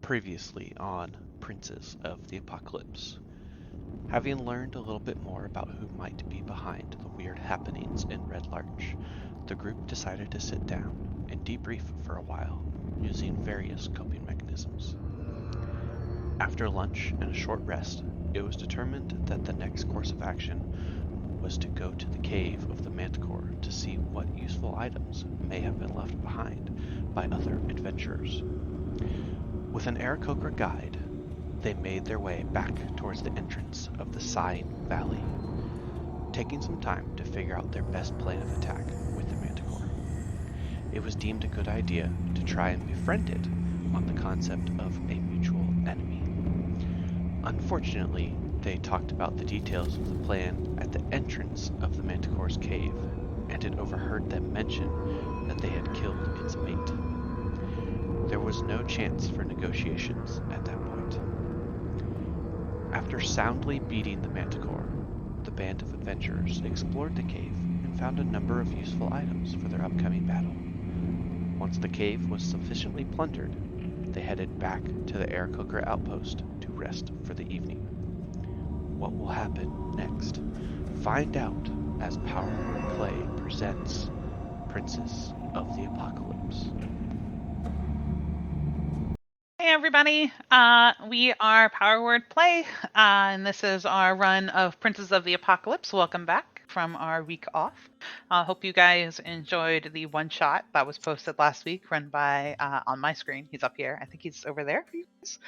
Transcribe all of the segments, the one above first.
Previously on Princes of the Apocalypse. Having learned a little bit more about who might be behind the weird happenings in Red Larch, the group decided to sit down and debrief for a while, using various coping mechanisms. After lunch and a short rest, it was determined that the next course of action was to go to the cave of the Manticore to see what useful items may have been left behind by other adventurers. With an Aarakocra guide, they made their way back towards the entrance of the Sighing Valley, taking some time to figure out their best plan of attack with the Manticore. It was deemed a good idea to try and befriend it on the concept of a mutual enemy. Unfortunately, they talked about the details of the plan at the entrance of the Manticore's cave, and it overheard them mention that they had killed its mate. There was no chance for negotiations at that point. After soundly beating the Manticore, the band of adventurers explored the cave and found a number of useful items for their upcoming battle. Once the cave was sufficiently plundered, they headed back to the Aarakocra outpost to rest for the evening. What will happen next? Find out as Power Word Play presents Princes of the Apocalypse. Hey everybody, we are Power Word Play, and this is our run of Princes of the Apocalypse. Welcome back from our week off. Hope you guys enjoyed the one shot that was posted last week, run by, on my screen. He's up here. I think he's over there for you guys.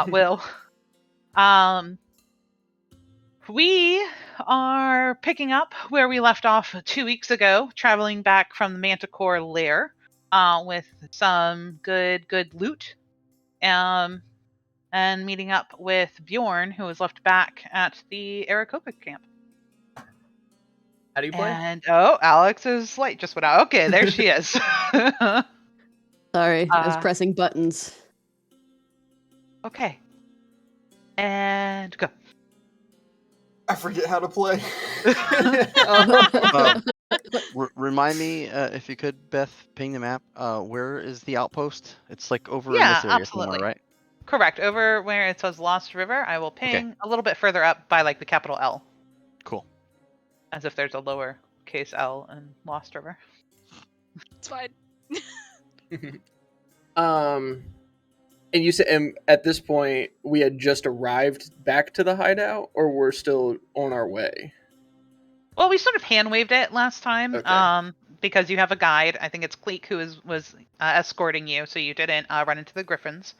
Will. We are picking up where we left off 2 weeks ago, traveling back from the Manticore lair, with some good loot. And meeting up with Bjorn, who was left back at the Aarakocra camp. How do you play? And Alex's light just went out. Okay, there she is. Sorry, I was pressing buttons. Okay. And go. I forget how to play. Remind me, if you could, Beth, ping the map. Where is the outpost? It's like over in Yeah, this area absolutely. somewhere, right? Correct. Over where it says Lost River, I will ping a little bit further up by like the capital L. Cool. As if there's a lowercase L in Lost River. It's fine. And you said at this point we had just arrived back to the hideout, or we're still on our way? Well, we sort of hand waved it last time, Okay. because you have a guide. I think it's Cleek who was escorting you, so you didn't run into the Griffins.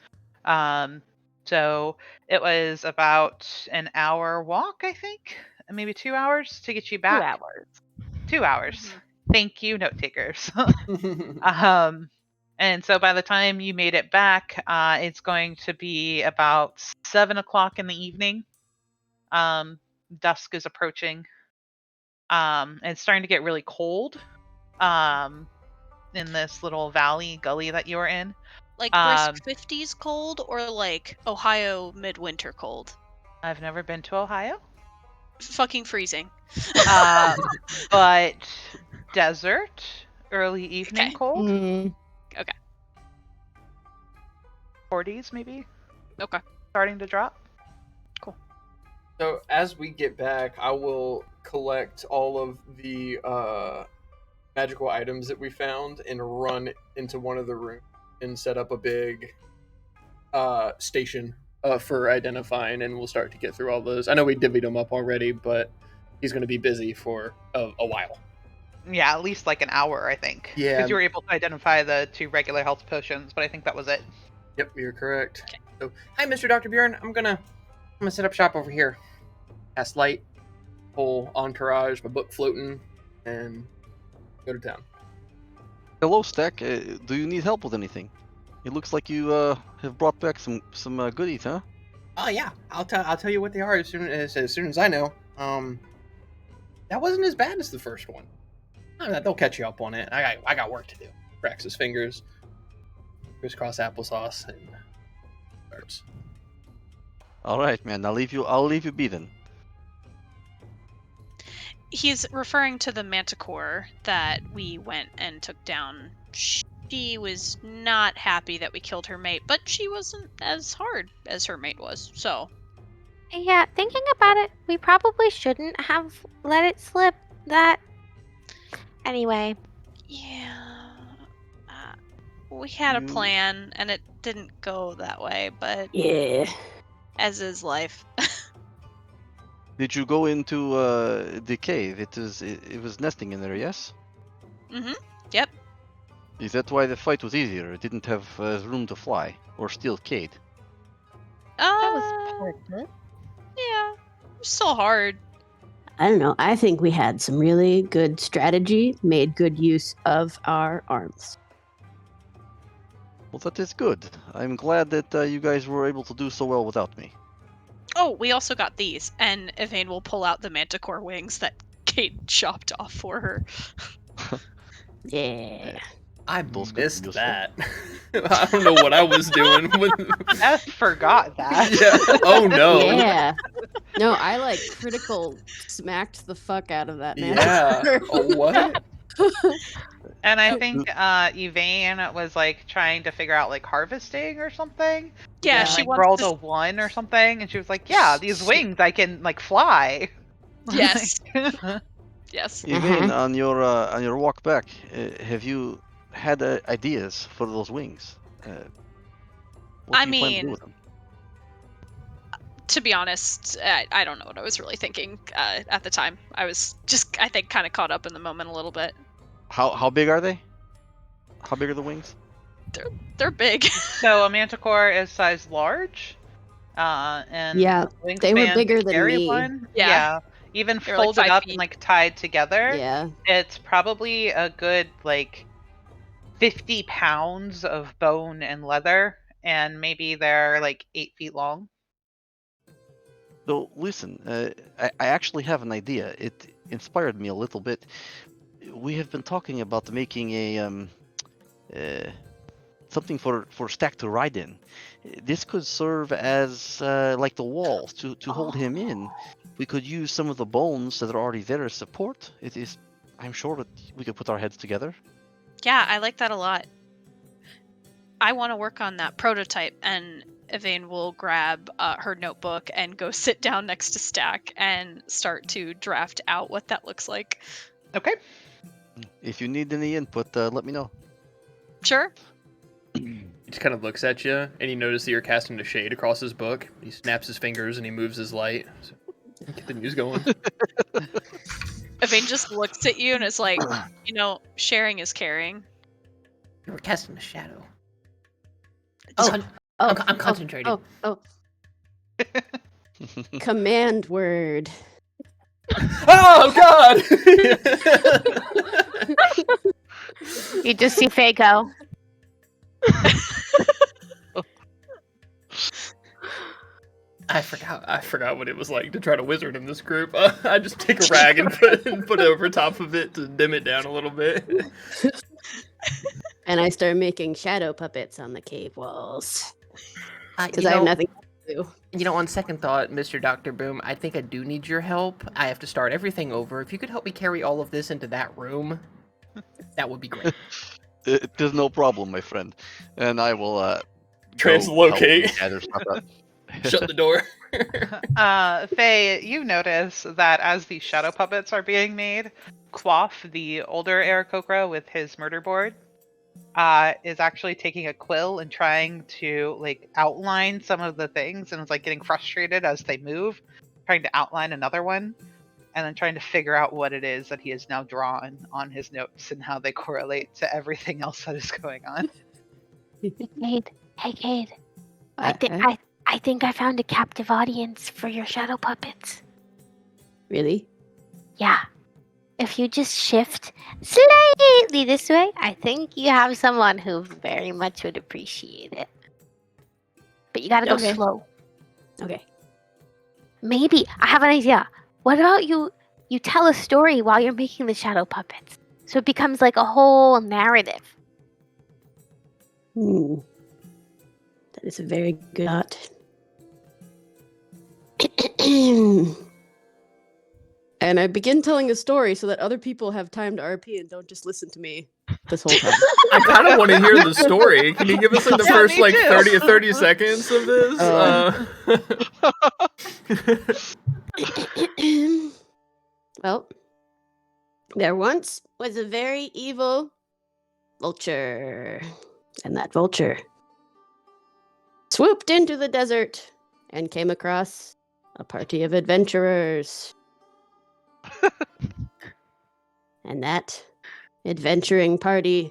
So it was about an hour walk, I think, maybe 2 hours to get you back. 2 hours. 2 hours. Mm-hmm. Thank you, note takers. And so by the time you made it back, it's going to be about 7 o'clock in the evening. Dusk is approaching. It's starting to get really cold. In this little gully that you were in. Like brisk 50s cold, or like Ohio midwinter cold? I've never been to Ohio. Fucking freezing. But desert, early evening cold. Okay. 40s maybe. Okay. Starting to drop. Cool. So as we get back, I will collect all of the magical items that we found and run into one of the rooms and set up a big station for identifying, and we'll start to get through all those. I know we divvied them up already, but he's going to be busy for a while. Yeah, at least like an hour, I think. Yeah. Because you were able to identify the 2 regular health potions, but I think that was it. Yep, you're correct. Okay. So, hi, Mr. Dr. Bjorn. I'm gonna set up shop over here. Cast light, whole entourage, my book floating, and go to town. Hello, Stack. Do you need help with anything? It looks like you have brought back some goodies, huh? Oh yeah, I'll tell you what they are as soon as I know. That wasn't as bad as the first one. They'll catch you up on it. I got work to do. Cracks his fingers. Crisscross applesauce and starts. All right, man. I'll leave you be then. He's referring to the Manticore that we went and took down She was not happy that we killed her mate, but she wasn't as hard as her mate was, so. Yeah, thinking about it, we probably shouldn't have let it slip that. Anyway. Yeah. We had a plan, and it didn't go that way, but. Yeah. As is life. Did you go into the cave? It was nesting in there, yes? Mm-hmm. Yep. Is that why the fight was easier? It didn't have room to fly or steal Cade. That was part. Yeah. It was still hard. I don't know. I think we had some really good strategy, made good use of our arms. Well, that is good. I'm glad that you guys were able to do so well without me. Oh, we also got these, and Evane will pull out the manticore wings that Kate chopped off for her. Yeah. I Those could missed be useful. that. I don't know what I was doing. I forgot that. Yeah. Oh no. Yeah. No, I like critical smacked the fuck out of that man. Yeah. Oh, what? And I think Evane was like trying to figure out like harvesting or something. Yeah, and, she like, wants rolled to... a 1 or something, and she was like, "Yeah, these wings, I can like fly." Yes. Yes. Even on your walk back, have you had ideas for those wings? What do you plan to do with them? To be honest, I don't know what I was really thinking at the time. I was just, I think, kind of caught up in the moment a little bit. How big are they? How big are the wings? They're big. So a manticore is size large, and Yeah, they were wingspan bigger to than carry me. one. Yeah. Even They were, like, folded 5 up feet. and like tied together, Yeah. it's probably a good like 50 pounds of bone and leather, and maybe they're like 8 feet long. So listen, I actually have an idea. It inspired me a little bit. We have been talking about making a something for Stack to ride in. This could serve as like the walls to hold him in. We could use some of the bones that are already there as support. It is, I'm sure that we could put our heads together. Yeah, I like that a lot. I want to work on that prototype, and Evane will grab her notebook and go sit down next to Stack and start to draft out what that looks like. Okay. If you need any input, let me know. Sure. He just kind of looks at you, and you notice that you're casting a shade across his book. He snaps his fingers and he moves his light. So, get the news going. Evane just looks at you and is like, sharing is caring. You were casting a shadow. I'm concentrating. Oh. Command word. Oh God! You just see Faye go. I forgot what it was like to try to wizard in this group. I just take a rag and put it over top of it to dim it down a little bit. And I start making shadow puppets on the cave walls. Because You I have know, nothing to do. on second thought, Mr. Dr. Boom, I think I do need your help. I have to start everything over. If you could help me carry all of this into that room, that would be great. It is no problem, my friend. And I will Translocate. Gather stuff up. Shut the door. Faye, you notice that as these shadow puppets are being made, Quaff, the older Aarakocra with his murder board, is actually taking a quill and trying to like outline some of the things, and is like getting frustrated as they move, trying to outline another one, and then trying to figure out what it is that he has now drawn on his notes and how they correlate to everything else that is going on. Hey, Cade. I think I found a captive audience for your shadow puppets. Really? Yeah. If you just shift slightly this way, I think you have someone who very much would appreciate it. But you gotta go Okay. slow. Okay. Maybe. I have an idea. What about you tell a story while you're making the shadow puppets? So it becomes like a whole narrative. That is a very good thought. and I begin telling a story so that other people have time to RP and don't just listen to me this whole time. I kind of want to hear the story. Can you give us like the Yeah, first me like too. 30 seconds of this? Well, there once was a very evil vulture, and that vulture swooped into the desert and came across a party of adventurers. And that adventuring party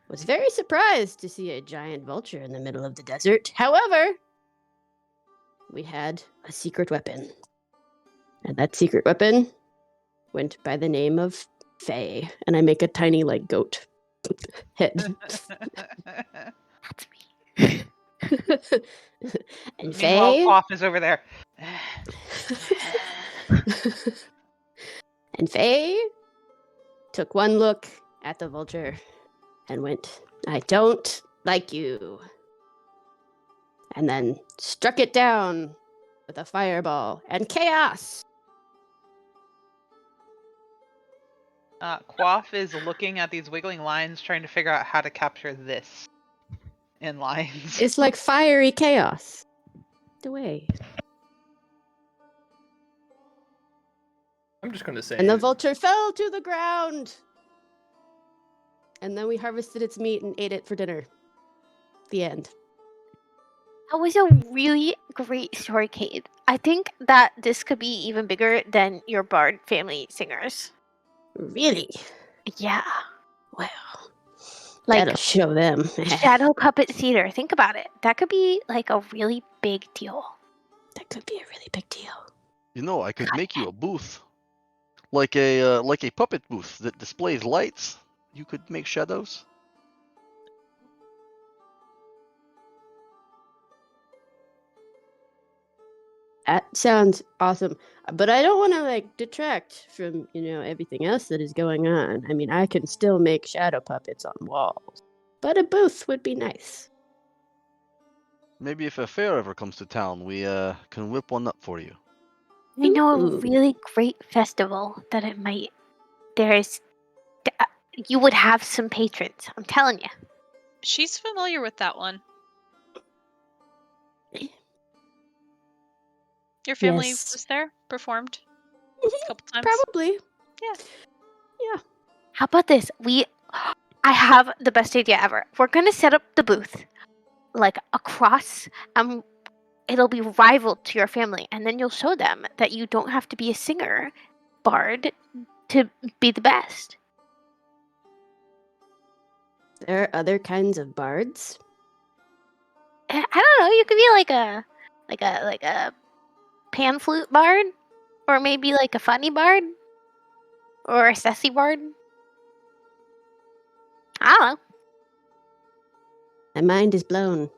was very surprised to see a giant vulture in the middle of the desert. However, we had a secret weapon. And that secret weapon went by the name of Faye. And I make a tiny, like, goat head. That's me. Meanwhile, And Faye... Quaff is over there. And Faye took one look at the vulture and went, "I don't like you." And then struck it down with a fireball and chaos. Quaff is looking at these wiggling lines, trying to figure out how to capture this in lines. It's like fiery chaos. The way. I'm just gonna say. And the vulture fell to the ground. And then we harvested its meat and ate it for dinner. The end. That was a really great story, Kate. I think that this could be even bigger than your Bard family singers. Really? Yeah. Well, Like that'll show them. Shadow Puppet Theater. Think about it. That could be like a really big deal. That could be a really big deal. You know, I could make you a booth, like a puppet booth that displays lights. You could make shadows. That sounds awesome. But I don't want to like detract from, everything else that is going on. I mean, I can still make shadow puppets on walls. But a booth would be nice. Maybe if a fair ever comes to town, we can whip one up for you. I know a Ooh. really great festival that it might. You would have some patrons. I'm telling you. She's familiar with that one. Your family Yes. was there, performed a couple times. Probably. Yeah. How about this? I have the best idea ever. We're gonna set up the booth like across, it'll be rival to your family, and then you'll show them that you don't have to be a singer, bard, to be the best. There are other kinds of bards. I don't know. You could be like a pan flute bard, or maybe like a funny bard, or a sassy bard. I don't know. My mind is blown.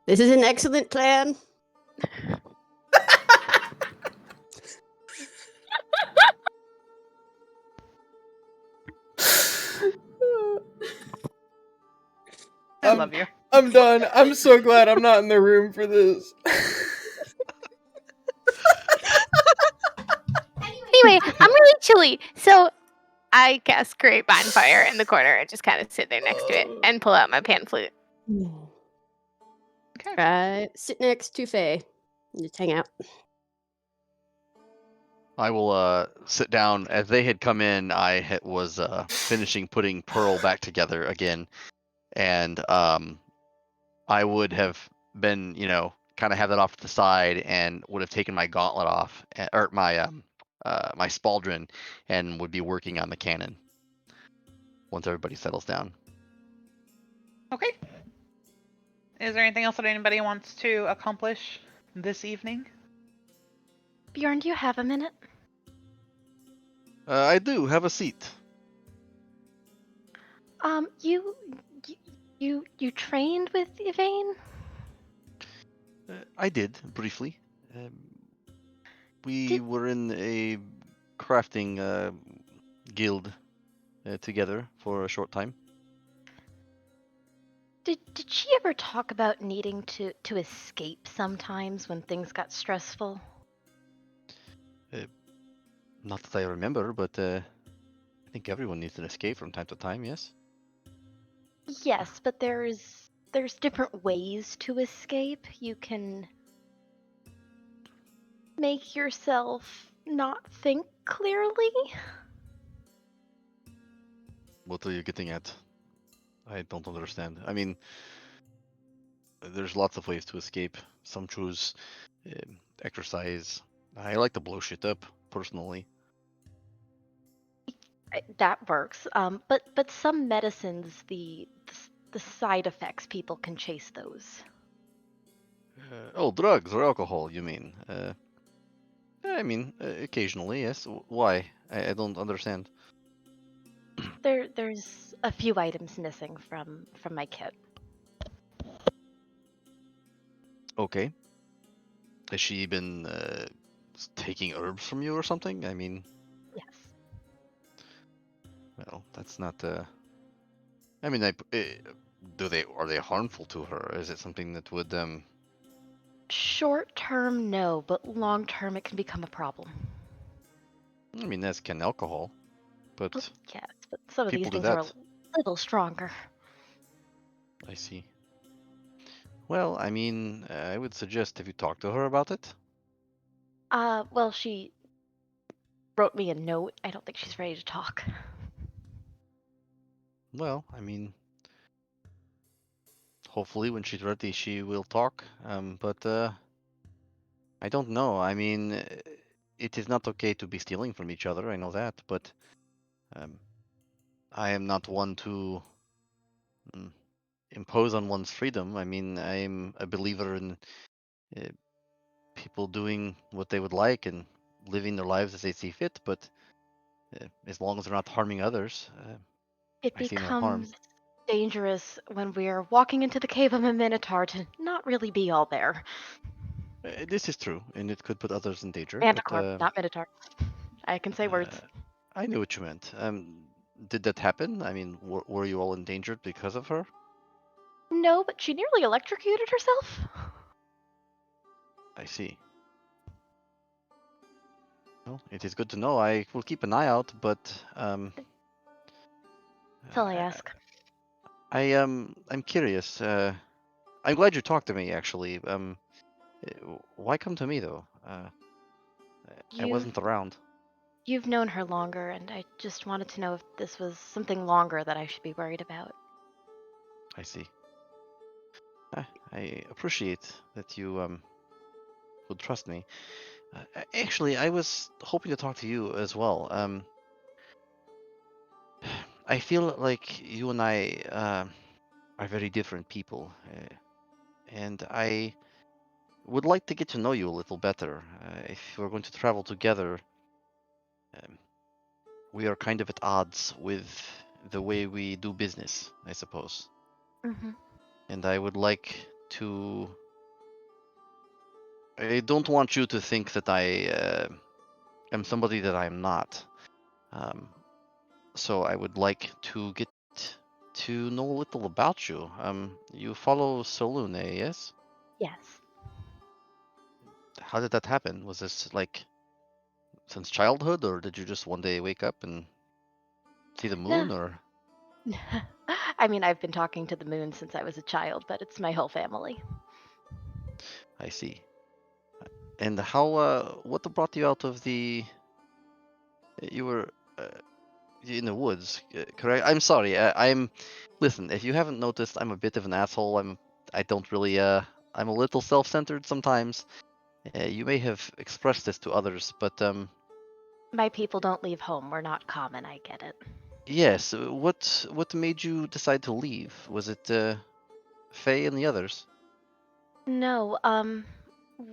This is an excellent plan. I love you. I'm done. I'm so glad I'm not in the room for this. Anyway, I'm really chilly, so I cast Create Bonfire in the corner and just kind of sit there next to it and pull out my pan flute. Okay. Sit next to Faye. Just hang out. I will sit down. As they had come in, I was finishing putting Pearl back together again, and I would have been, kind of have that off to the side, and would have taken my gauntlet off, or my my spaldron, and would be working on the cannon once everybody settles down. Okay. Is there anything else that anybody wants to accomplish this evening? Bjorn, do you have a minute? I do. Have a seat. You trained with Yvain? I did, briefly. We were in a crafting guild together for a short time. Did she ever talk about needing to escape sometimes when things got stressful? Not that I remember, but I think everyone needs an escape from time to time, yes? Yes, but there's different ways to escape. You can make yourself not think clearly. What are you getting at? I don't understand. I mean, there's lots of ways to escape. Some choose exercise. I like to blow shit up, personally. That works. But some medicines, the side effects, people can chase those. Oh, drugs or alcohol, you mean? I mean, occasionally, yes. Why? I don't understand. There's a few items missing from my kit. Okay. Has she been taking herbs from you or something? I mean, Yes. well, that's not. I mean, are they harmful to her? Is it something that would Short term, no, but long term, it can become a problem. I mean, as can alcohol, Well, but yes, but some of these people do things are a that. little stronger. I see. Well, I mean, I would suggest if you talk to her about it. Well, she wrote me a note. I don't think she's ready to talk. Well, I mean, hopefully when she's ready, she will talk. But I don't know. I mean, it is not okay to be stealing from each other. I know that, but um, I am not one to mm, impose on one's freedom. I mean, I am a believer in uh, people doing what they would like and living their lives as they see fit. But as long as they're not harming others, It I see no harm. becomes dangerous when we're walking into the cave of a minotaur to not really be all there. This is true, and it could put others in danger. But Manticore, not minotaur. I can say words. I knew what you meant. Did that happen? I mean, were you all endangered because of her? No, but she nearly electrocuted herself. I see. Well, it is good to know. I will keep an eye out, but That's all I ask. I'm curious. I'm glad you talked to me. Actually, why come to me though? I You've wasn't around. you've known her longer, and I just wanted to know if this was something longer that I should be worried about. I see. I appreciate that you would trust me. Actually, I was hoping to talk to you as well. I feel like you and I are very different people, and I would like to get to know you a little better. If we're going to travel together, um, we are kind of at odds with the way we do business, I suppose. Mm-hmm. And I would like to. I don't want you to think that I am somebody that I'm not. Um, so I would like to get to know a little about you. You follow Solune, yes? Yes. How did that happen? Was this like since childhood, or did you just one day wake up and see the No. moon, or? I mean, I've been talking to the moon since I was a child, but it's my whole family. I see. And how? What brought you out of the? You were in the woods, correct? I'm sorry. I'm. Listen, if you haven't noticed, I'm a bit of an asshole. I don't really. I'm a little self-centered sometimes. You may have expressed this to others, but My people don't leave home. We're not common. I get it. yes. What made you decide to leave? Was it Faye and the others? No,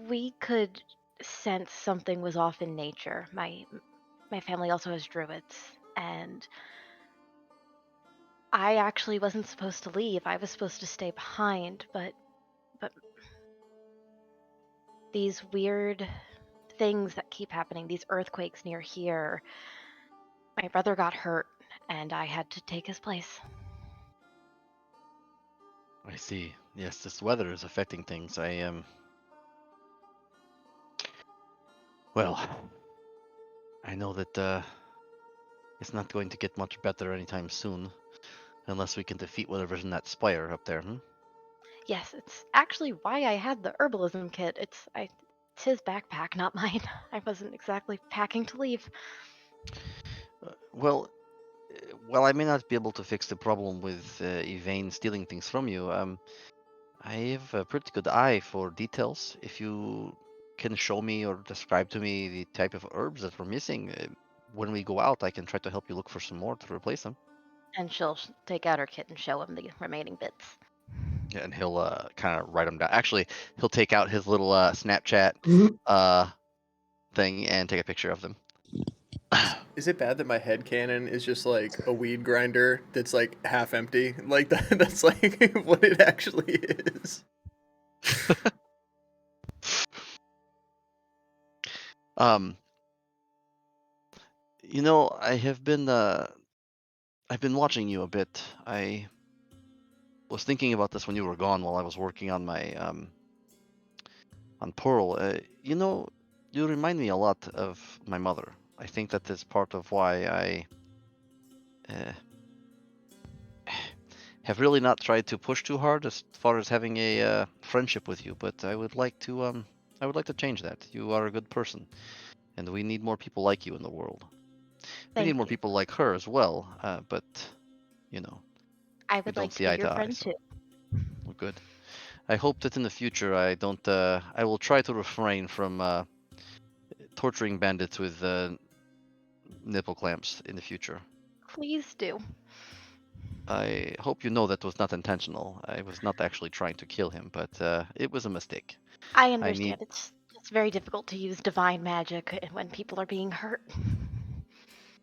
we could sense something was off in nature. My family also has druids, and I actually wasn't supposed to leave. I was supposed to stay behind, but these weird things that keep happening, these earthquakes near here. My brother got hurt, and I had to take his place. I see. Yes, this weather is affecting things. Well, I know that it's not going to get much better anytime soon, unless we can defeat whatever's in that spire up there. Yes, it's actually why I had the herbalism kit. It's his backpack, not mine. I wasn't exactly packing to leave. Well, while I may not be able to fix the problem with Yvain stealing things from you, I have a pretty good eye for details. If you can show me or describe to me the type of herbs that we're missing, when we go out, I can try to help you look for some more to replace them. And she'll take out her kit and show him the remaining bits. Yeah, and he'll kind of write them down. Actually, he'll take out his little Snapchat thing and take a picture of them. Is it bad that my head cannon is just like a weed grinder that's like half empty? Like that's like what it actually is. You know, I've been watching you a bit. I was thinking about this when you were gone while I was working on my on Pearl. You know, you remind me a lot of my mother. I think that is part of why I have really not tried to push too hard as far as having a friendship with you. But I would like to change that. You are a good person, and we need more people like you in the world. We need more people like her as well. But you know, I we would don't like to see be eye your to eye. friend So too. we're good. I hope that in the future I don't. I will try to refrain from torturing bandits with nipple clamps in the future. Please do. I hope you know that was not intentional. I was not actually trying to kill him, but it was a mistake. I I need. understand. It's very difficult to use divine magic when people are being hurt.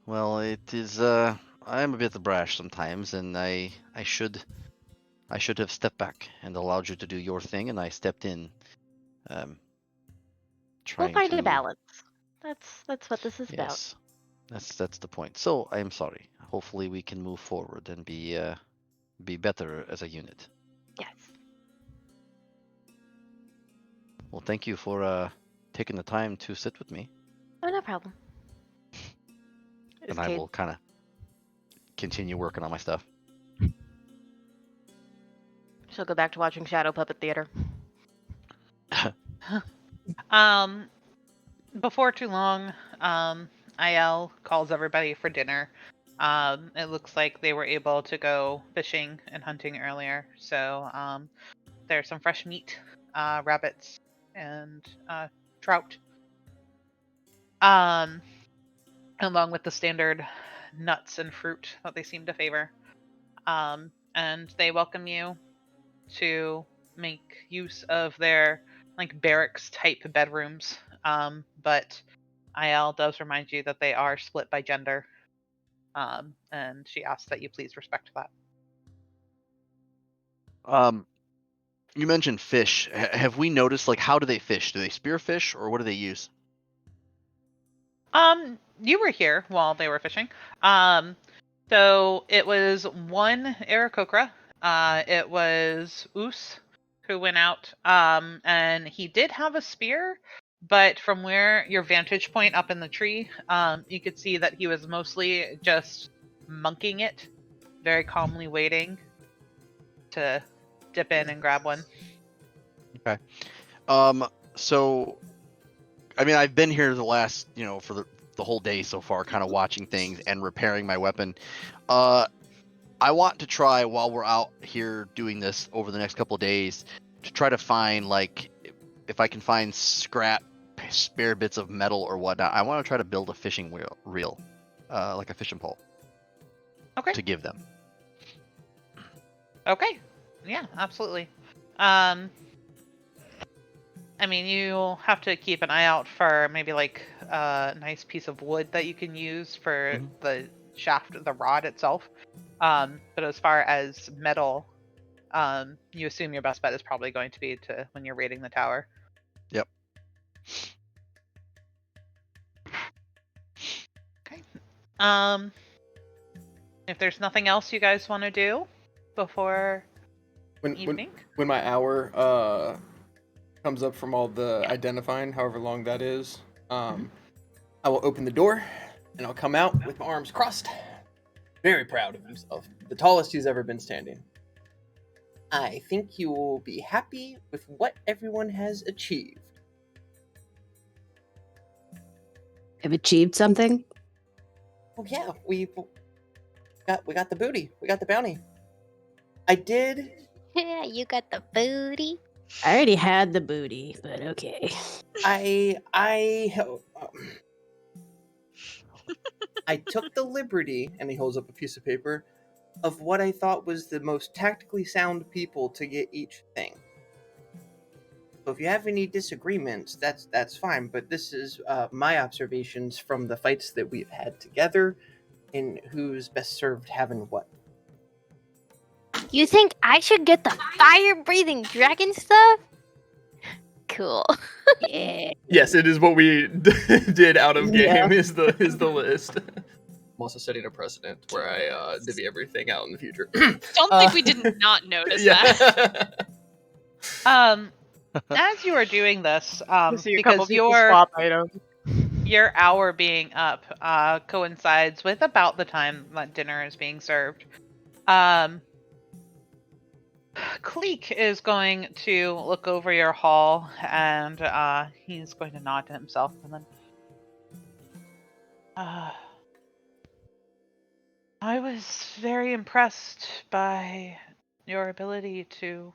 Well, it is. I am a bit brash sometimes, and I should have stepped back and allowed you to do your thing, and I stepped in. We'll Trying find to. a balance. That's what this is about. Yes, that's the point. So I am sorry. Hopefully we can move forward and be better as a unit. Yes. Well, thank you for taking the time to sit with me, Oh, no problem. Is and I Cade will kind of continue working on my stuff. She'll go back to watching Shadow Puppet Theater. Before too long, IL calls everybody for dinner. It looks like they were able to go fishing and hunting earlier, so there's some fresh meat, rabbits, and trout, along with the standard nuts and fruit that they seem to favor. And they welcome you to make use of their like barracks type bedrooms. But IL does remind you that they are split by gender. And she asks that you please respect that. You mentioned fish. Have we noticed, like, how do they fish? Do they spearfish, or what do they use? You were here while they were fishing. So it was one Aarakocra. It was Oos who went out. And he did have a spear, but from where your vantage point up in the tree, you could see that he was mostly just monking it, very calmly waiting to dip in and grab one. Okay. So, I mean, I've been here the last, for the whole day so far, kind of watching things and repairing my weapon. I want to try, while we're out here doing this over the next couple of days, to try to find, like, if I can find scrap, spare bits of metal or whatnot. I want to try to build a fishing reel, like a fishing pole. Okay. To give them. Okay. Yeah, absolutely. I mean, you'll have to keep an eye out for maybe like a nice piece of wood that you can use for the shaft, the rod itself. But as far as metal, you assume your best bet is probably going to be to when you're raiding the tower. Yep. Okay. If there's nothing else you guys want to do before evening, when my hour comes up from all the identifying, however long that is, I will open the door, and I'll come out with my arms crossed, very proud of himself, the tallest he's ever been standing. I think you will be happy with what everyone has achieved. Have achieved something? Oh yeah, we got the booty. We got the bounty. I did. Yeah, you got the booty. I already had the booty, but okay. I took the liberty, and he holds up a piece of paper, of what I thought was the most tactically sound people to get each thing. So if you have any disagreements, that's fine. But this is my observations from the fights that we've had together, and who's best served having what. You think I should get the fire-breathing dragon stuff? Cool. Yeah. Yes, it is what we did out of game. Yeah. Is the list. I'm also setting a precedent where I divvy everything out in the future. Don't think we did not notice that. As you are doing this, See a couple because people swap items. your hour being up coincides with about the time that dinner is being served. Cleek is going to look over your hall, and he's going to nod to himself, and then I was very impressed by your ability to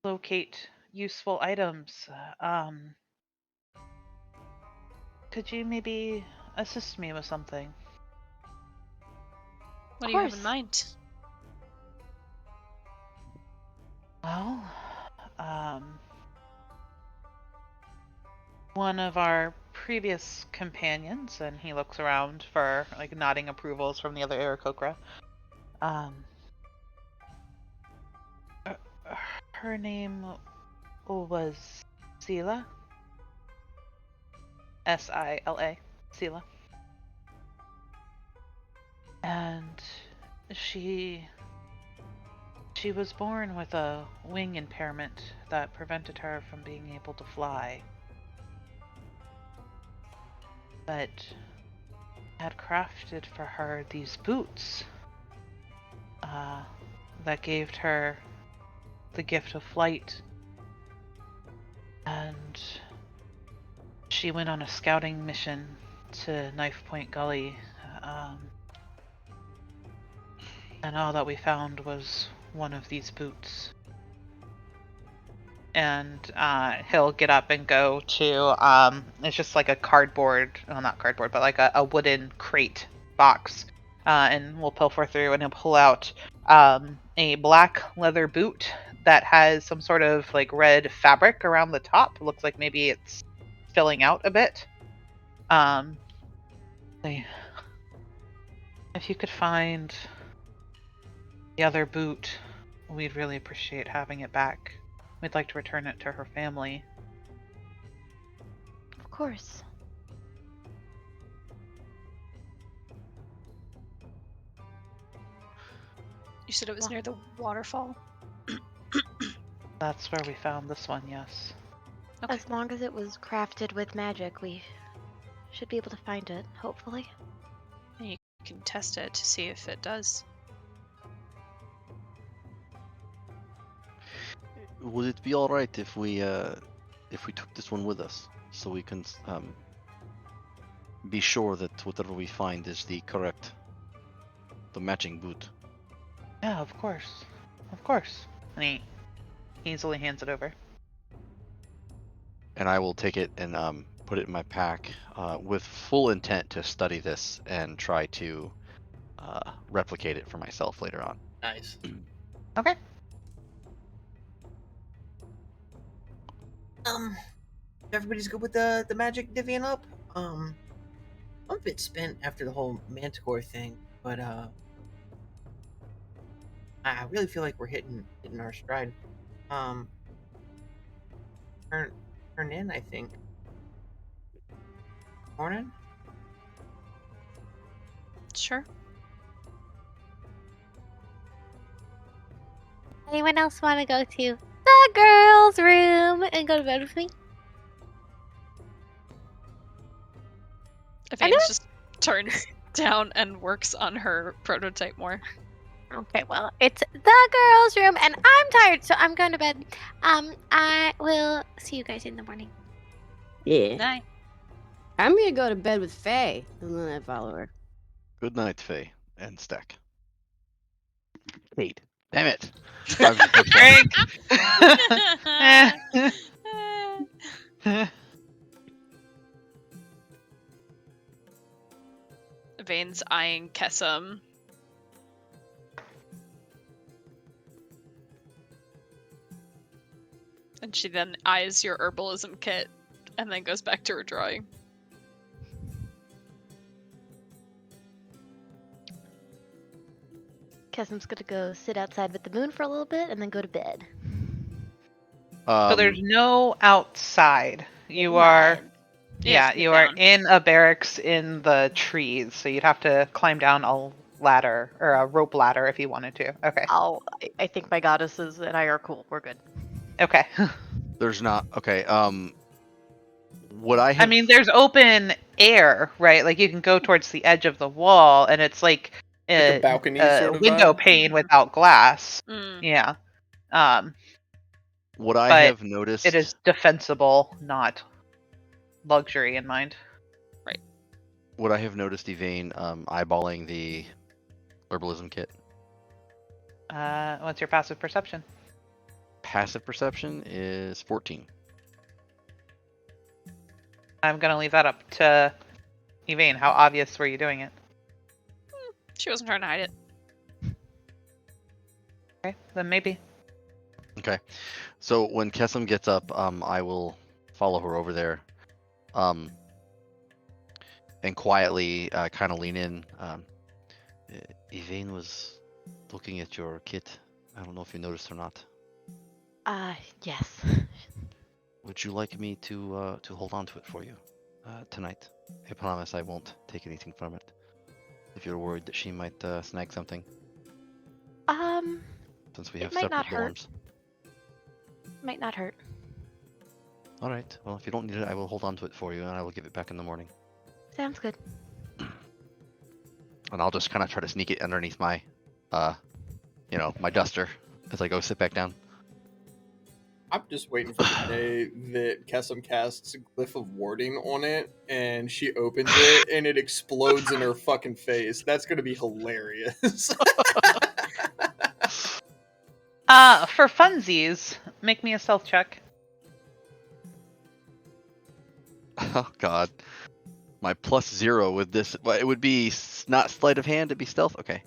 locate useful items. Could you maybe assist me with something? What do you have in mind? Well, one of our previous companions, and he looks around for like nodding approvals from the other Aarakocra. Her name was Sila. Sila. Sila. And she was born with a wing impairment that prevented her from being able to fly. But had crafted for her these boots that gave her the gift of flight. And she went on a scouting mission to Knife Point Gully. And all that we found was one of these boots. And he'll get up and go to, it's just like a cardboard, well not cardboard, but like a wooden crate box. And we'll pilfer through, and he'll pull out a black leather boot that has some sort of like red fabric around the top. It looks like maybe it's filling out a bit. If you could find the other boot, we'd really appreciate having it back. We'd like to return it to her family. Of course. You said it was near the waterfall? That's where we found this one, yes. Okay. As long as it was crafted with magic, we should be able to find it, hopefully. You can test it to see if it does. Would it be all right if we took this one with us, so we can be sure that whatever we find is the matching boot? Yeah, of course. Of course. And he easily hands it over. And I will take it and put it in my pack with full intent to study this and try to replicate it for myself later on. Nice. Okay. Everybody's good with the magic divvying up. I'm a bit spent after the whole Manticore thing, but I really feel like we're hitting our stride. Turn in, I think. Morning. Sure. Anyone else want to go to the girls' room and go to bed with me? Evane just turns down and works on her prototype more. Okay, well, it's the girls' room, and I'm tired, so I'm going to bed. I will see you guys in the morning. Yeah. Night. I'm gonna go to bed with Faye, and then I follow her. Good night, Faye and Stack. Kate. Damn it. I was just Frank. Evane's eyeing Kesem. And she then eyes your herbalism kit and then goes back to her drawing. Kesem's gonna go sit outside with the moon for a little bit and then go to bed. So there's no outside. You are, You yeah, have to get you are down. in a barracks in the trees. So you'd have to climb down a ladder or a rope ladder if you wanted to. Okay. I think my goddesses and I are cool. We're good. Okay. There's not. Okay. Would I I have? mean, there's open air, right? Like you can go towards the edge of the wall, and it's like a balcony sort of window vibe? pane without glass. Mm. Yeah. Would I but have noticed? It is defensible, not luxury in mind. Would I have noticed Evane eyeballing the herbalism kit? What's your passive perception? Passive perception is 14. I'm gonna leave that up to Evane. How obvious were you doing it? She wasn't trying to hide it. Okay, then maybe. Okay. So when Kesem gets up, I will follow her over there, and quietly kind of lean in. Evane was looking at your kit. I don't know if you noticed or not. Yes. Would you like me to hold on to it for you tonight? I promise I won't take anything from it. If you're worried that she might snag something, since we It have might separate not hurt. dorms. Might not hurt. All right. Well, if you don't need it, I will hold on to it for you, and I will give it back in the morning. Sounds good. And I'll just kind of try to sneak it underneath my, my duster as I go sit back down. I'm just waiting for the day that Kesem casts Glyph of Warding on it, and she opens it, and it explodes in her fucking face. That's gonna be hilarious. For funsies, make me a stealth check. Oh God, my +0 with this. Well, it would be not sleight of hand. It'd be stealth. Okay.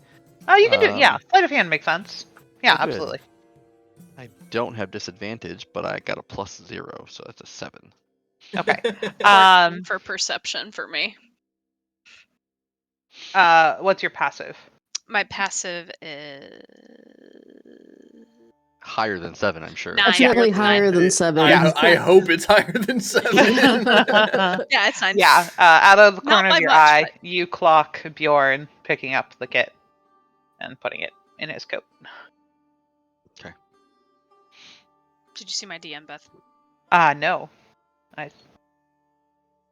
Oh, you can do it. Yeah, sleight of hand makes sense. Yeah, Oh, good. absolutely. I don't have disadvantage, but I got a +0, so that's a 7. Okay. For perception for me. What's your passive? My passive is Higher than 7, I'm sure. Nine. Definitely Yeah, higher nine. than 7. I hope it's higher than 7. Yeah, it's 9. Yeah, out of the Not corner by of your much, eye, but- you clock Bjorn picking up the kit and putting it in his coat. Did you see my DM, Beth? No.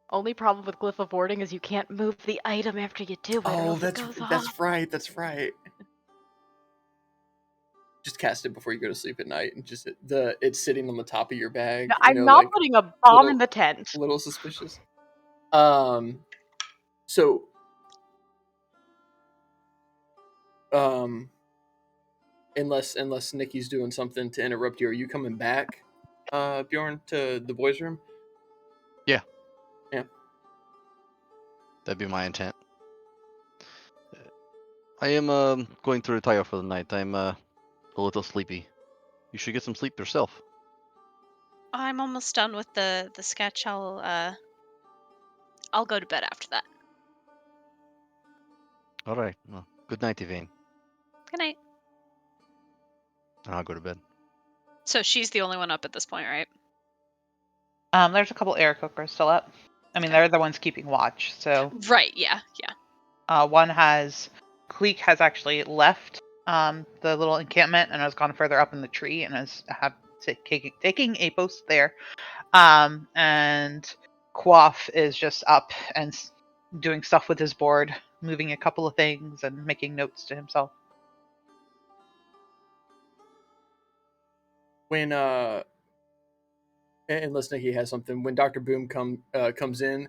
Only problem with Glyph of Warding is you can't move the item after you do it. or Oh, else it goes that's off. right. That's right. Just cast it before you go to sleep at night, and just it's sitting on the top of your bag. No, you I'm know, not like, putting a bomb little- in the tent. a little suspicious. So, unless Nikki's doing something to interrupt you, are you coming back, Bjorn, to the boys' room? Yeah. Yeah. That'd be my intent. I am going to retire for the night. I'm a little sleepy. You should get some sleep yourself. I'm almost done with the sketch. I'll go to bed after that. All right. Well, good night, Evane. Good night. And I'll go to bed. So she's the only one up at this point, right? There's a couple air cookers still up. I mean, they're the ones keeping watch. So Right. Yeah. one Cleek has actually left the little encampment and has gone further up in the tree and is taking a post there. And Quaff is just up and doing stuff with his board, moving a couple of things and making notes to himself. When unless Nikki has something, when Dr. Boom comes in,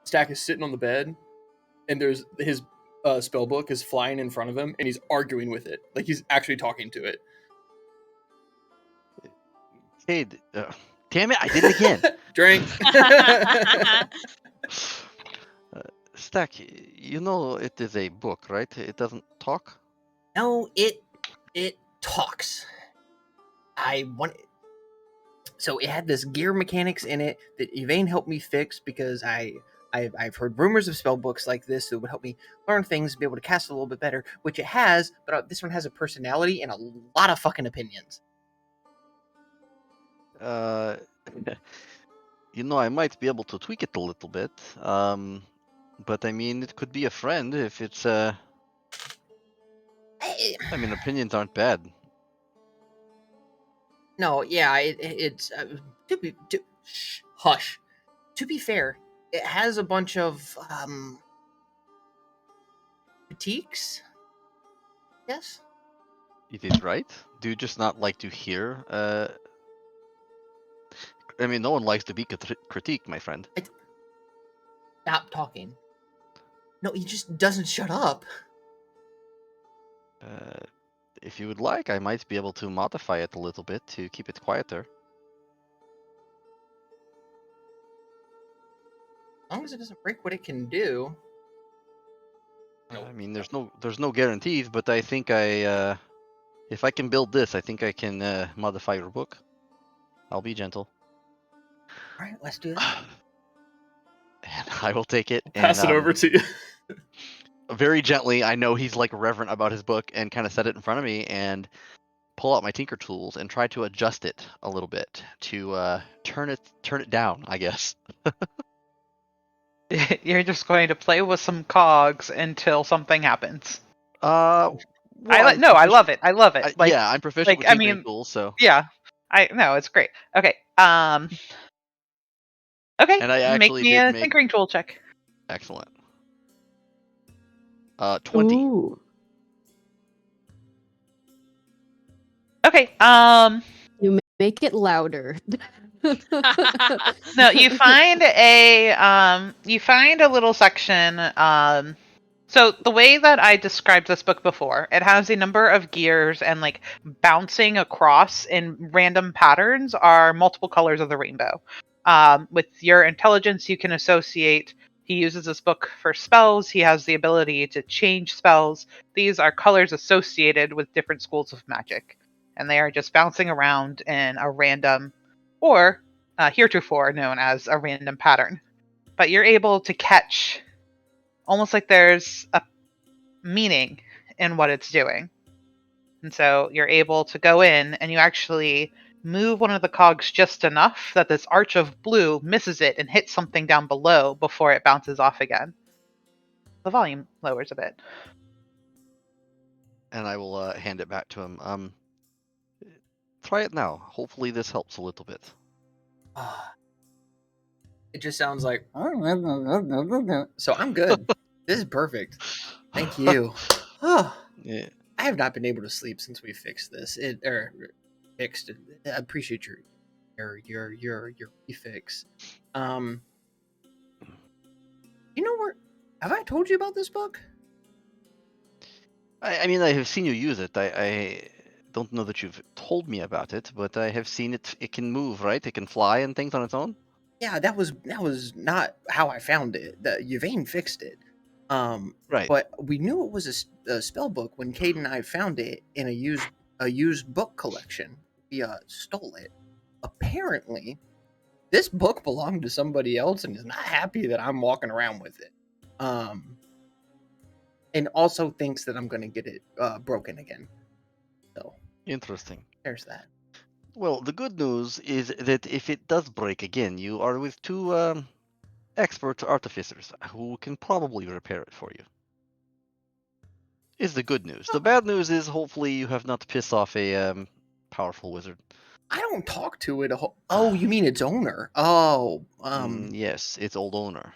Stack is sitting on the bed, and there's his spell book is flying in front of him, and he's arguing with it, like he's actually talking to it. Hey, damn it! I did it again. Drink. Stack, you know it is a book, right? It doesn't talk. No, it talks. So it had this gear mechanics in it that Yvain helped me fix because I've heard rumors of spell books like this that would help me learn things, be able to cast a little bit better, which it has, but this one has a personality and a lot of fucking opinions. You know, I might be able to tweak it a little bit. But I mean, it could be a friend if it's I mean, opinions aren't bad. No, yeah, it's hush. To be fair, it has a bunch of critiques. Yes. It is right. Do you just not like to hear? I mean, no one likes to be critiqued, my friend. Stop talking. No, he just doesn't shut up. If you would like, I might be able to modify it a little bit to keep it quieter. As long as it doesn't break what it can do. I mean, there's no guarantees, but I think if I can build this, I think I can modify your book. I'll be gentle. All right, let's do that. And I will take it and Pass it over to you. very gently. I know he's like reverent about his book, and kind of set it in front of me and pull out my tinker tools and try to adjust it a little bit to turn it down, I guess. You're just going to play with some cogs until something happens. Well, I love it. I love it. Like, yeah, I'm proficient with tinkering tools, so yeah, it's great. Okay, okay, and I make actually me did a tinkering tool check. Excellent. 20. Ooh. Okay, You make it louder. no, you find a little section. So the way that I described this book before, it has a number of gears, and like bouncing across in random patterns are multiple colors of the rainbow. With your intelligence, you can associate. He uses this book for spells. He has the ability to change spells. These are colors associated with different schools of magic, and they are just bouncing around in a random, or heretofore known as a random pattern. But you're able to catch almost like there's a meaning in what it's doing. And so you're able to go in and you actually move one of the cogs just enough that this arch of blue misses it and hits something down below before it bounces off again. The volume lowers a bit. And I will hand it back to him. Try it now. Hopefully this helps a little bit. It just sounds like so I'm good. This is perfect. Thank you. Yeah. I have not been able to sleep since we fixed this. Fixed it. I appreciate your refix. You know where? Have I told you about this book? I mean, I have seen you use it. I don't know that you've told me about it, but I have seen it. It can move, right? It can fly and things on its own. Yeah, that was not how I found it. Yvain fixed it. Right. But we knew it was a spell book when Cade and I found it in a used book collection. We stole it. Apparently, this book belonged to somebody else and is not happy that I'm walking around with it. And also thinks that I'm going to get it broken again. So Interesting. there's that. Well, the good news is that if it does break again, you are with two expert artificers who can probably repair it for you. Is the good news. The bad news is hopefully you have not pissed off a powerful wizard. I don't talk to it. Oh, you mean its owner? Oh, Yes, its old owner.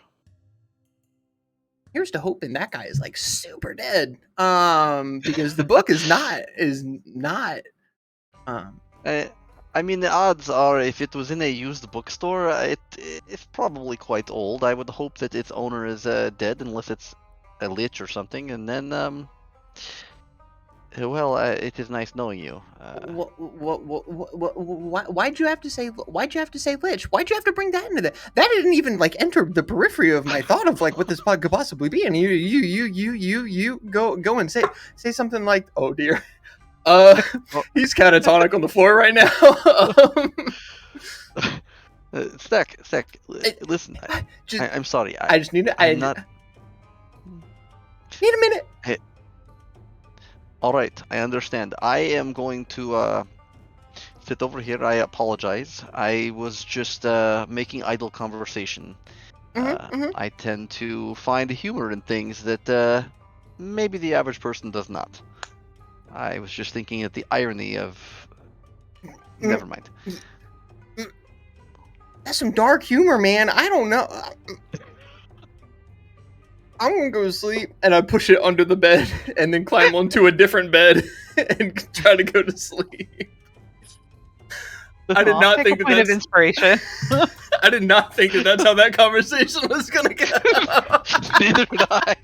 here's to hoping that guy is like super dead. Because the book is not. I mean, the odds are if it was in a used bookstore, it's probably quite old. I would hope that its owner is dead, unless it's a lich or something. And then, well, it is nice knowing you. Why'd you have to say? Why'd you have to say lich? Why'd you have to bring that into that? That didn't even like enter the periphery of my thought of like what this pod could possibly be. And you go and say something like, "Oh dear." He's catatonic on the floor right now. Stack, listen. I'm sorry. I just need to. I'm not. Need a minute. Hey. All right, I understand. I am going to sit over here. I apologize. I was just making idle conversation. I tend to find humor in things that maybe the average person does not. I was just thinking of the irony of... Never mind. That's some dark humor, man. I don't know. I'm gonna go to sleep, and I push it under the bed, and then climb onto a different bed and try to go to sleep. I did not think that that's... of inspiration. I did not think that that's how that conversation was gonna go. Neither did I.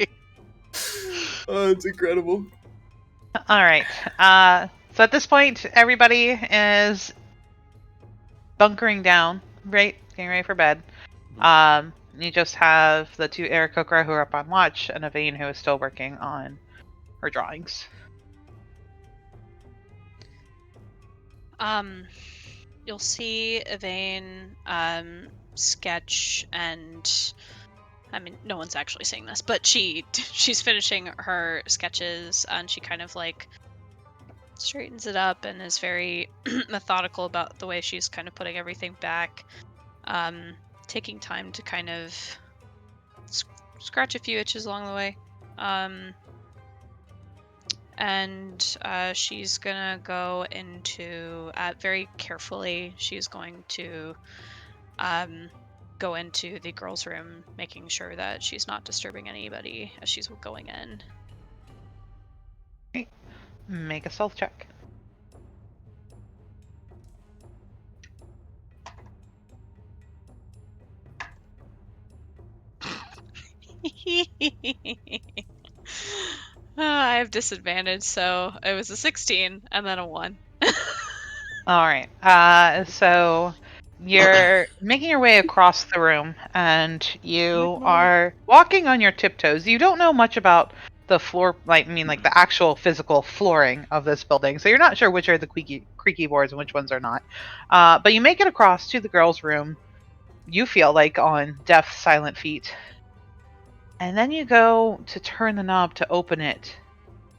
Oh, it's incredible. All right. So at this point, everybody is bunkering down, right? Getting ready for bed. You just have the two Aarakocra who are up on watch, and Yvain who is still working on her drawings. You'll see Yvain sketch, and I mean, no one's actually saying this, but she's finishing her sketches, and she kind of like straightens it up and is very methodical about the way she's kind of putting everything back, taking time to kind of scratch a few itches along the way, and she's gonna go into very carefully. She's going to go into the girls' room, making sure that she's not disturbing anybody as she's going in. Okay. Make a stealth check. I have disadvantage, so it was a 16 and then a 1. All right. So you're making your way across the room, and you are walking on your tiptoes. You don't know much about the floor, like the actual physical flooring of this building, so you're not sure which are the creaky boards and which ones are not. But you make it across to the girls' room. You feel like on deaf, silent feet. And then you go to turn the knob to open it.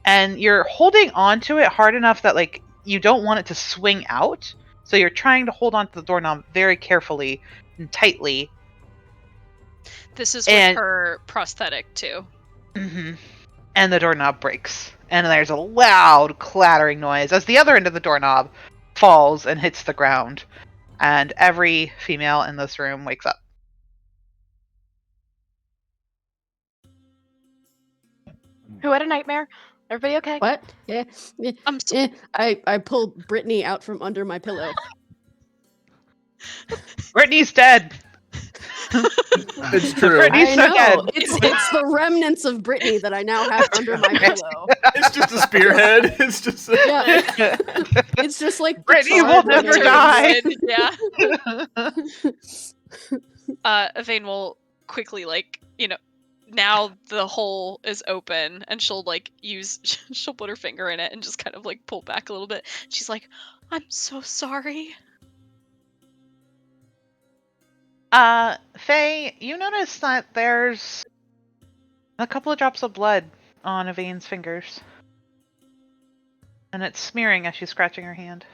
And you're holding onto it hard enough that you don't want it to swing out. So you're trying to hold onto the doorknob very carefully and tightly. This is with her prosthetic too. Mm-hmm. And the doorknob breaks. And there's a loud clattering noise as the other end of the doorknob falls and hits the ground. And every female in this room wakes up. Who had a nightmare? Everybody okay? What? Yeah. I'm sorry. I pulled Brittany out from under my pillow. Brittany's dead. It's true. Brittany's I know. dead. It's the remnants of Brittany that I now have under my pillow. It's just a spearhead. It's just Yeah. It's just like Brittany will never die. Yeah. Yvain will quickly now the hole is open, and she'll put her finger in it and just kind of pull back a little bit. She's like, I'm so sorry. Faye, you notice that there's a couple of drops of blood on Yvain's fingers. And it's smearing as she's scratching her hand.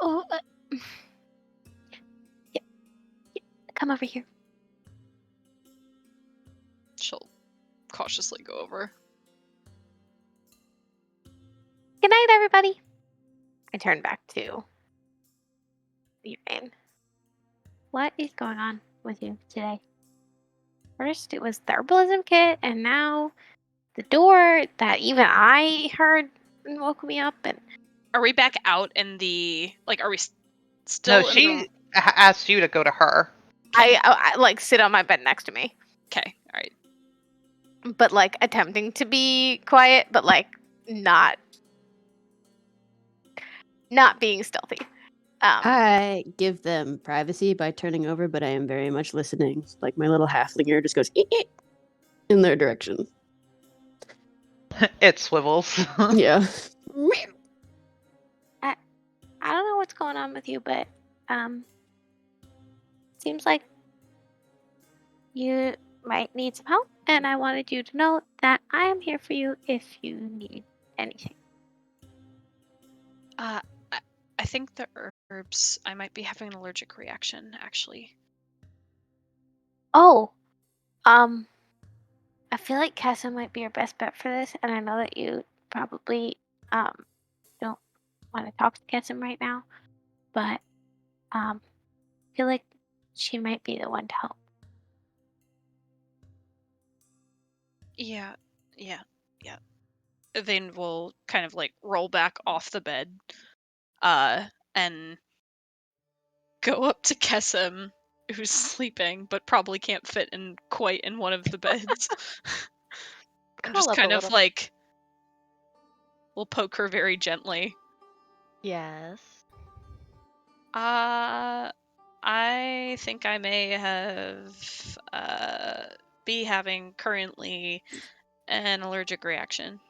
Oh, yeah. Come over here. She'll cautiously go over. Good night, everybody. I turn back to Yvain. What is going on with you today? First it was the herbalism kit, and now the door that even I heard and woke me up. And Are we back out in the are we No, still? in the- she asked you to go to her. I like sit on my bed next to me, Okay, all right. but like attempting to be quiet, but like not being stealthy. I give them privacy by turning over, but I am very much listening. Like my little halfling ear just goes in their direction. It swivels. Yeah. I don't know what's going on with you, but seems like you might need some help, and I wanted you to know that I am here for you if you need anything. I think the herbs. I might be having an allergic reaction, actually. Oh, I feel like Kessa might be your best bet for this, and I know that you probably don't want to talk to Kessa right now, but I feel like she might be the one to help. Yeah. Then we'll kind of roll back off the bed, and go up to Kesem, who's sleeping but probably can't fit in quite in one of the beds. And Curl just up a kind of little. we'll poke her very gently. Yes. I think I may have be having currently an allergic reaction.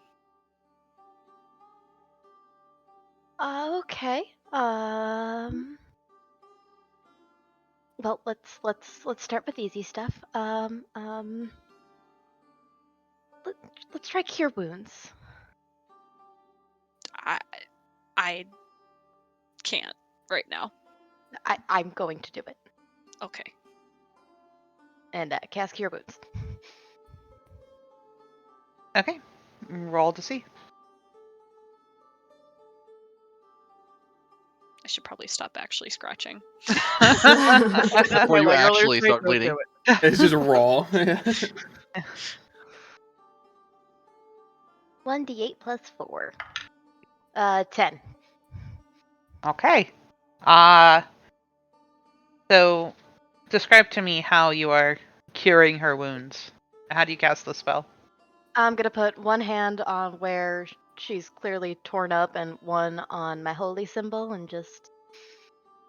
Okay. Well, let's start with easy stuff. Let's try cure wounds. I can't right now. I'm going to do it. Okay. And cast cure wounds. Okay. Roll to see. I should probably stop actually scratching. Before you Like, earlier actually today, start don't bleeding. do it. It's just raw. 1d8 plus 4. 10. Okay. So describe to me how you are curing her wounds. How do you cast the spell? I'm gonna put one hand on where she's clearly torn up and one on my holy symbol and just.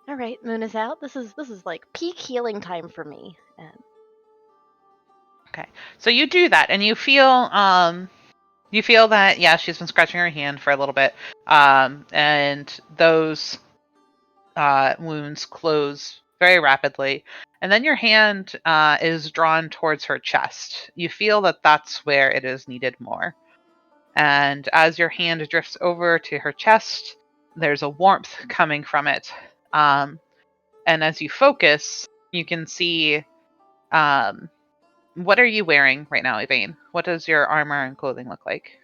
All right, moon is out. This is like peak healing time for me. And So you do that, and you feel that she's been scratching her hand for a little bit, and those wounds close very rapidly, and then your hand is drawn towards her chest. You feel that that's where it is needed more, and as your hand drifts over to her chest, there's a warmth coming from it, and as you focus, you can see. What are you wearing right now, Yvain? What does your armor and clothing look like?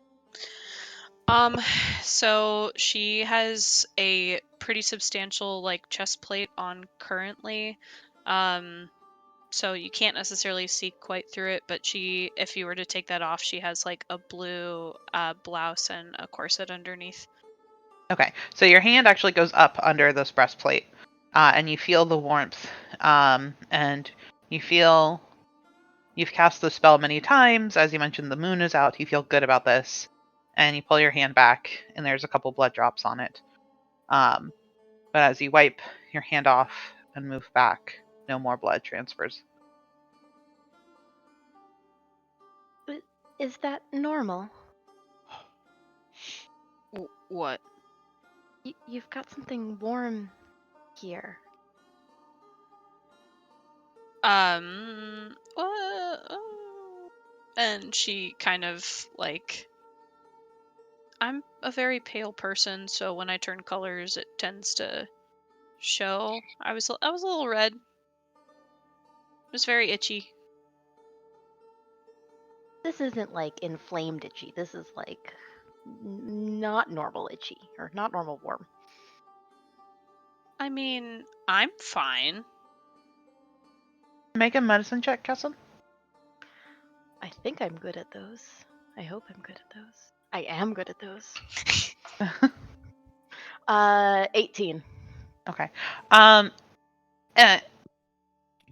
So she has a pretty substantial chest plate on currently. So you can't necessarily see quite through it, but if you were to take that off, she has a blue blouse and a corset underneath. Okay, so your hand actually goes up under this breastplate, and you feel the warmth, and you feel you've cast the spell many times. As you mentioned, the moon is out. You feel good about this, and you pull your hand back, and there's a couple blood drops on it. But as you wipe your hand off and move back, no more blood transfers. is that normal? What? You've got something warm here. And she kind of I'm a very pale person, so when I turn colors, it tends to show. I was a little red. It was very itchy. This isn't like inflamed itchy. This is like not normal itchy or not normal warm. I mean, I'm fine. Make a medicine check, Kesson. think I'm good at those. I hope I'm good at those. I am good at those. 18. Okay.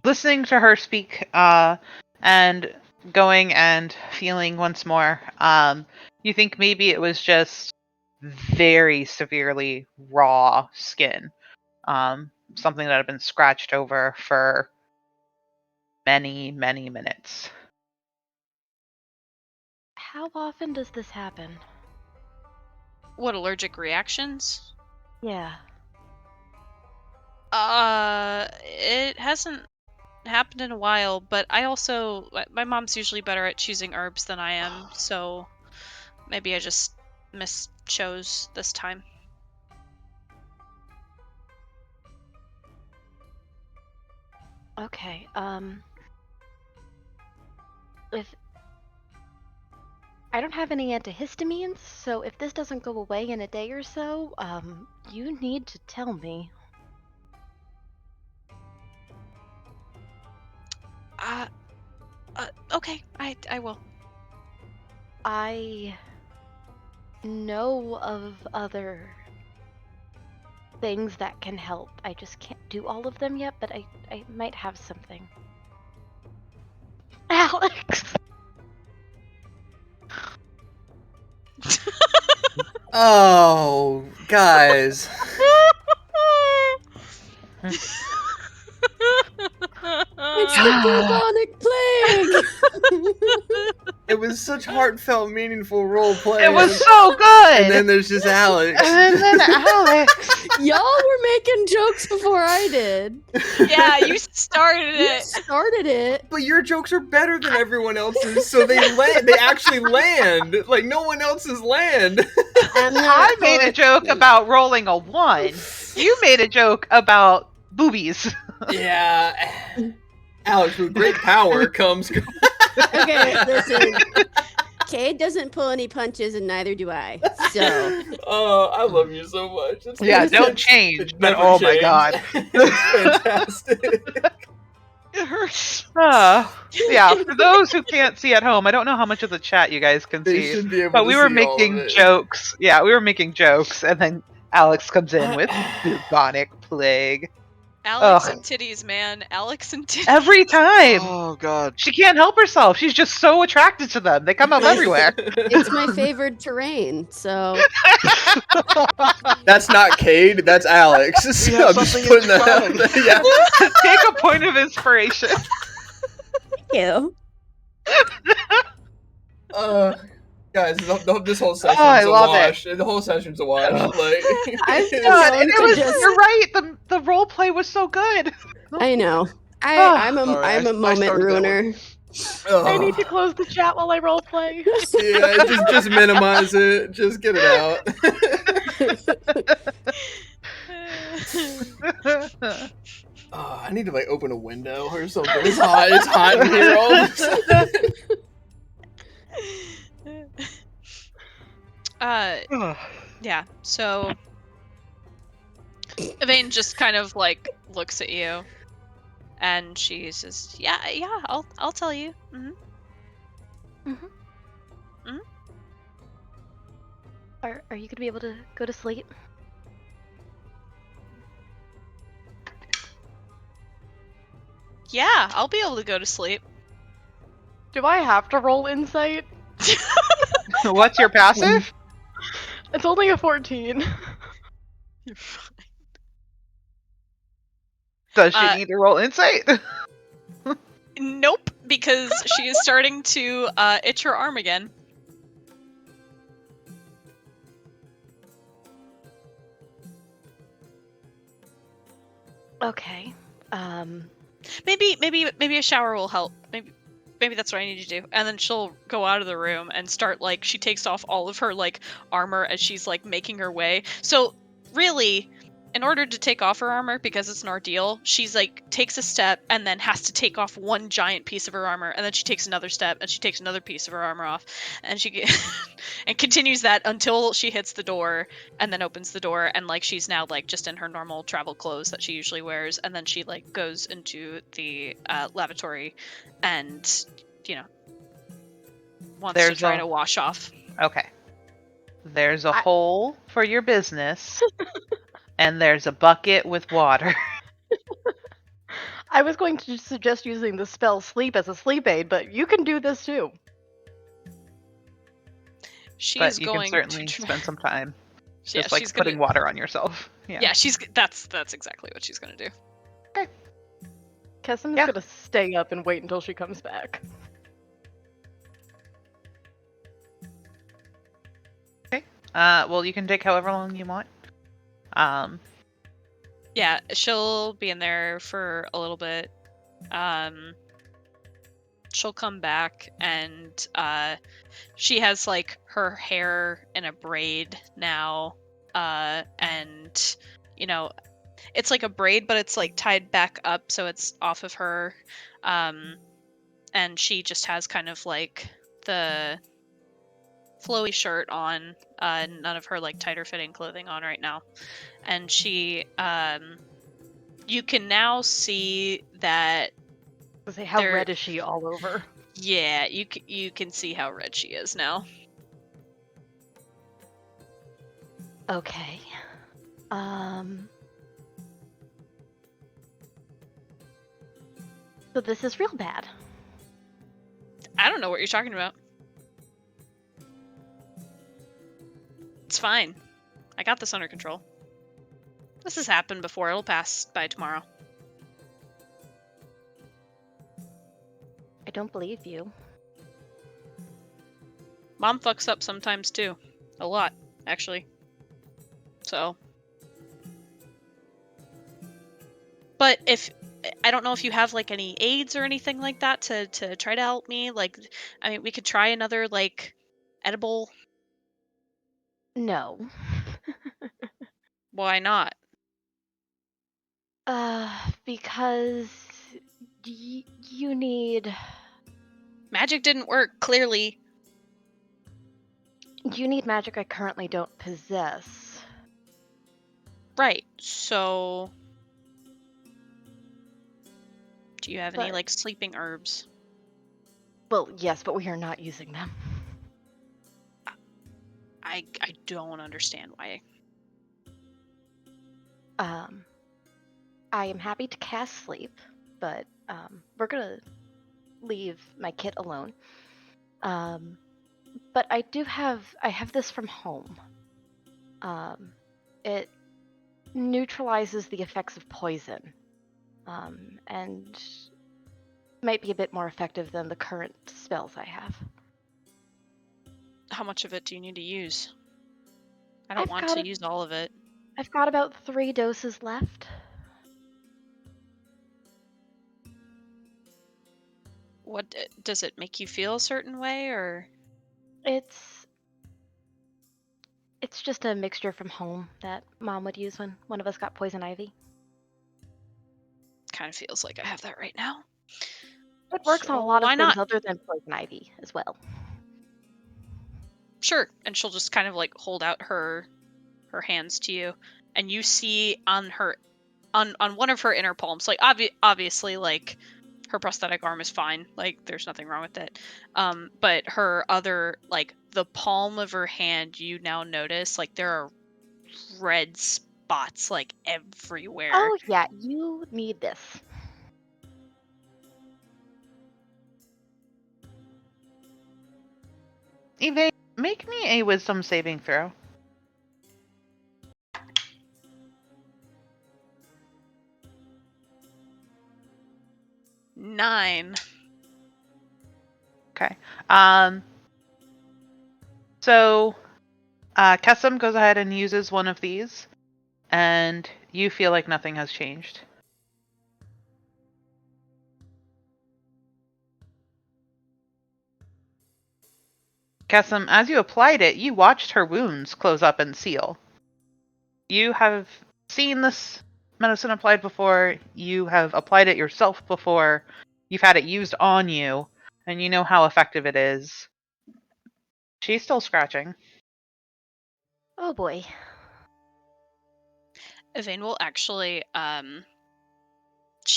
Listening to her speak, and going and feeling once more, you think maybe it was just very severely raw skin. Something that had been scratched over for many, many minutes. How often does this happen? What allergic reactions? Yeah. It hasn't happened in a while, but my mom's usually better at choosing herbs than I am, so maybe I just mischose this time. Okay, if I don't have any antihistamines, so if this doesn't go away in a day or so, you need to tell me. Okay, I will. I know of other things that can help. I just can't do all of them yet, but I might have something. Alex! Oh, guys. It's the bubonic plague! It was such heartfelt, meaningful role play. It was so good! And then there's just Alex. And then Alex! Y'all were making jokes before I did. Yeah, you started You it. started it. But your jokes are better than everyone else's, so they land. They actually land. Like no one else's land. I made a joke about rolling a 1. You made a joke about boobies. Yeah. Alex, with great power comes. Okay, listen. Cade doesn't pull any punches, and neither do I. So. Oh, I love you so much. Yeah, don't change. It's But never oh my changed. god. It's fantastic. It hurts. Yeah, for those who can't see at home, I don't know how much of the chat you guys can They see. should be able But to we were see all of making it. jokes. Yeah, we were making jokes, and then Alex comes in with bubonic plague. Alex Ugh. and titties, man. Alex and titties. Every time! Oh god. She can't help herself. She's just so attracted to them. They come up everywhere. It's my favorite terrain, so. That's not Cade, that's Alex. So have I'm just something putting in that out common. there. Yeah. Take a point of inspiration. Thank you. Guys, this whole session's I a love wash. The whole session's a wash. Like, I've God, known and to just. you're right. The role play was so good. I know. Oh, I'm a sorry, I'm I a moment started that one. ruiner. I need to close the chat while I roleplay. Yeah, just minimize it. Just get it out. Oh, I need to like open a window or something. It's hot. It's hot in here all of a sudden. Yeah, so Yvain just kind of like looks at you and she says, yeah, I'll tell you. Are you gonna be able to go to sleep? Yeah, I'll be able to go to sleep. Do I have to roll insight? What's your passive? It's only a 14. You're fine. Does she need to roll insight? Nope, because she is starting to itch her arm again. Okay. Maybe a shower will help. Maybe that's what I need to do. And then she'll go out of the room and start like she takes off all of her like armor as she's like making her way. So really, in order to take off her armor, because it's an ordeal, she's like takes a step and then has to take off one giant piece of her armor, and then she takes another step and she takes another piece of her armor off, and she and continues that until she hits the door, and then opens the door, and like she's now like just in her normal travel clothes that she usually wears, and then she like goes into the lavatory, and wants to There's try a- to wash off. Okay. There's a I- hole for your business, and there's a bucket with water. I was going to suggest using the spell sleep as a sleep aid, but you can do this too. She But is you can going certainly to try. spend some time Yeah, just like she's putting gonna. water on yourself. Yeah. Yeah, that's exactly what she's gonna do. Kessim is Yeah. gonna stay up and wait until she comes back. Well, you can take however long you want. Yeah, she'll be in there for a little bit. She'll come back and she has like her hair in a braid now. And you know, it's like a braid, but it's like tied back up so it's off of her. And she just has kind of like the flowy shirt on, none of her like tighter fitting clothing on right now. And she you can now see that Say, how there- red is she all over? yeah, you can see how red she is now. Okay. So this is real bad. I don't know what you're talking about. It's fine. I got this under control. This has happened before. It'll pass by tomorrow. I don't believe you. Mom fucks up sometimes too. A lot, actually. So. But if I don't know if you have like any aids or anything like that to try to help me. Like, I mean, we could try another like edible. No. Why not? Because you need Magic didn't work, clearly. magic I currently don't possess. Right. So, do you have any But- like sleeping herbs? Well, yes, but we are not using them. I don't understand why. I am happy to cast sleep, but we're gonna leave my kit alone. But I have this from home. It neutralizes the effects of poison, and might be a bit more effective than the current spells I have. How much of it do you need to use? I don't I've want got to it- use all of it. I've got about 3 doses left. What does it make you feel a certain way, or It's just a mixture from home that Mom would use when one of us got poison ivy. kind of feels like I have that right now? It works on a So lot of why things not? other than poison ivy as well. Sure. And she'll just kind of like hold out her hands to you, and you see on her on one of her inner palms, like obviously like her prosthetic arm is fine, like there's nothing wrong with it, but her other, like the palm of her hand, you now notice like there are red spots like everywhere. Oh yeah, you need this. Eve, make me a wisdom saving throw. Nine. Okay. So, Kessim goes ahead and uses one of these, and you feel like nothing has changed. Kessim, as you applied it, you watched her wounds close up and seal. You have seen this medicine applied before. You have applied it yourself before. You've had it used on you, and you know how effective it is. She's still scratching. Oh boy. Evane will actually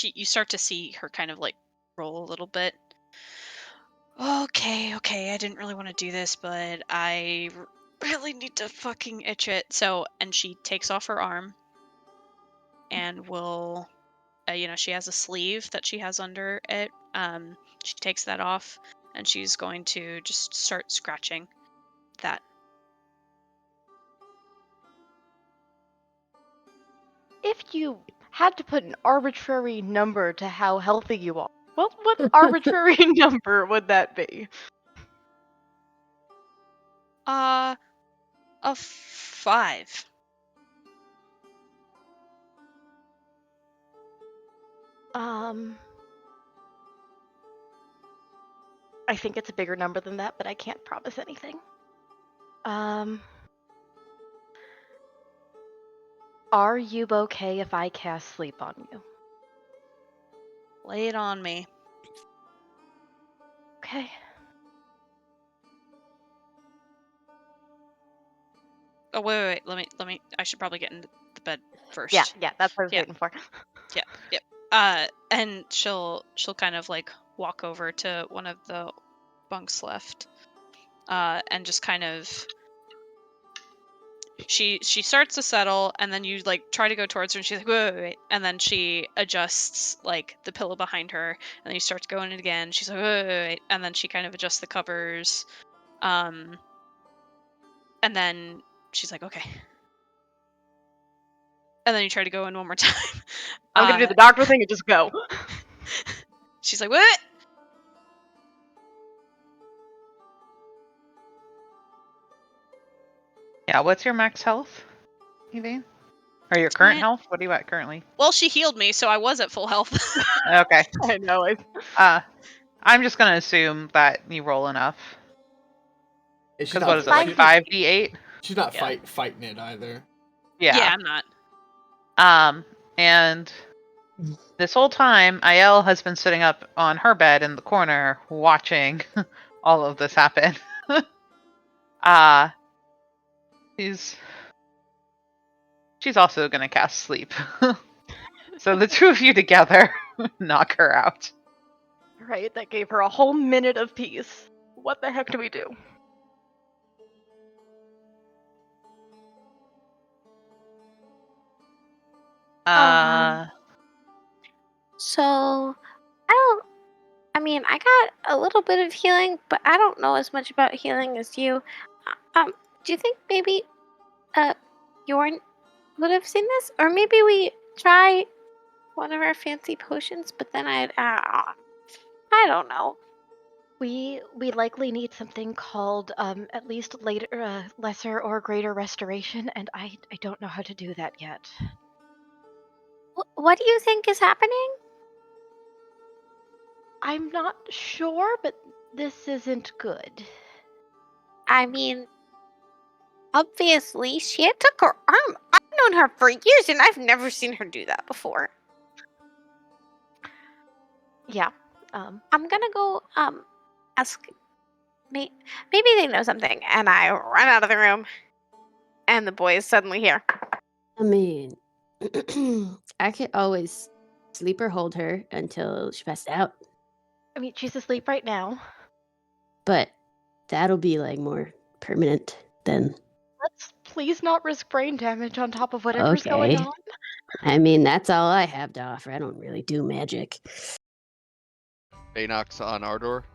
you start to see her kind of like roll a little bit. Okay, I didn't really want to do this, but I really need to fucking itch it. So, and she takes off her arm and will, she has a sleeve that she has under it. She takes that off and she's going to just start scratching that. If you had to put an arbitrary number to how healthy you are, what arbitrary number would that be? A 5. I think it's a bigger number than that, but I can't promise anything. Are you okay if I cast sleep on you? Lay it on me. Okay. Oh wait. Let me. I should probably get into the bed first. Yeah, that's what I was Yeah. waiting for. Yep. And she'll kind of like walk over to one of the bunks left, and just kind of. She starts to settle, and then you like try to go towards her, and she's like, wait, and then she adjusts like the pillow behind her, and then you start to go in it again. She's like, wait, and then she kind of adjusts the covers, and then she's like, okay, and then you try to go in one more time. I'm gonna do the doctor thing and just go. She's like, what? Yeah, what's your max health, Evane? Or your current Eh. health? What are you at currently? Well, she healed me, so I was at full health. Okay. I know. I'm just gonna assume that you roll enough. She's Because not what is it, like fight- 5d8? She's not Yeah. fighting it either. Yeah, I'm not. And this whole time, Aiel has been sitting up on her bed in the corner watching all of this happen. She's also gonna cast sleep. So the two of you together knock her out. Right, that gave her a whole minute of peace. What the heck do we do? So, I got a little bit of healing, but I don't know as much about healing as you. Do you think maybe, Yorn would have seen this? Or maybe we try one of our fancy potions, but then I don't know. We likely need something called at least later lesser or greater restoration, and I don't know how to do that yet. What do you think is happening? I'm not sure, but this isn't good. I mean, obviously, she had took her arm. I've known her for years, and I've never seen her do that before. Yeah. I'm gonna go ask. Maybe they know something, and I run out of the room, and the boy is suddenly here. I mean, I could always sleep or hold her until she passed out, I mean, she's asleep right now. but that'll be like more permanent than. Let's please not risk brain damage on top of whatever's going Okay. on. I mean, that's all I have to offer. I don't really do magic. Bay knocks on our door.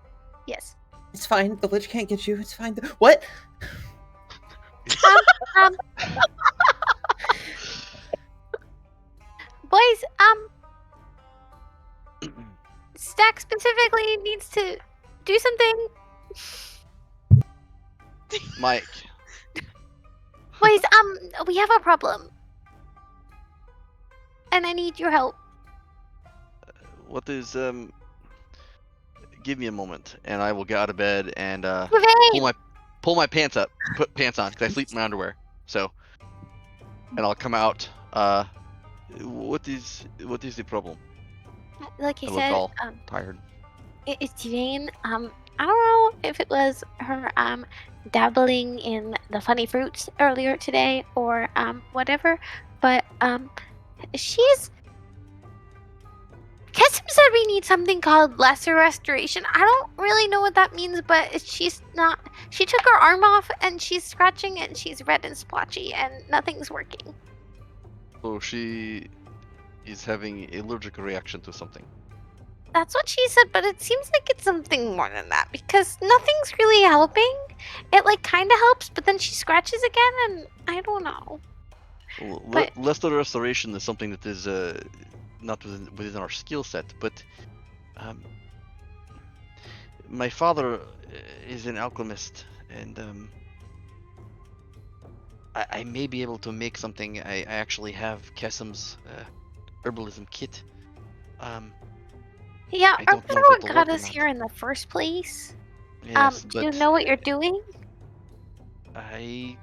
Yes. It's fine. The Lich can't get you. It's fine. What? Boys, Stack specifically needs to do something. Mike. Boys, we have a problem. And I need your help. What is Give me a moment, and I will get out of bed and pull my pants up, put pants on because I sleep in my underwear. So, and I'll come out. What is the problem? Like I I look said, all tired. it's Jane. I don't know if it was her dabbling in the funny fruits earlier today or whatever, but she's got some said we need something called lesser restoration. I don't really know what that means, but she's not. She took her arm off and she's scratching and she's red and splotchy and nothing's working. So she is having an allergic reaction to something. That's what she said, but it seems like it's something more than that because nothing's really helping. It like kind of helps, but then she scratches again, and I don't know. Well, But- lesser restoration is something that is not within our skill set, but my father is an alchemist, and I may be able to make something. I actually have Kessim's herbalism kit. Yeah, I don't remember know if what it'll got work or us not. here in the first place? Yes, Do but you know what you're doing? I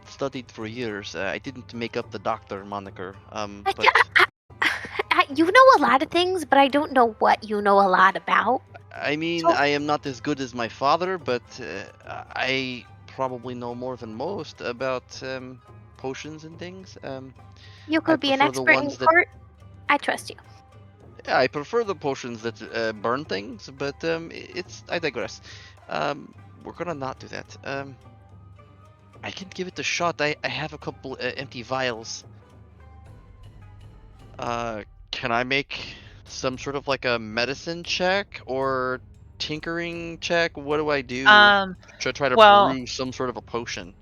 studied for years. I didn't make up the doctor moniker. Like, But you know a lot of things, but I don't know what you know a lot about. I mean, So- I am not as good as my father, but I probably know more than most about potions and things. You could be an prefer the expert in ones that- court. I trust you. Yeah, I prefer the potions that burn things, but I digress. We're gonna not do that. I can give it a shot. I have a couple empty vials. Can I make some sort of like a medicine check or tinkering check? What do I do to try to well- brew some sort of a potion?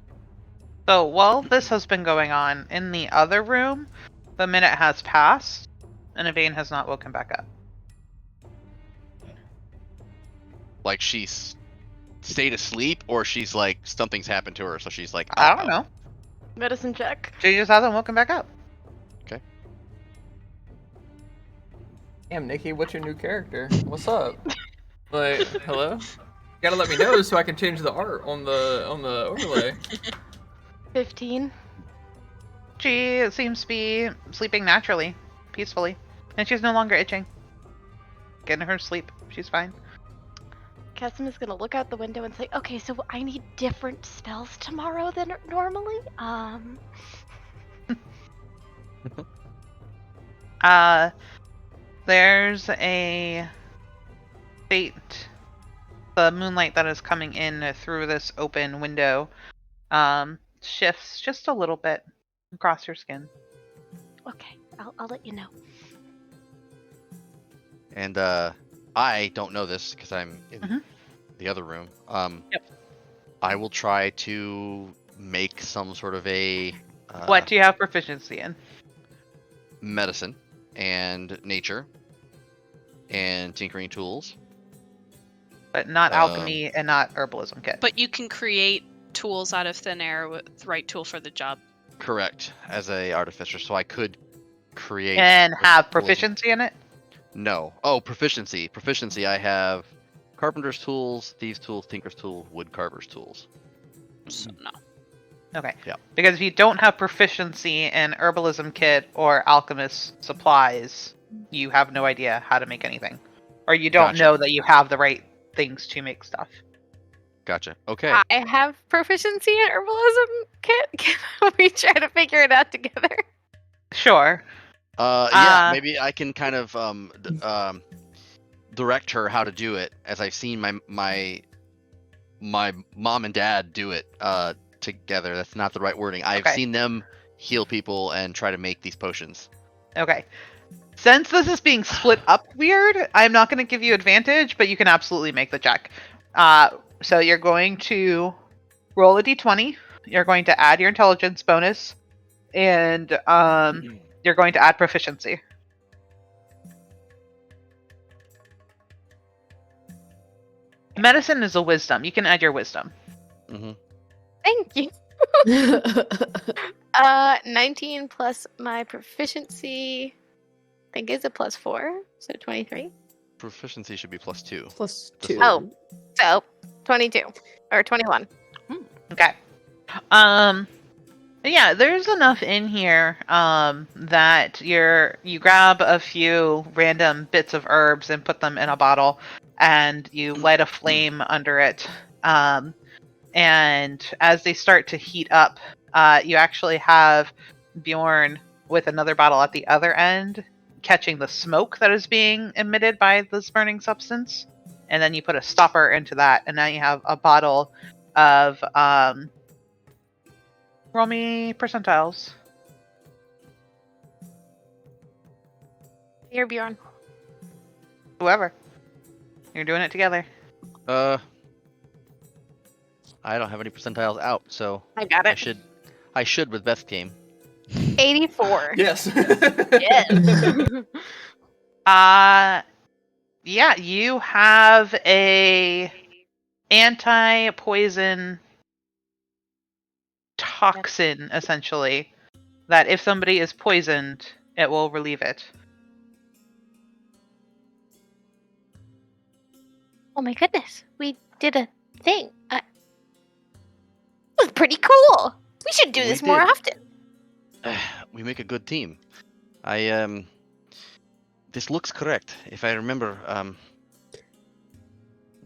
So while this has been going on, in the other room, the minute has passed, and Yvain has not woken back up. Like she's stayed asleep, or she's like something's happened to her, so she's like, I don't know. Medicine check. She just hasn't woken back up. Damn, Nikki, what's your new character? What's up? Like, hello? You gotta let me know so I can change the art on the overlay. 15. She seems to be sleeping naturally, peacefully, and she's no longer itching. Getting her sleep. She's fine. Kessim is gonna look out the window and say, "Okay, so I need different spells tomorrow than normally. There's a fate. The moonlight that is coming in through this open window shifts just a little bit across your skin. Okay, I'll let you know." And I don't know this because I'm in the other room. Yep. I will try to make some sort of a What do you have proficiency in? medicine and nature and tinkering tools. But not alchemy and not herbalism kit. But you can create tools out of thin air with the right tool for the job. Correct, as a artificer, so I could create And have herbalism. proficiency in it? No. Oh, proficiency. Proficiency. I have carpenter's tools, thieves' tools, tinker's tools, wood carver's tools. So no. Okay. Yeah. Because if you don't have proficiency in herbalism kit or alchemist supplies, you have no idea how to make anything. Or you don't Gotcha. know that you have the right things to make stuff. Gotcha. Okay. I have proficiency in herbalism kit. Can we try to figure it out together? Sure. Yeah, maybe I can kind of direct her how to do it, as I've seen my mom and dad do it together. That's not the right wording. I've Okay. seen them heal people and try to make these potions. Okay. Since this is being split up weird, I'm not going to give you advantage, but you can absolutely make the check. So you're going to roll a d20. You're going to add your intelligence bonus, and you're going to add proficiency. Medicine is a wisdom. You can add your wisdom. Mm-hmm. Thank you. 19 plus my proficiency. I think is a plus 4, so 23. Proficiency should be +2. Plus Just 2. Oh. So 22 or 21. Okay. Yeah, there's enough in here that you grab a few random bits of herbs and put them in a bottle, and you light a flame under it. And as they start to heat up, you actually have Bjorn with another bottle at the other end catching the smoke that is being emitted by this burning substance, and then you put a stopper into that, and now you have a bottle of roll me percentiles. Here, Bjorn. Whoever. You're doing it together. I don't have any percentiles out, so I got I it. should with Beth's game. 84. Yes. Yes. Yeah, you have a anti-poison toxin, essentially, that if somebody is poisoned, it will relieve it. Oh my goodness. We did a thing. It was pretty cool. We should do We this more did. often. We make a good team. This looks correct. If I remember,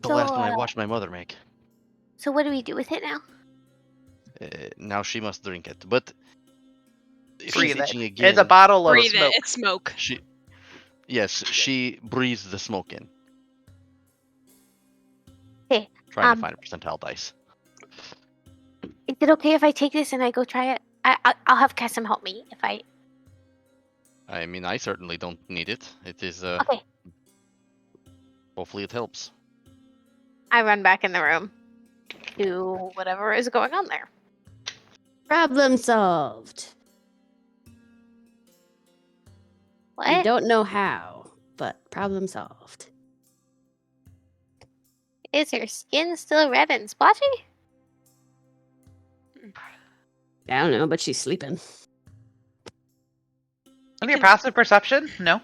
the last one I watched my mother make. So what do we do with it now? Now she must drink it. But if Breathe she's it. itching again, It's a bottle of Breathe smoke. it. It's smoke. she breathes the smoke in. Okay, Trying to find a percentile dice. Is it okay if I take this and I go try it? I'll have Cassim help me if I... I mean, I certainly don't need it. It is, Okay. hopefully it helps. I run back in the room to whatever is going on there. Problem solved. What? I don't know how, but problem solved. Is her skin still red and splotchy? I don't know, but she's sleeping. With your passive perception? No.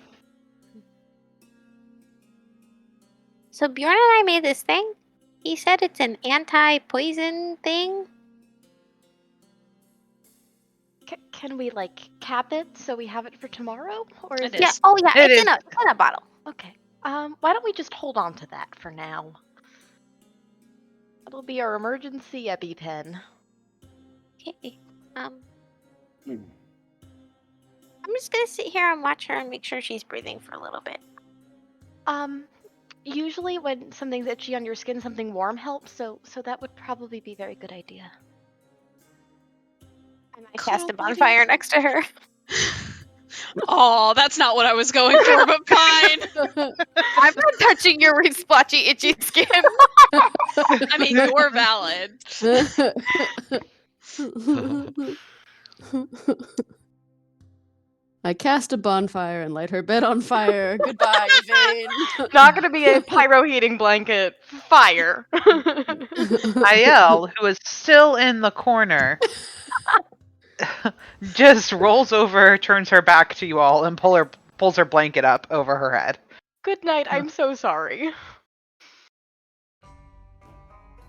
So Bjorn and I made this thing. He said it's an anti-poison thing. Can we like cap it so we have it for tomorrow, or is It Yeah. is. Oh yeah. It It's in a bottle. Okay. Why don't we just hold on to that for now? It'll be our emergency EpiPen. Okay. I'm just gonna sit here and watch her and make sure she's breathing for a little bit. Usually when something's itchy on your skin, something warm helps. So that would probably be a very good idea. And I cast a bonfire next to her. Oh, that's not what I was going for, but fine. I'm not touching your splotchy, itchy skin. I mean, you're valid. I cast a bonfire and light her bed on fire. Goodbye, Yvain. Not gonna be a pyro heating blanket. Fire. Aiel, who is still in the corner, just rolls over, turns her back to you all, and pulls her blanket up over her head. Good night. I'm so sorry.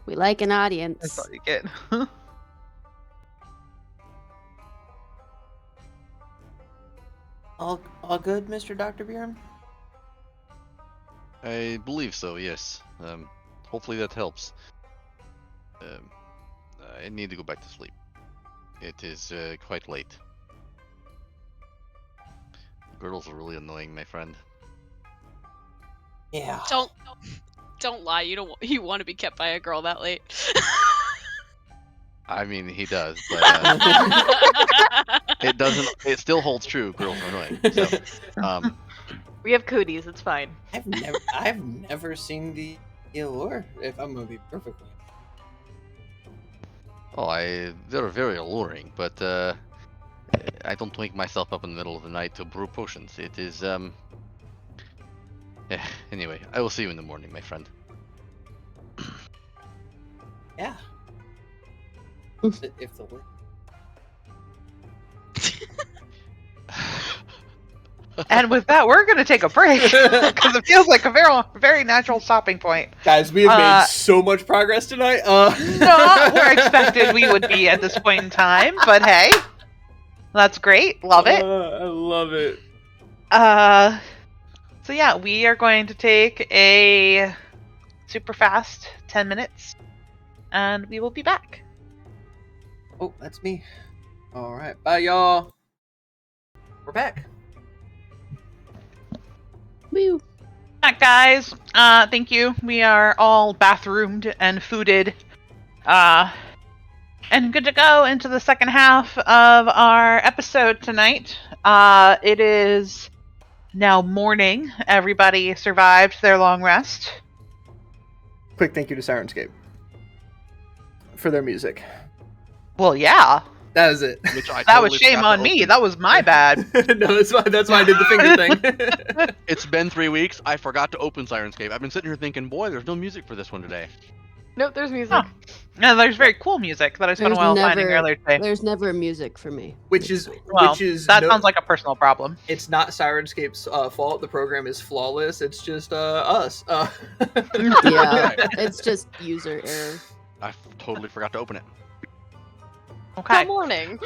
We like an That's audience. all you get. All good, Mr. Dr. Bjorn? I believe so, yes. Hopefully that helps. I need to go back to sleep. It is quite late. Girls are really annoying, my friend. Yeah. Don't lie. You want to be kept by a girl that late. I mean, he does, but it doesn't. It still holds true. Girls are annoying. So, We have cooties. It's fine. I've never seen the allure, if I'm gonna be perfectly. they're very alluring, but I don't wake myself up in the middle of the night to brew potions. It is Anyway, I will see you in the morning, my friend. Yeah. If the word. And with that, we're going to take a break because it feels like a very, very natural stopping point. Guys, we have made so much progress tonight. Not where expected we would be at this point in time, but hey, that's great. Love it. I love it. So yeah, we are going to take a super fast 10 minutes, and we will be back. Oh, that's me. All right, bye, y'all. We're back. guys. Thank you. We are all bathroomed and fooded. And good to go into the second half of our episode tonight. It is now morning. Everybody survived their long rest. Quick thank you to Syrinscape for their music. Well, yeah. That was it. Which I That was totally shame forgot to on me. open. That was my bad. No, that's why I did the finger thing. It's been 3 weeks. I forgot to open Syrinscape. I've been sitting here thinking, boy, there's no music for this one today. Nope, there's music. Huh. No, there's very cool music that I spent a while finding earlier today. There's never music for me. Which is That sounds like a personal problem. It's not Syrinscape's fault. The program is flawless. It's just us. Yeah, Right. it's just user error. I totally forgot to open it. Okay. Good morning.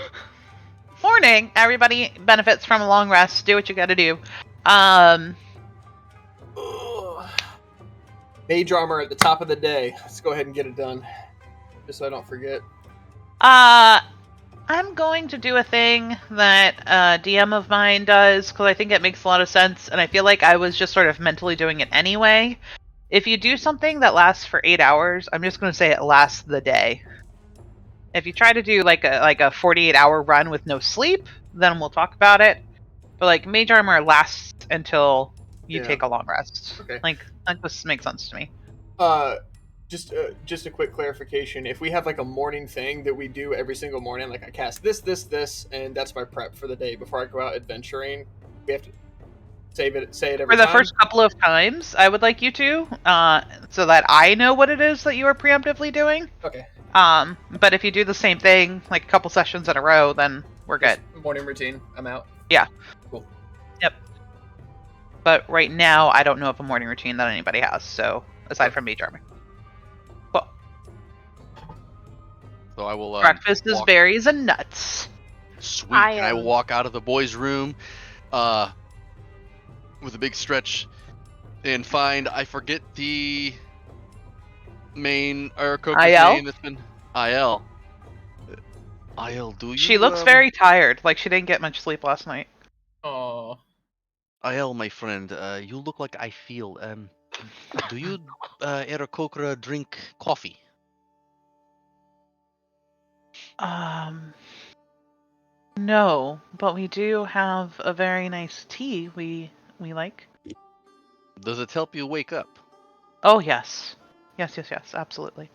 Morning. Everybody benefits from a long rest. Do what you gotta do. Mage armor at the top of the day. Let's go ahead and get it done, just so I don't forget. I'm going to do a thing that a DM of mine does, because I think it makes a lot of sense, and I feel like I was just sort of mentally doing it anyway. If you do something that lasts for 8 hours, I'm just going to say it lasts the day. If you try to do like a 48-hour run with no sleep, then we'll talk about it. But like mage armor lasts until you take a long rest. Okay. Like this makes sense to me. Just a quick clarification. If we have like a morning thing that we do every single morning, like I cast this, and that's my prep for the day before I go out adventuring, we have to say it every For the time? first couple of times, I would like you to, so that I know what it is that you are preemptively doing. Okay. But if you do the same thing like a couple sessions in a row, then we're good. Just morning routine. I'm out. Yeah. Cool. Yep. But right now, I don't know of a morning routine that anybody has. So aside from mage armor. Cool. So I will. Breakfast is berries and nuts. Sweet. And I will walk out of the boys' room, with a big stretch, and find I forget the main Aarakocra's name. It's been Il. Il, do you? She looks very tired, like she didn't get much sleep last night. Oh. Il, my friend, you look like I feel. Do you, Aarakocra, drink coffee? No, but we do have a very nice tea we like. Does it help you wake up? Oh yes, yes, absolutely.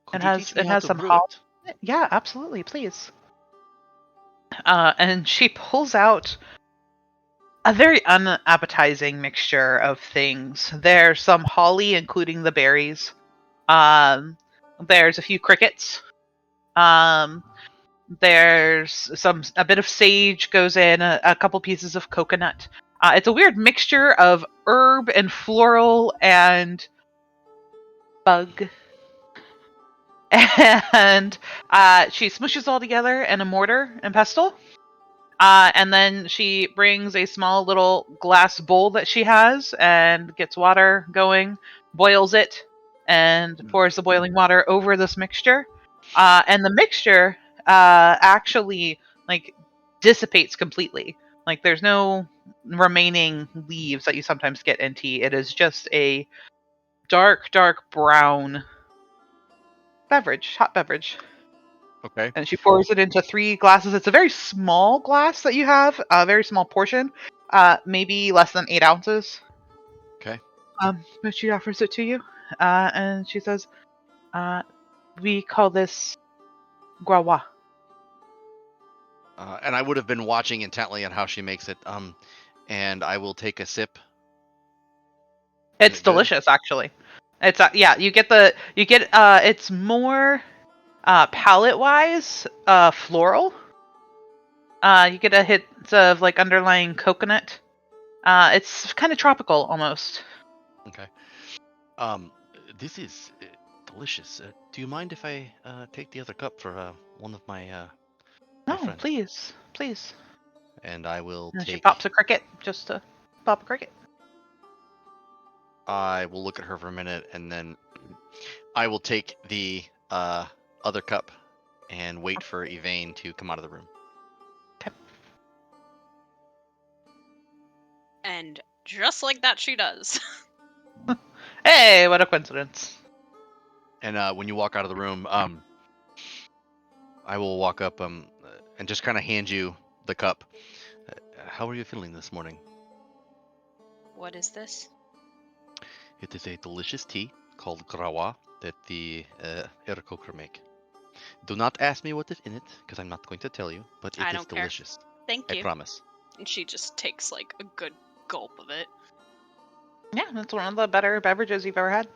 Could It you has teach me it how has to some brew hot. it? Yeah, absolutely, please. And she pulls out a very unappetizing mixture of things. There's some holly, including the berries. There's a few crickets. There's a bit of sage goes in, a couple pieces of coconut. It's a weird mixture of herb and floral and bug. And she smushes all together in a mortar and pestle. And then she brings a small little glass bowl that she has and gets water going, boils it, and pours the boiling water over this mixture. And the mixture actually like dissipates completely. Like there's no remaining leaves that you sometimes get in tea. It is just a dark brown beverage, hot beverage. Okay. And she pours it into 3 glasses. It's a very small glass that you have, a very small portion, maybe less than 8 ounces. Okay. But she offers it to you, and she says, "We call this guawa." And I would have been watching intently on how she makes it. And I will take a sip. It's Is it good? delicious, actually. It's yeah. It's more palate-wise, floral. You get a hit of like underlying coconut. It's kind of tropical almost. Okay. This is delicious. Do you mind if I take the other cup for one of my No, friends? please. And I will And take. she pops a cricket just to pop a cricket. I will look at her for a minute, and then I will take the other cup and wait for Yvain to come out of the room. Okay. And just like that she does. Hey, what a coincidence. And when you walk out of the room, I will walk up and just kind of hand you the cup. How are you feeling this morning? What is this? It is a delicious tea called grawa that the Erkoker make. Do not ask me what is in it, because I'm not going to tell you, but it I is don't care. delicious. Thank I you. promise. And she just takes like a good gulp of it. Yeah, that's one of the better beverages you've ever had.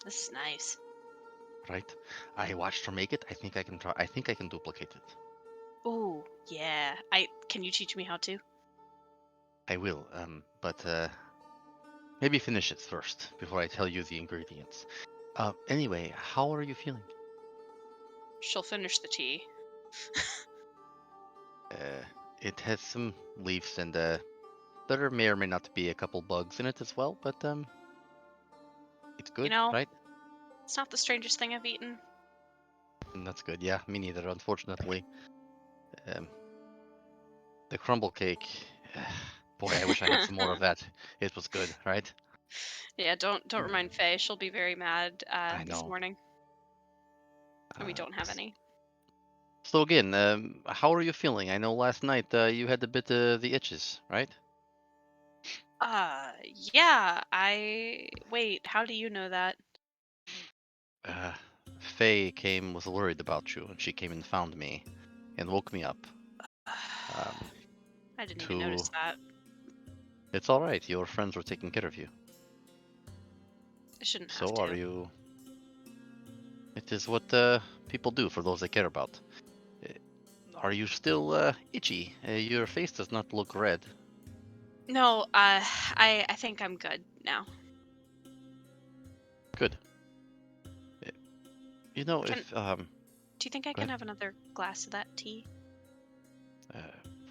This is nice. Right? I watched her make it. I think I can try. I think I can duplicate it. Ooh, yeah. Can you teach me how to? I will. But maybe finish it first before I tell you the ingredients. Anyway, how are you feeling? She'll finish the tea. It has some leaves and there may or may not be a couple bugs in it as well, but it's good, You know, right? it's not the strangest thing I've eaten. That's good. Yeah, me neither, unfortunately. The crumble cake. Boy, I wish I had some more of that. It was good, right? Yeah, don't remind Faye. She'll be very mad I this know. morning. And we don't have any. So again, how are you feeling? I know last night you had a bit of the itches, right? Yeah, wait, how do you know that? Faye was worried about you, and she came and found me, and woke me up. I didn't even notice that. It's all right. Your friends were taking care of you. I shouldn't have So to. are you? It is what people do for those they care about. Are you still itchy? Your face does not look red. No, I think I'm good now. Good. You know, Do you think I go can ahead. have another glass of that tea?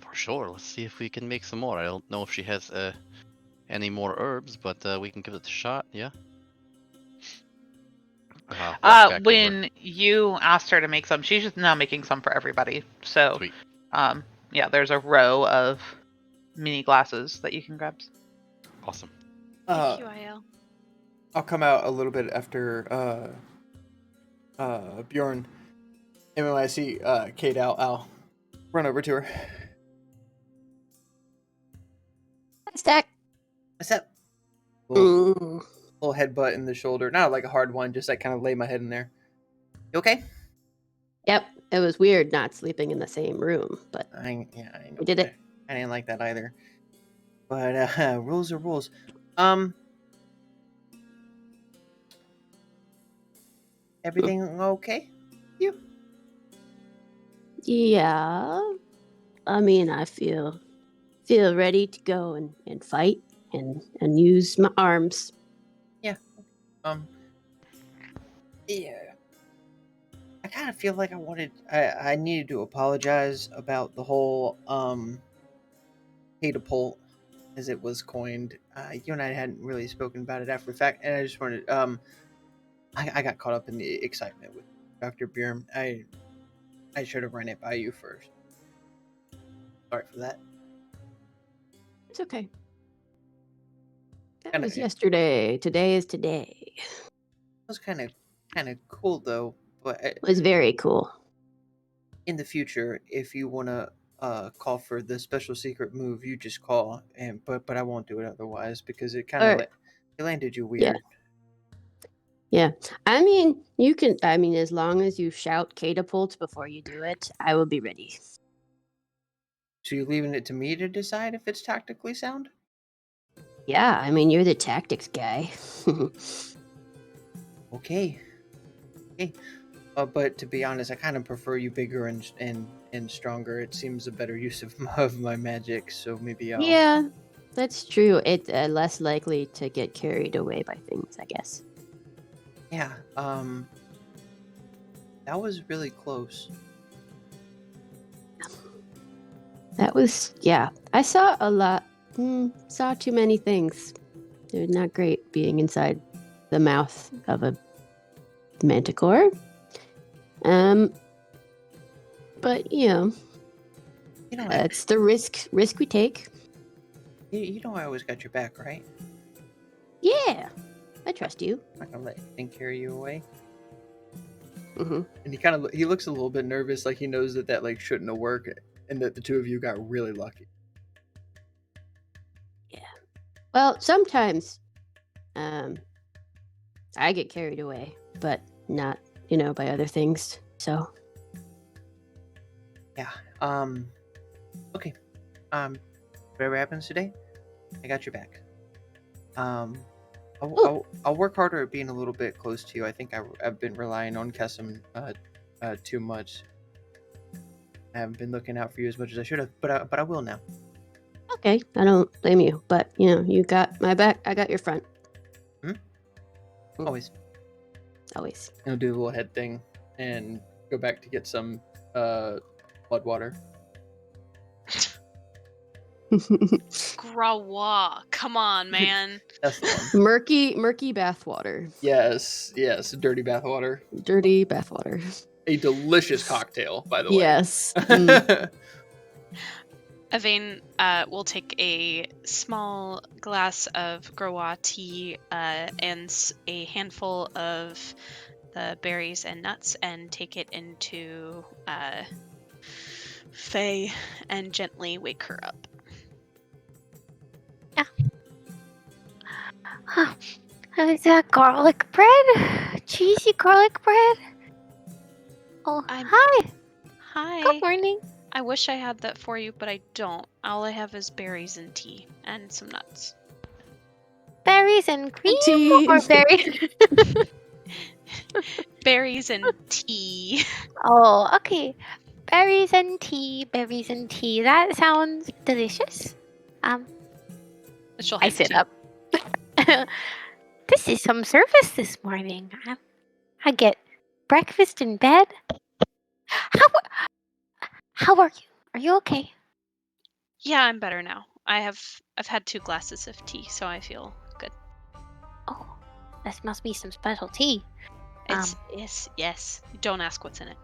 For sure. Let's see if we can make some more. I don't know if she has any more herbs, but we can give it a shot. Yeah. Walk back over. When you asked her to make some, she's just now making some for everybody. So, Sweet. Yeah, there's a row of mini glasses that you can grab. Awesome. Thank you, IL. I'll come out a little bit after Bjorn. And when I see Kate out, I'll run over to her. Stack. What's up? Little Mm. headbutt in the shoulder. Not like a hard one, just like kind of lay my head in there. You okay? Yep, it was weird not sleeping in the same room, but I know. we did it. I didn't like that either. But rules are rules. Everything okay? You? Yeah. I mean, I feel ready to go and fight and use my arms. Yeah. Yeah. I kind of feel like I needed to apologize about the whole catapult, as it was coined. You and I hadn't really spoken about it after the fact, and I just wanted I got caught up in the excitement with Dr. Bjorn. I should have run it by you first. Sorry for that. It's okay. That Kinda- was yesterday. Today is today. It was kind of cool though. But It was very cool. in the future, if you want to call for the special secret move, you just call, but I won't do it otherwise because it kind of Or- it landed you weird. Yeah. I mean, you can. I mean, as long as you shout catapult before you do it, I will be ready. So you're leaving it to me to decide if it's tactically sound? Yeah. I mean, you're the tactics guy. Okay. But to be honest, I kind of prefer you bigger and stronger. It seems a better use of my magic. So maybe I'll. Yeah, that's true. It's less likely to get carried away by things, I guess. Yeah. That was really close. That was, yeah. I saw a lot. Saw too many things. It was not great being inside the mouth of a manticore. But You know, it's the risk we take. You know I always got your back, right? Yeah, I trust you. I'm not gonna let anything carry you away. Mm-hmm. And he looks a little bit nervous, like he knows that like shouldn't have worked, and that the two of you got really lucky. Well, sometimes, I get carried away, but not, by other things. So. Yeah. Okay. Whatever happens today, I got your back. I'll work harder at being a little bit close to you. I think I've been relying on Kessim too much. I haven't been looking out for you as much as I should have, but I will now. Okay, I don't blame you, but you got my back. I got your front. Always. Always. He'll do the little head thing and go back to get some blood water. Grawa. Come on, man. That's the one. Murky bathwater. Yes, dirty bathwater. Dirty bathwater. A delicious cocktail, by the way. Yes. Evane will take a small glass of Grawa tea and a handful of the berries and nuts and take it into Faye and gently wake her up. Is that garlic bread? Cheesy garlic bread? Oh, hi. Hi. Good morning. I wish I had that for you, but I don't. All I have is berries and tea and some nuts. Berries and cream tea. or berries? Berries and tea. Oh, okay. Berries and tea. That sounds delicious. She'll I hand it sit to you. up. This is some service this morning. I get breakfast in bed. How are you? Are you okay? Yeah, I'm better now. I've had 2 glasses of tea, so I feel good. Oh, this must be some special tea. Yes. Don't ask what's in it.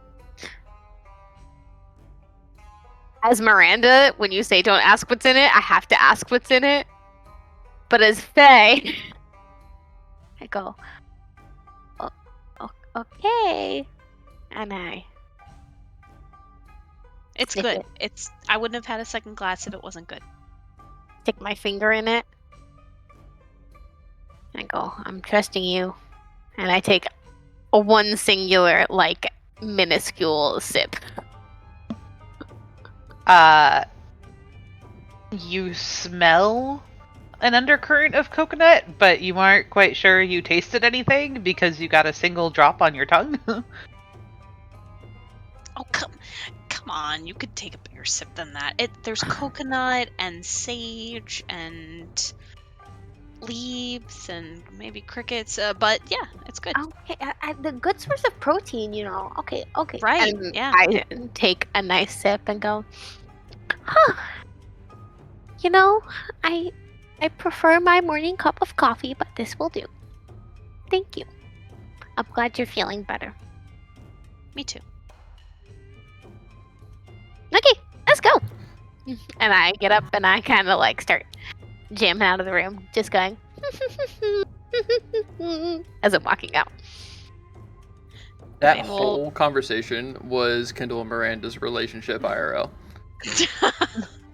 As Miranda, when you say don't ask what's in it, I have to ask what's in it. But as Faye, I go, okay. And I It's sniff good. it. I wouldn't have had a second glass if it wasn't good. Stick my finger in it. And I go, I'm trusting you. And I take a one singular, minuscule sip. You smell an undercurrent of coconut, but you aren't quite sure you tasted anything because you got a single drop on your tongue. Oh, come on. You could take a bigger sip than that. There's coconut and sage and leaves and maybe crickets, but yeah, it's good. Okay, the good source of protein, Okay. Right, And yeah. I take a nice sip and go, I prefer my morning cup of coffee, but this will do. Thank you. I'm glad you're feeling better. Me too. Okay, let's go. And I get up and I kind of start jamming out of the room, just going as I'm walking out. That Okay, well- whole conversation was Kendall and Miranda's relationship IRL.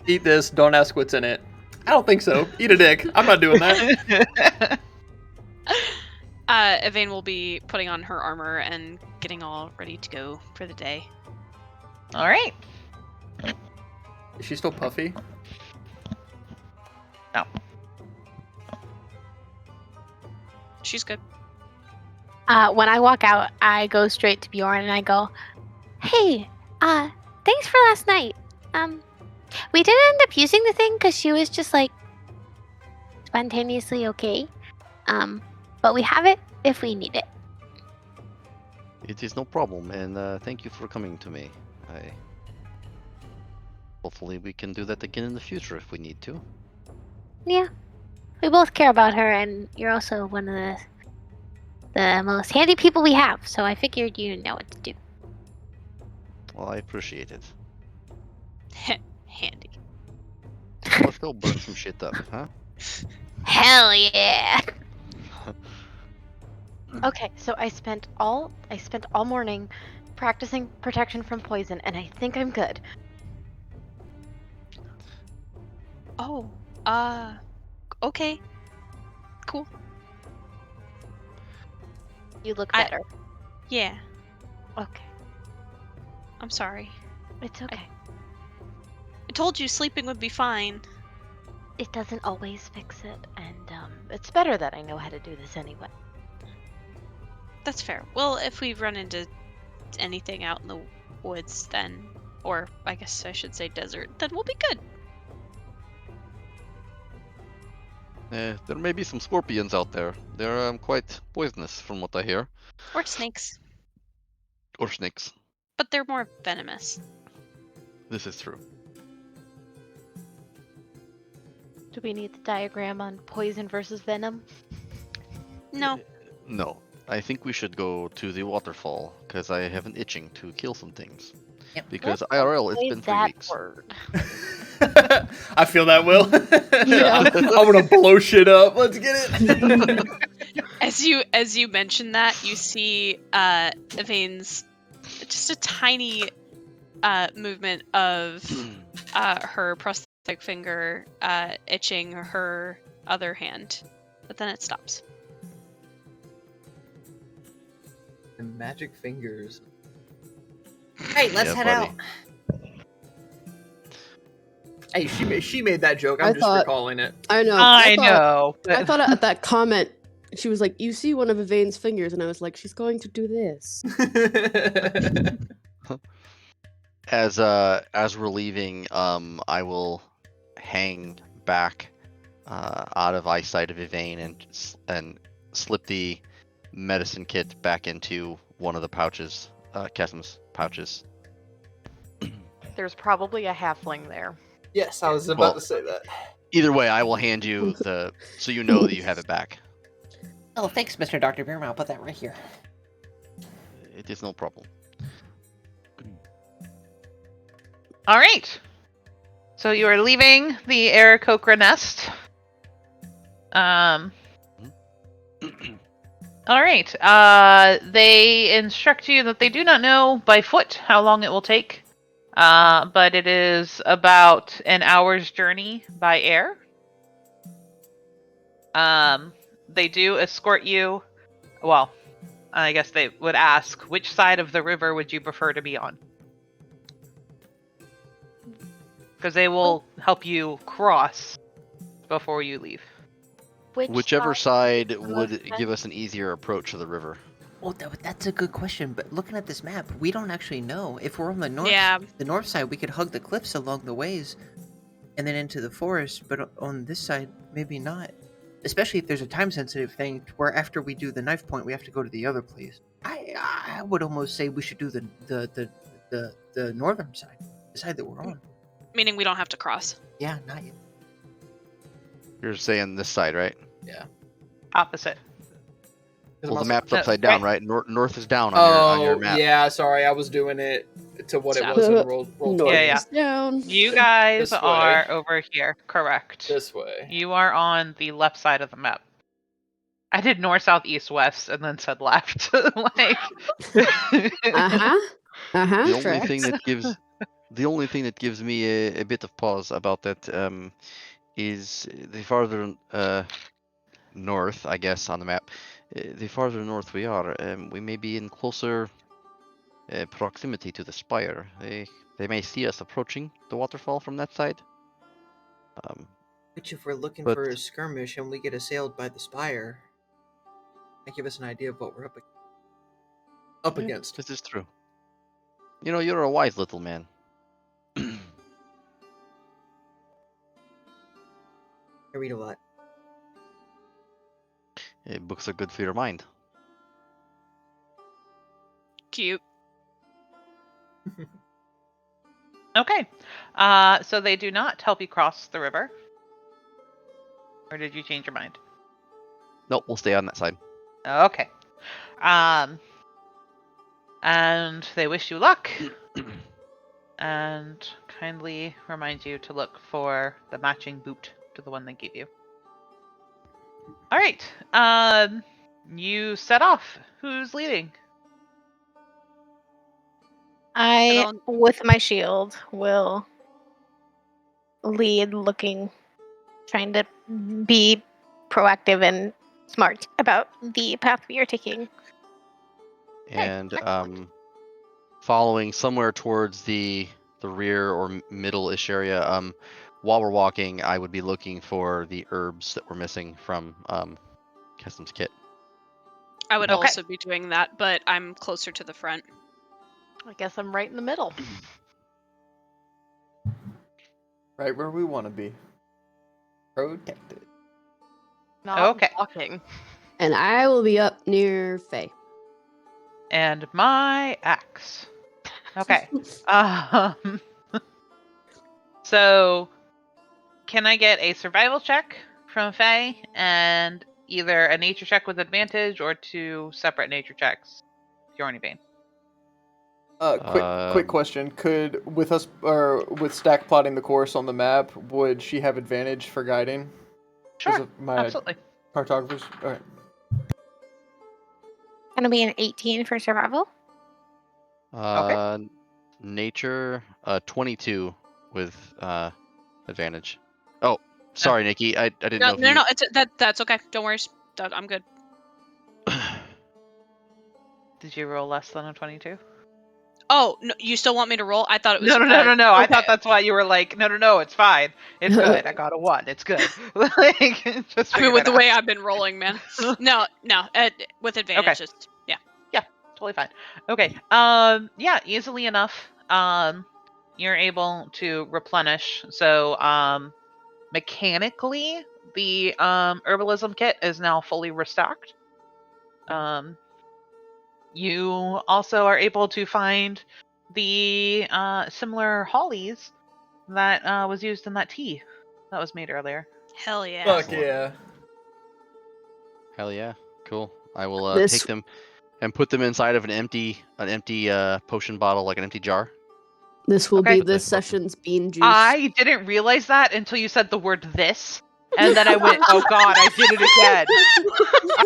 Eat this, don't ask what's in it. I don't think so. Eat a dick. I'm not doing that. Evane will be putting on her armor and getting all ready to go for the day. All right. Is she still puffy? No. She's good. When I walk out, I go straight to Bjorn and I go, "Hey, thanks for last night. We didn't end up using the thing because she was just spontaneously okay. But we have it if we need it." It is no problem, and thank you for coming to me. Hopefully we can do that again in the future if we need to. Yeah, we both care about her, and you're also one of the most handy people we have. So I figured you know what to do. Well, I appreciate it. Handy. Let's go burn some shit up, huh? Hell yeah! Okay, so I spent all morning practicing protection from poison, and I think I'm good. Oh, okay, cool. You look I- better. Yeah, Okay, I'm sorry. it's okay. I told you sleeping would be fine. It doesn't always fix it, and it's better that I know how to do this anyway. That's fair. Well, if we run into anything out in the woods, then, or I guess I should say desert, then we'll be good. There may be some scorpions out there. They're quite poisonous, from what I hear. Or snakes, Or snakes. but they're more venomous. This is true. Do we need the diagram on poison versus venom? No, No. I think we should go to the waterfall, because I have an itching to kill some things. Yep. Because Let's IRL, it's avoid been 3 that weeks. word. I feel that, Will. Yeah. I want to blow shit up. Let's get it. as you mention that, you see Evane's just a tiny movement of her prosthetic finger itching her other hand, but then it stops. And magic fingers. Hey, let's Yeah, head buddy. out. Hey, she made that joke. I'm I just thought- recalling it. I know. I thought- know. I thought at that comment, she was like, "You see one of Yvain's fingers," and I was like, "She's going to do this." As we're leaving, I will hang back out of eyesight of Yvain and slip the medicine kit back into one of the pouches, Kesm's pouches. There's probably a halfling there. Yes, I was about Well- to say that. Either way, I will hand you the so you know that you have it back. Oh, thanks, Mr. Dr. Beerman. I'll put that right here. It is no problem. All right. So you are leaving the Aarakocra nest. All right. They instruct you that they do not know by foot how long it will take, but it is about an hour's journey by air. They do escort you. Well, I guess they would ask, which side of the river would you prefer to be on? Because they will help you cross before you leave. Whichever side the would most give us an easier approach to the river. Well, that's a good question, but looking at this map, we don't actually know. If we're on the north, Yeah. the north side, we could hug the cliffs along the ways and then into the forest, but on this side, maybe not. Especially if there's a time-sensitive thing where after we do the knife point, we have to go to the other place. I would almost say we should do the northern side, the side that we're on. Meaning we don't have to cross. Yeah, not yet. You're saying this side, right? Opposite. Well, the map's upside down, right? North is down on Oh, your map. yeah. Sorry, I was doing it to what it Stop. was in roll North 20. Yeah. is down. You guys This way. are over here. Correct. This way. You are on the left side of the map. I did north, south, east, west, and then said left. Like. The only thing that gives me a bit of pause about that is the farther north, I guess, on the map. The farther north we are, we may be in closer proximity to the spire. They may see us approaching the waterfall from that side. Which, if we're looking But- for a skirmish and we get assailed by the spire, that give us an idea of what we're up Yeah, against. This is true. You know, you're a wise little man. I read a lot. Books are good for your mind. Cute. Okay. So they do not help you cross the river. Or did you change your mind? Nope, we'll stay on that side. Okay. And they wish you luck. and kindly remind you to look for the matching boot to the one they gave you. All right. You set off. Who's leading? I, don't- with my shield, will lead, trying to be proactive and smart about the path we are taking. And excellent. following somewhere towards the rear or middle-ish area. While we're walking, I would be looking for the herbs that we're missing from Kessam's kit. I would Okay. also be doing that, but I'm closer to the front. I guess I'm right in the middle. Right where we want to be. Protected. Not Okay. walking. And I will be up near Faye. And my axe. Okay. So, can I get a survival check from Faye and either a nature check with advantage or 2 separate nature checks? Yorny Bane. Quick question. Could with us or with Stack plotting the course on the map, would she have advantage for guiding? Sure. Of my Absolutely. cartographers. All right. Gonna be an 18 for survival. Nature 22 with advantage. Oh, sorry, Nikki. I didn't know if you. No, that's okay. Don't worry. I'm good. Did you roll less than a 22? Oh, no, you still want me to roll? I thought it was. No. I okay. thought that's why you were like, no, it's fine. It's good. I got a 1. It's good. Like, just I mean, figured with it the out. way I've been rolling, man. No, with advantage. Okay. Just, yeah. Totally fine. Okay. Yeah, easily enough. You're able to replenish. So, mechanically, the herbalism kit is now fully restocked. You also are able to find the similar hollies that was used in that tea that was made earlier. Hell yeah. Fuck yeah. Hell yeah, cool. I will This- take them and put them inside of an empty potion bottle, like an empty jar. This will Okay. be this session's bean juice. I didn't realize that until you said the word "this," and then I went, "Oh God, I did it again!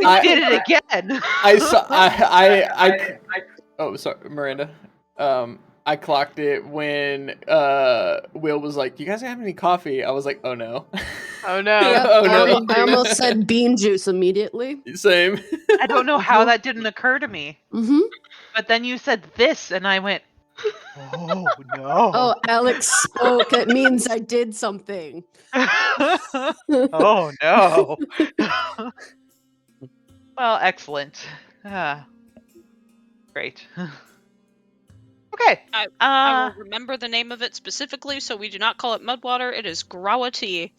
I did it again!" I saw. Oh, sorry, Miranda. I clocked it when Will was like, "You guys have any coffee?" I was like, "Oh no." Oh no. Yep, Oh no. I almost said bean juice immediately. Same. I don't know how that didn't occur to me, Mm-hmm. but then you said "this," and I went, "Oh no!" Oh, Alex spoke. It means I did something. Oh no! Well, excellent. Great. Okay. I will remember the name of it specifically, so we do not call it mudwater. It is grawa tea.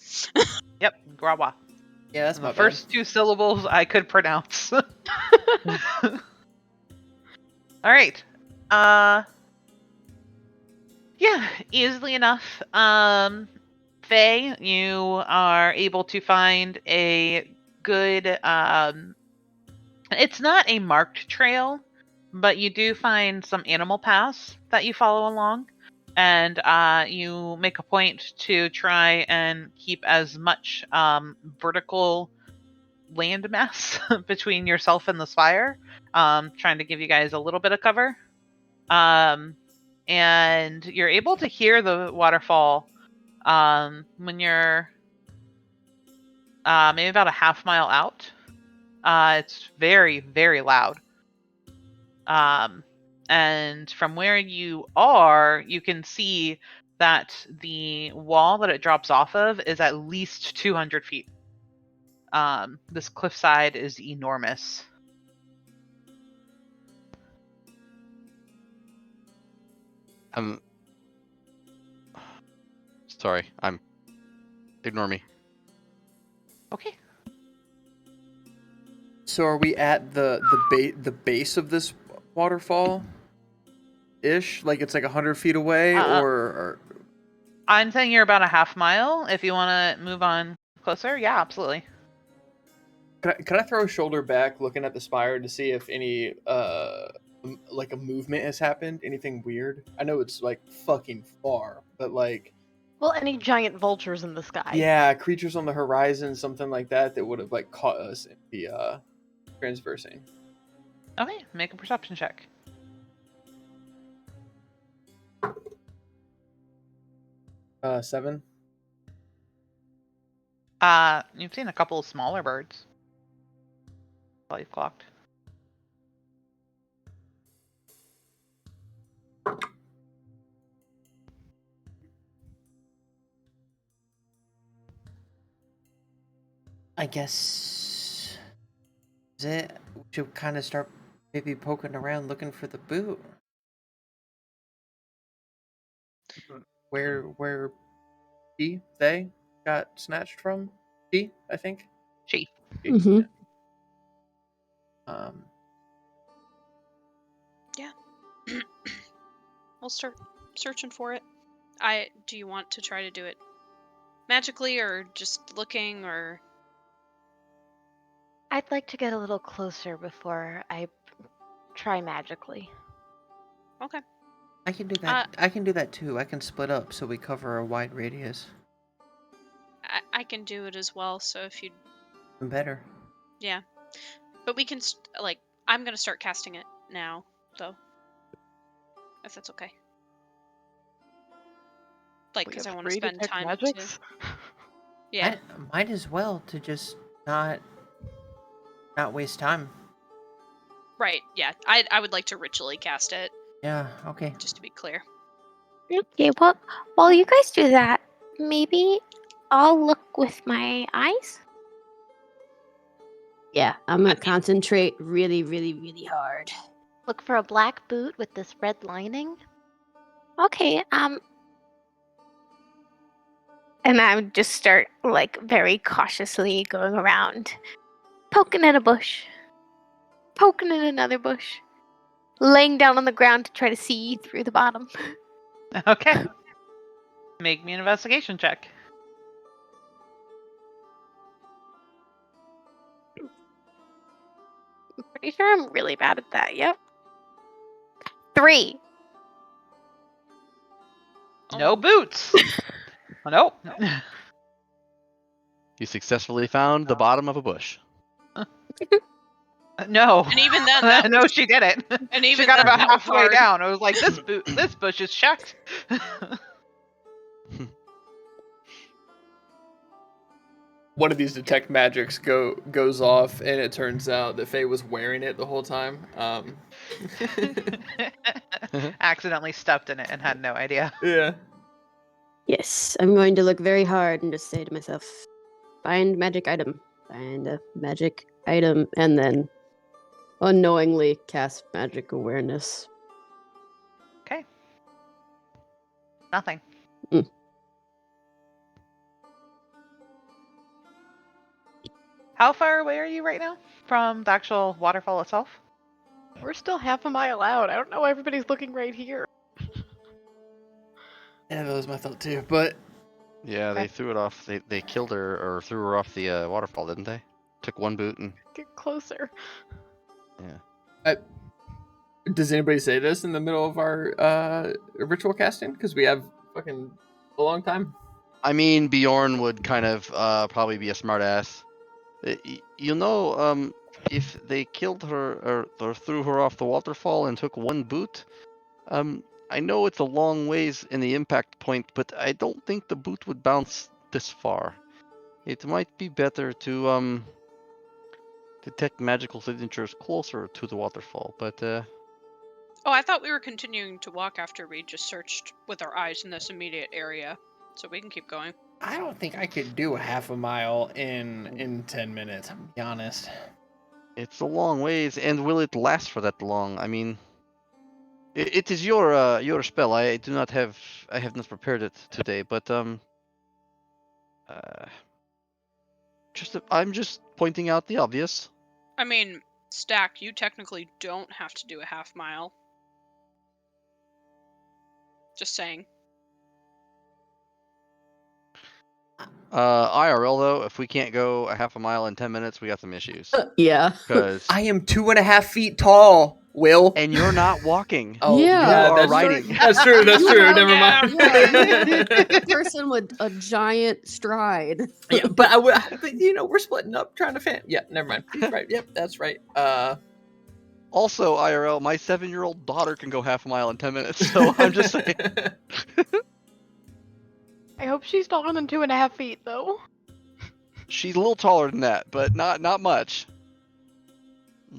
Yep, Grawa. Yeah, that's The my first 2 syllables I could pronounce. All right. Yeah, easily enough. Faye, you are able to find a good it's not a marked trail, but you do find some animal paths that you follow along. And you make a point to try and keep as much vertical landmass between yourself and the spire, trying to give you guys a little bit of cover. And you're able to hear the waterfall when you're maybe about a half mile out. It's very, very loud. And from where you are, you can see that the wall that it drops off of is at least 200 feet. This cliffside is enormous. Sorry, ignore me. Okay. So are we at the base of this waterfall? Ish, like it's like 100 feet away, or I'm saying you're about a half mile. If you want to move on closer, yeah, absolutely. can I throw a shoulder back, looking at the spire to see if any like a movement has happened? Anything weird? I know it's like fucking far, but like Well, any giant vultures in the sky. yeah, creatures on the horizon, something like that would have like caught us in the transversing. Okay, make a perception check. Seven. You've seen a couple of smaller birds. Well, you've clocked. I guess is it. We should kind of start maybe poking around looking for the boot. Where they got snatched from? I think. She. Mhm. Um, We'll start searching for it. Do you want to try to do it magically or just looking or? I'd like to get a little closer before I try magically. Okay. I can do that. I can do that too. I can split up so we cover a wide radius. I can do it as well. So if you, Even better. yeah, but we can like I'm gonna start casting it now, though, if that's okay. Like, because I want to spend time magics. Yeah. Might as well to just not waste time. Right. Yeah. I would like to ritually cast it, Yeah. Okay. just to be clear. Okay, well, while you guys do that, maybe I'll look with my eyes. Yeah, I'm gonna concentrate really, really, really hard. Look for a black boot with this red lining. Okay, and I would just start like very cautiously going around, poking at a bush, poking at another bush, laying down on the ground to try to see through the bottom. Okay. Make me an investigation check. I'm pretty sure I'm really bad at that. Yep. 3. No boots. Oh, nope. You successfully found the bottom of a bush. No. And even then, that no, she didn't. and She even got then, about that was halfway hard. down. I was like, this bush is checked. one of these detect magics goes off, and it turns out that Faye was wearing it the whole time. Accidentally stepped in it and had no idea. Yeah. Yes, I'm going to look very hard and just say to myself, find magic item, find a magic item, and then unknowingly cast magic awareness. Okay. Nothing. How far away are you right now from the actual waterfall itself? We're still half a mile out. I don't know why everybody's looking right here. Yeah, that was my thought too. But Yeah, they threw it off. They killed her or threw her off the waterfall, didn't they? Took one boot and Get closer. yeah. does anybody say this in the middle of our ritual casting? Because we have fucking a long time. I mean, Bjorn would kind of probably be a smartass. You know, if they killed her or threw her off the waterfall and took one boot, I know it's a long ways in the impact point, but I don't think the boot would bounce this far. It might be better to detect magical signatures closer to the waterfall, but Oh, I thought we were continuing to walk after we just searched with our eyes in this immediate area, so we can keep going. I don't think I could do a half a mile in 10 minutes. I'm gonna be honest. it's a long ways, and will it last for that long? I mean, it is your spell. I have not prepared it today, but I'm just pointing out the obvious. I mean, Stack, you technically don't have to do a half mile. Just saying. IRL though, if we can't go a half a mile in 10 minutes, we got some issues. Yeah. Because I am 2.5 feet tall. Will. And you're not walking. Oh, Yeah, you are that's riding. true. That's true. That's true. Oh, Never mind. Yeah, person with a giant stride. Yeah, but I would. But we're splitting up, trying to fan. Yeah, never mind. He's right. Yep, that's right. Also, IRL, my 7-year-old daughter can go half a mile in 10 minutes, so I'm just saying. I hope she's taller than 2.5 feet, though. She's a little taller than that, but not much.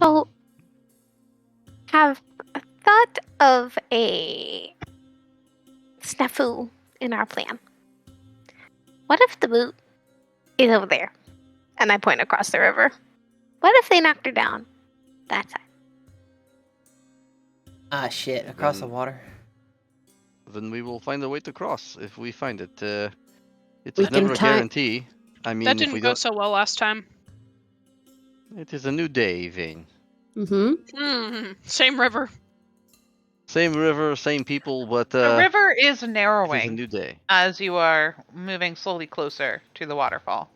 So, have thought of a snafu in our plan. What if the boot is over there? And I point across the river. What if they knocked her down that side? Ah, shit. Across the Then- water. Then we will find a way to cross if we find it. It We is can never a tie- guarantee. I mean, That if we didn't go don't, so well last time. it is a new day, Vane. Mm-hmm. Same river. Same river, same people, but The river is it is a narrowing new day. as you are moving slowly closer to the waterfall.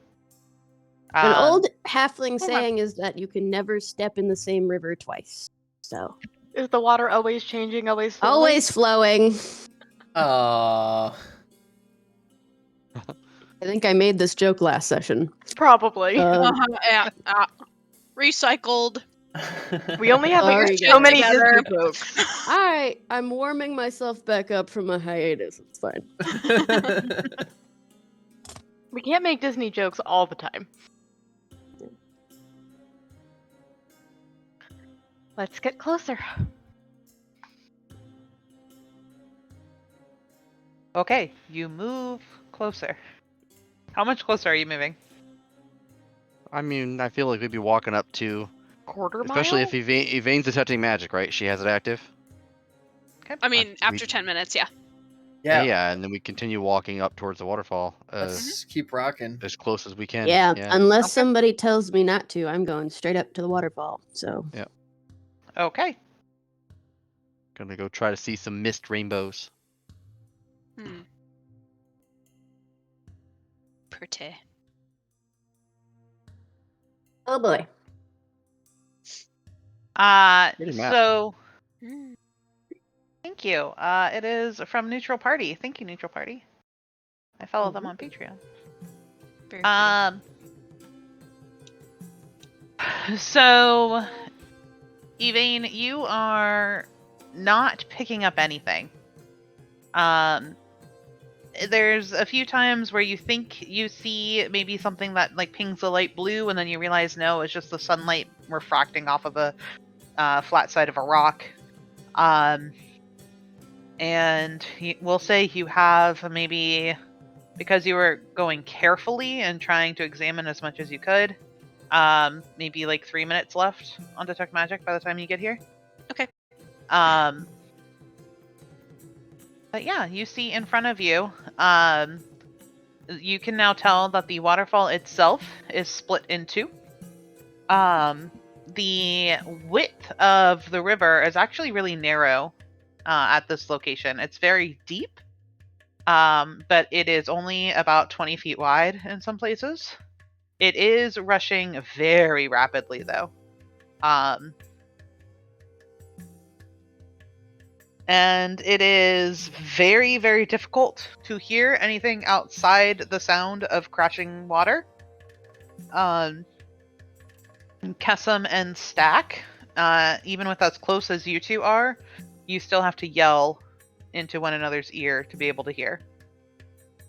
An Um, old halfling hold on. saying is that you can never step in the same river twice. So Is the water always changing, always flowing? always flowing. Oh. I think I made this joke last session. Probably. Yeah. Recycled. We only have Sorry, like, so many together. Disney jokes. I'm warming myself back up from a hiatus. It's fine. We can't make Disney jokes all the time. Let's get closer. Okay, you move closer. How much closer are you moving? I mean, I feel like we'd be walking up to, Quarter especially mile? if Evane's detecting magic, right? She has it active. Okay. I mean, we- after 10 minutes, yeah. yeah. And then we continue walking up towards the waterfall Let's keep rocking. as close as we can. Yeah, unless Okay. somebody tells me not to, I'm going straight up to the waterfall. So Okay. Gonna go try to see some mist rainbows. Hmm. Pretty. oh boy. Pretty map. So Hmm. thank you. It is from Neutral Party. Thank you, Neutral Party. I follow them on Patreon. Very pretty. So, Evane, you are not picking up anything. There's a few times where you think you see maybe something that like pings the light blue, and then you realize no, it's just the sunlight refracting off of a flat side of a rock. And we'll say you have maybe, because you were going carefully and trying to examine as much as you could, maybe like 3 minutes left on Detect Magic by the time you get here. Okay. But yeah, you see in front of you, you can now tell that the waterfall itself is split in two. The width of the river is actually really narrow at this location. It's very deep, but it is only about 20 feet wide in some places. It is rushing very rapidly, though. And it is very, very difficult to hear anything outside the sound of crashing water. Kesem and Stack, even with as close as you two are, you still have to yell into one another's ear to be able to hear.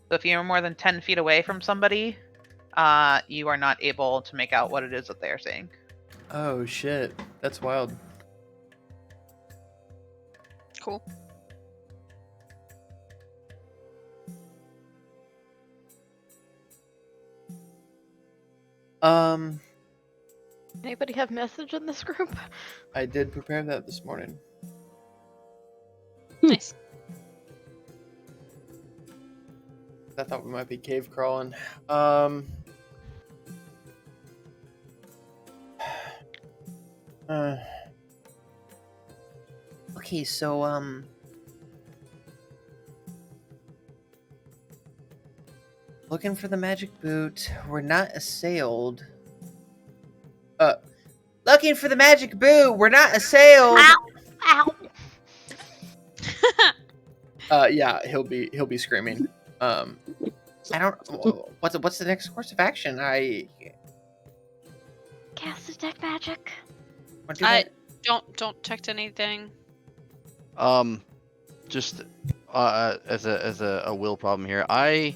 So if you're more than 10 feet away from somebody, you are not able to make out what it is that they're saying. Oh shit, that's wild. Cool. Anybody have message in this group? I did prepare that this morning. Nice. I thought we might be cave crawling. Okay, so, looking for the magic boot. We're not assailed. looking for the magic boo. We're not assailed. Ow! Yeah, he'll be screaming. I don't. What's the next course of action? Cast detect magic. Want to do that? Don't detect anything. Just as a will problem here, I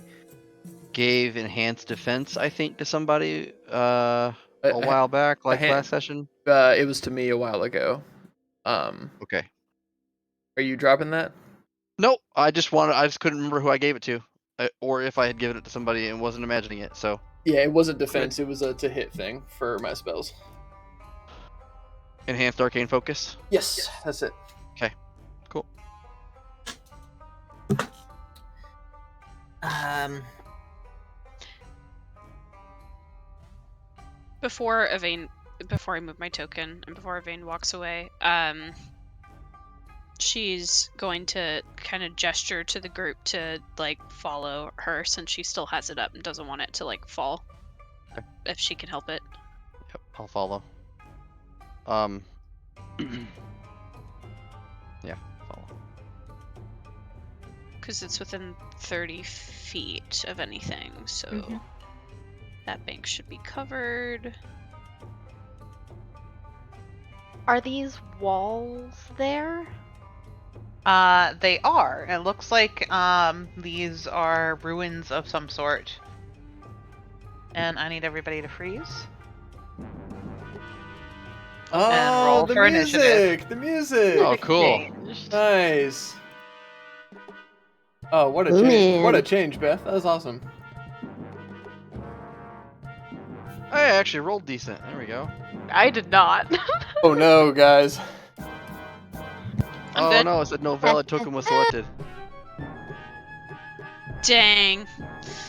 gave enhanced defense, I think, to somebody a while back, like last session. It was to me a while ago. Okay. Are you dropping that? Nope. I just couldn't remember who I gave it to, or if I had given it to somebody and wasn't imagining it. So. Yeah, it wasn't defense. It was a to hit thing for my spells. Enhanced arcane focus. Yes, that's it. Okay. Cool. Before I move my token and before Evane walks away, she's going to kind of gesture to the group to like follow her since she still has it up and doesn't want it to like fall. Okay. If she can help it. Yep, I'll follow. Yeah, follow. Because it's within 30 feet of anything, so that bank should be covered. Are these walls there? They are. It looks like these are ruins of some sort. And I need everybody to freeze. And roll the for music! initiative. The music! Oh, cool. Nice. Oh, what a Ooh, change! man. What a change, Beth. That was awesome. I actually rolled decent. There we go. I did not. Oh no, guys. I'm Oh good. no, it said no valid token was selected. Dang.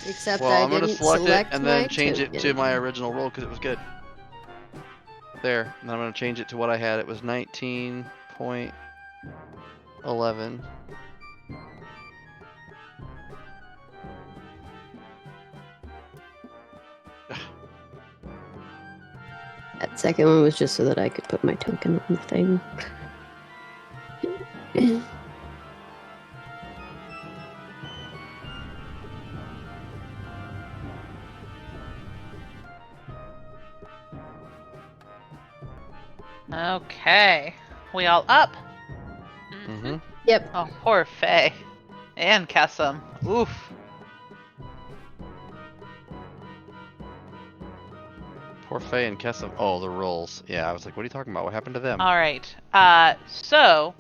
Except Well, I I'm gonna didn't select it and then my change it to token. my original roll because it was good. There, and I'm gonna change it to what I had. It was 19.11. That second one was just so that I could put my token on the thing. Okay. We all up? Mm-hmm. Yep. Oh, poor Faye. And Kessim. Oof. Poor Faye and Kessim. Oh, the rolls. Yeah, I was like, what are you talking about? What happened to them? Alright. So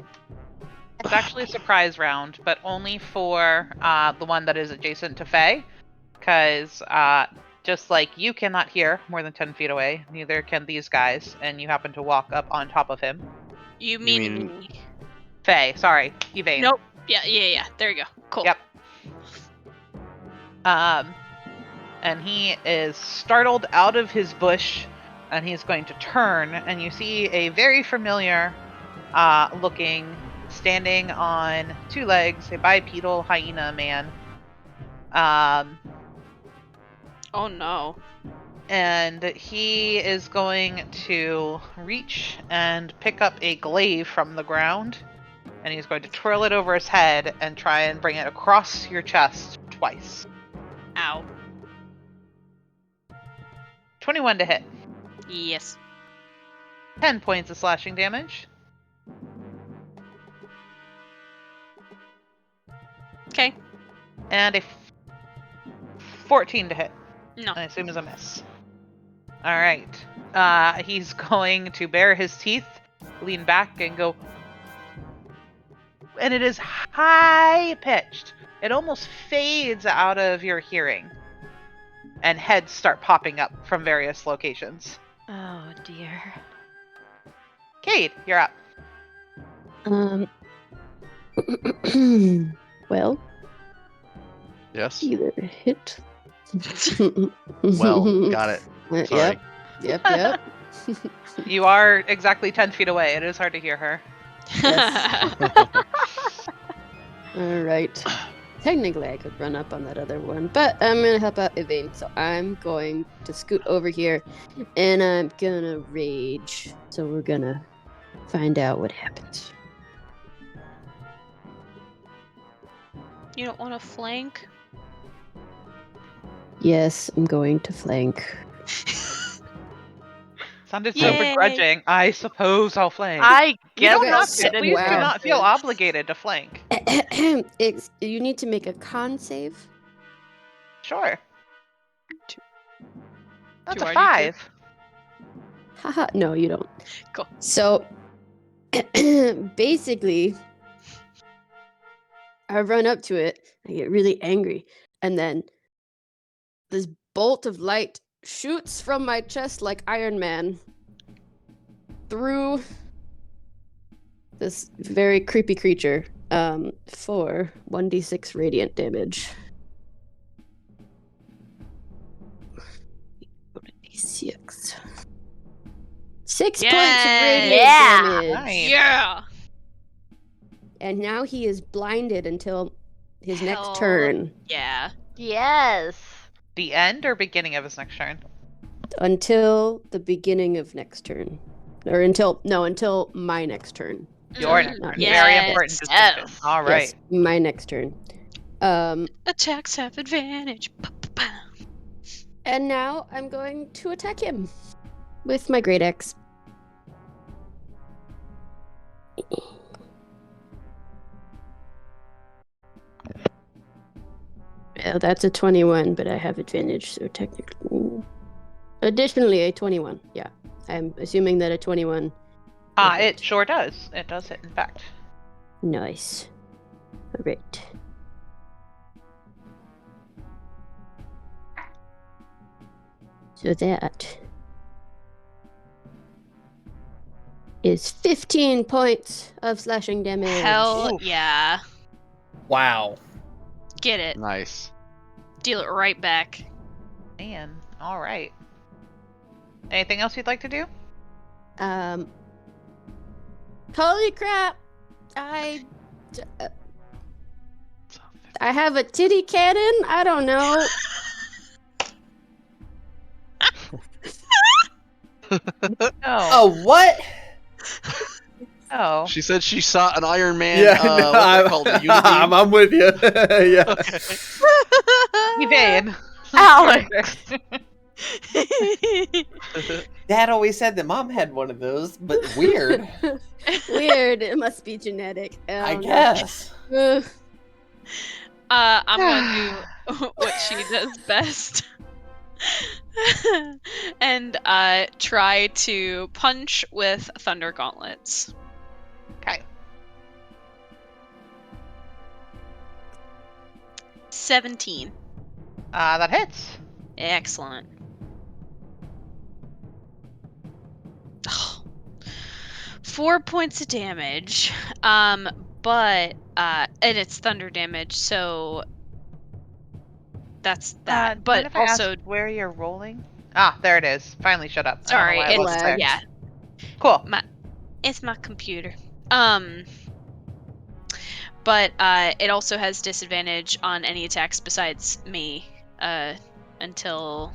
it's actually a surprise round, but only for the one that is adjacent to Faye. Because just like you cannot hear more than 10 feet away, neither can these guys, and you happen to walk up on top of him. You mean mean- me? Faye, sorry, Evane. Nope. Yeah. There you go. Cool. Yep. And he is startled out of his bush, and he's going to turn, and you see a very familiar looking, standing on two legs, a bipedal hyena man. Oh no. And he is going to reach and pick up a glaive from the ground, and he's going to twirl it over his head and try and bring it across your chest twice. Ow. 21 to hit. Yes. 10 points of slashing damage. Okay. And a 14 to hit. No. I assume is a miss. Alright. He's going to bare his teeth, lean back, and go. And it is high pitched. It almost fades out of your hearing. And heads start popping up from various locations. Oh dear. Cade, you're up. Well, Yes. either hit. Well, got it. Sorry. Yep. You are exactly 10 feet away. It is hard to hear her. Yes. All right. technically I could run up on that other one, but I'm gonna help out Yvain, so I'm going to scoot over here, and I'm gonna rage. So we're gonna find out what happens. You don't want to flank? Yes, I'm going to flank. Sounded so Yay. begrudging. I suppose I'll flank. I You guess don't Okay, have so- to. Please do wow. not feel obligated to flank. You need to make a con save. Sure. That's Do a I need to? 5. Haha, no, you don't. Cool. So, basically, I run up to it, I get really angry, and then this bolt of light shoots from my chest like Iron Man through this very creepy creature for 1d6 radiant damage. 1d6. 6 points of radiant Yeah. damage. Nice. Yeah. And now he is blinded until his Hell next turn. Yeah. Yes. The end or beginning of his next turn? Until the beginning of next turn. Or until my next turn. Your Mm, next turn. yes. Very important distinction. Yes. All right. Yes, my next turn. Attacks have advantage. And now I'm going to attack him with my great axe. Yeah, that's a 21, but I have advantage, so technically. Additionally, a 21. Yeah, I'm assuming that a 21. It sure does. It does hit, in fact. Nice. All right. So that is 15 points of slashing damage. Hell Oof. yeah. Wow. Get it. Nice. Deal it right back. Man. All right. Anything else you'd like to do? Holy crap! I have a titty cannon? I don't know. No. Oh, what? Oh. She said she saw an Iron Man. Yeah, What's that called? A Unity? I'm with you. Yeah. Yvain. Alex. Dad always said that Mom had one of those, but weird. Weird. It must be genetic. I don't know. guess. Ugh. I'm gonna do what she does best. And try to punch with thunder gauntlets. Okay. 17. That hits. Excellent. 4 points of damage. But and it's thunder damage, so that's that. Mind But if I ask also, where you're rolling? Ah, there it is. Finally shut up. sorry, I don't know why it it's wasn't there. yeah, Cool. it's my computer. But it also has disadvantage on any attacks besides me until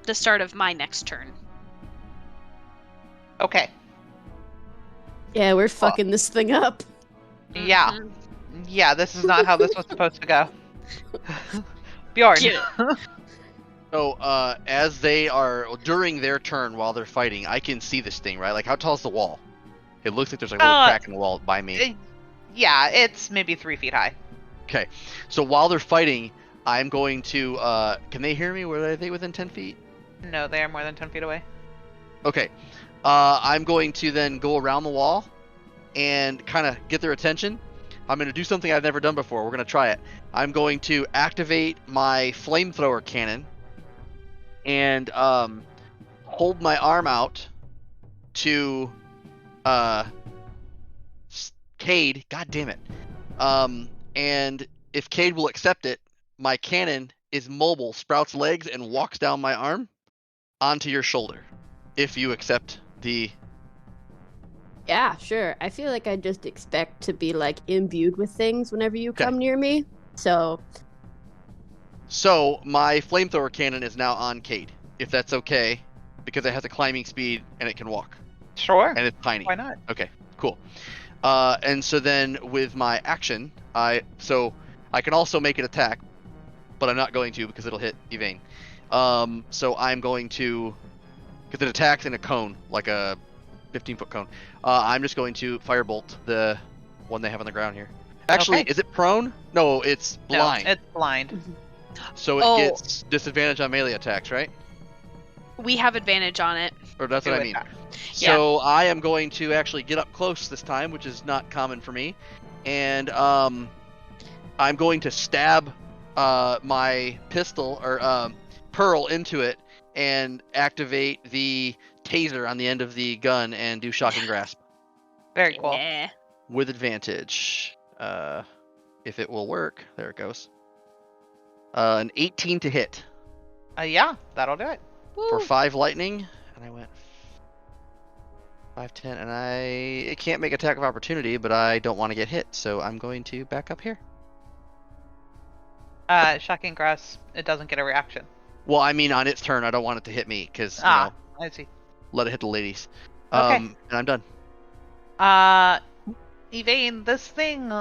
the start of my next turn. Okay. Yeah, we're fucking this thing up. Yeah. Mhm. Yeah, this is not how this was supposed to go. Bjorn. Get it. So, as they are during their turn while they're fighting, I can see this thing, right? Like, how tall is the wall? It looks like there's like a little crack in the wall by me. Yeah, it's maybe 3 feet high. Okay, so while they're fighting, I'm going to. Can they hear me? Were they within 10 feet? No, they are more than 10 feet away. Okay, I'm going to then go around the wall and kind of get their attention. I'm going to do something I've never done before. We're going to try it. I'm going to activate my flamethrower cannon and hold my arm out to Cade. God damn it. And if Cade will accept it, my cannon is mobile, sprouts legs, and walks down my arm onto your shoulder. If you accept the Yeah, sure. I feel like I just expect to be like imbued with things whenever you Okay. come near me. So So my flamethrower cannon is now on Cade, if that's okay, because it has a climbing speed and it can walk, Sure. and it's tiny. Why not? Okay, cool. And so then with my action, I can also make an attack, but I'm not going to because it'll hit Yvain. So I'm going to, because it attacks in a cone, like a 15-foot cone. I'm just going to firebolt the one they have on the ground here. Actually, Okay. is it prone? No, it's blind. No, it's blind. So it Oh. gets disadvantage on melee attacks, right? We have advantage on it. Or that's Do what I it mean. back. So I am going to actually get up close this time, which is not common for me, and I'm going to stab my pistol or pearl into it and activate the taser on the end of the gun and do shocking grasp Very cool. Yeah. with advantage. If it will work, there it goes. An 18 to hit Yeah, that'll do it. for Woo. 5 lightning, and I went 5, 10, and I can't make attack of opportunity, but I don't want to get hit, so I'm going to back up here. Shocking grasp. It doesn't get a reaction. Well, I mean, on its turn, I don't want it to hit me, because, I see. let it hit the ladies. Okay. And I'm done. Yvain, this thing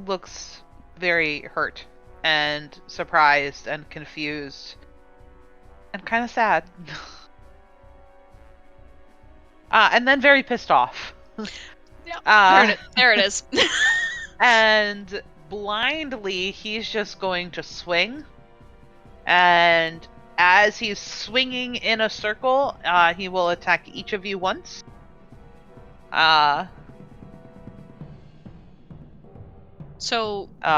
looks very hurt and surprised and confused and kind of sad. And then very pissed off. Yeah, there it is. And blindly, he's just going to swing. And as he's swinging in a circle, he will attack each of you once.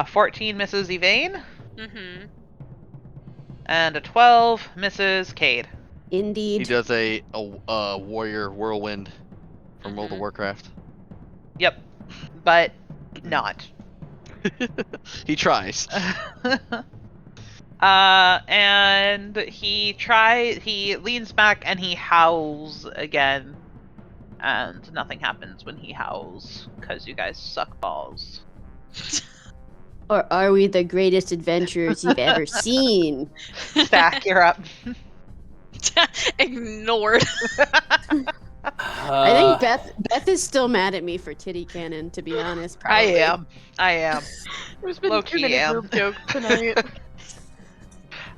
14 misses Yvain, Mm-hmm. and a 12 misses Cade. indeed. He does a warrior whirlwind from World of Mhm. Warcraft. Yep, but not. He tries. And he leans back and he howls again. And nothing happens when he howls, because you guys suck balls. Or are we the greatest adventurers you've ever seen? Stack, you're up. Ignored. I think Beth is still mad at me for titty cannon, to be honest. Probably. I am. There's been Low-key too many am. boob jokes tonight.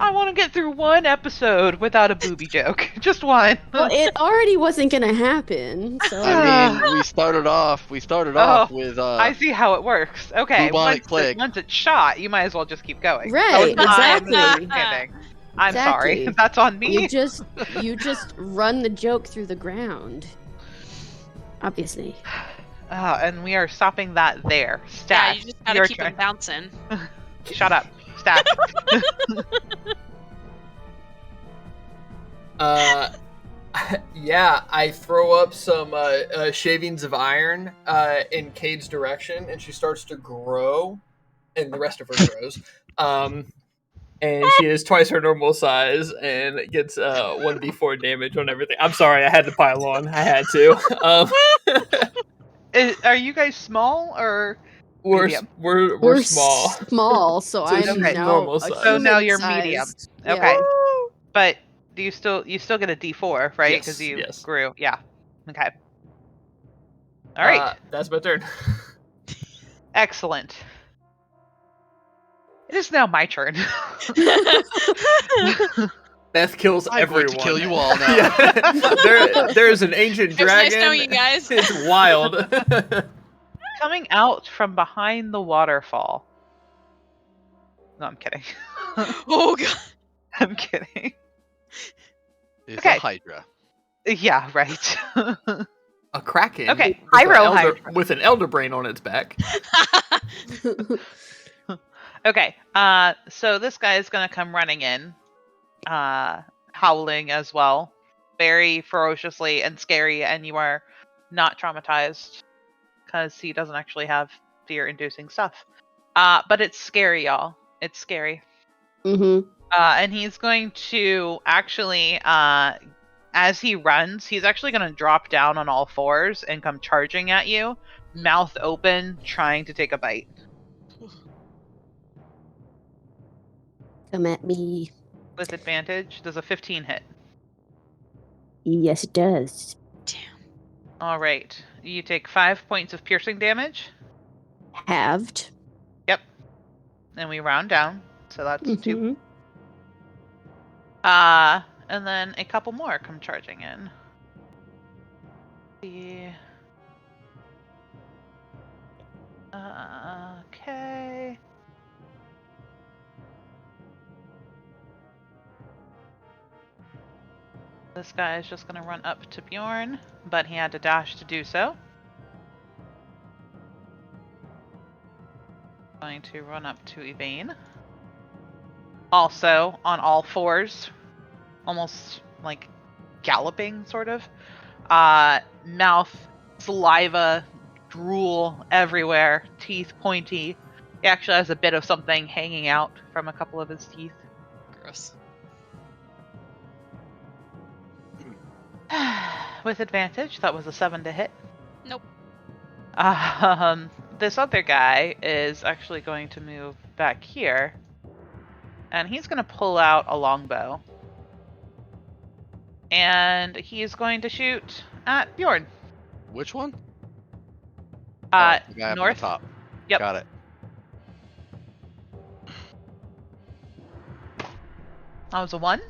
I want to get through one episode without a booby joke. Just one. Well, it already wasn't gonna happen. So I mean, we started off with I see how it works. Okay, bubonic plague. once it's shot, you might as well just keep going. Right, I'm exactly. kidding. I'm sorry. Exactly. That's on me. you just run the joke through the ground. Obviously. And we are stopping that there. Yeah, Stack. you just gotta your keep turn. them bouncing. Shut up. Stack. Yeah, I throw up some shavings of iron in Cade's direction, and she starts to grow, and the rest of her grows. And she is twice her normal size and gets 1d4 damage on everything. I'm sorry, I had to pile on. I had to. Are you guys small or medium? We're small. Small, so So I'm she's now normal a size. So now human you're sized. medium. Yeah. Okay. But do you still get a D4, right? Yes, Because you yes. grew. Yeah. Okay. All right. That's my turn. Excellent. It is now my turn. Beth kills I'm everyone. going to kill you all now. Yeah. There's an ancient It was nice dragon. knowing you guys. It's wild. Coming out from behind the waterfall. No, I'm kidding. Oh god. I'm kidding. It's Okay. a Hydra. Yeah, right. A kraken. Okay, with an Pyro elder- Hydra. with an elder brain on its back. Okay, so this guy is gonna come running in, howling as well, very ferociously and scary, and you are not traumatized because he doesn't actually have fear-inducing stuff. But it's scary, y'all. It's scary. Mm-hmm. And he's going to actually as he runs, he's actually going to drop down on all fours and come charging at you, mouth open, trying to take a bite. Come at me. With advantage, does a 15 hit? Yes, it does. All right. You take 5 points of piercing damage. Halved. Yep. And we round down, so that's 2. Mhm. And then a couple more come charging in. Okay. This guy is just going to run up to Bjorn, but he had to dash to do so. Going to run up to Yvain. Also on all fours, almost like galloping, sort of. Mouth, saliva, drool everywhere, teeth pointy. He actually has a bit of something hanging out from a couple of his teeth. Gross. With advantage, that was a 7 to hit. Nope. This other guy is actually going to move back here, and he's going to pull out a longbow. And he is going to shoot at Bjorn. Which one? North. The guy up on the top. Yep. Got it. That was a 1.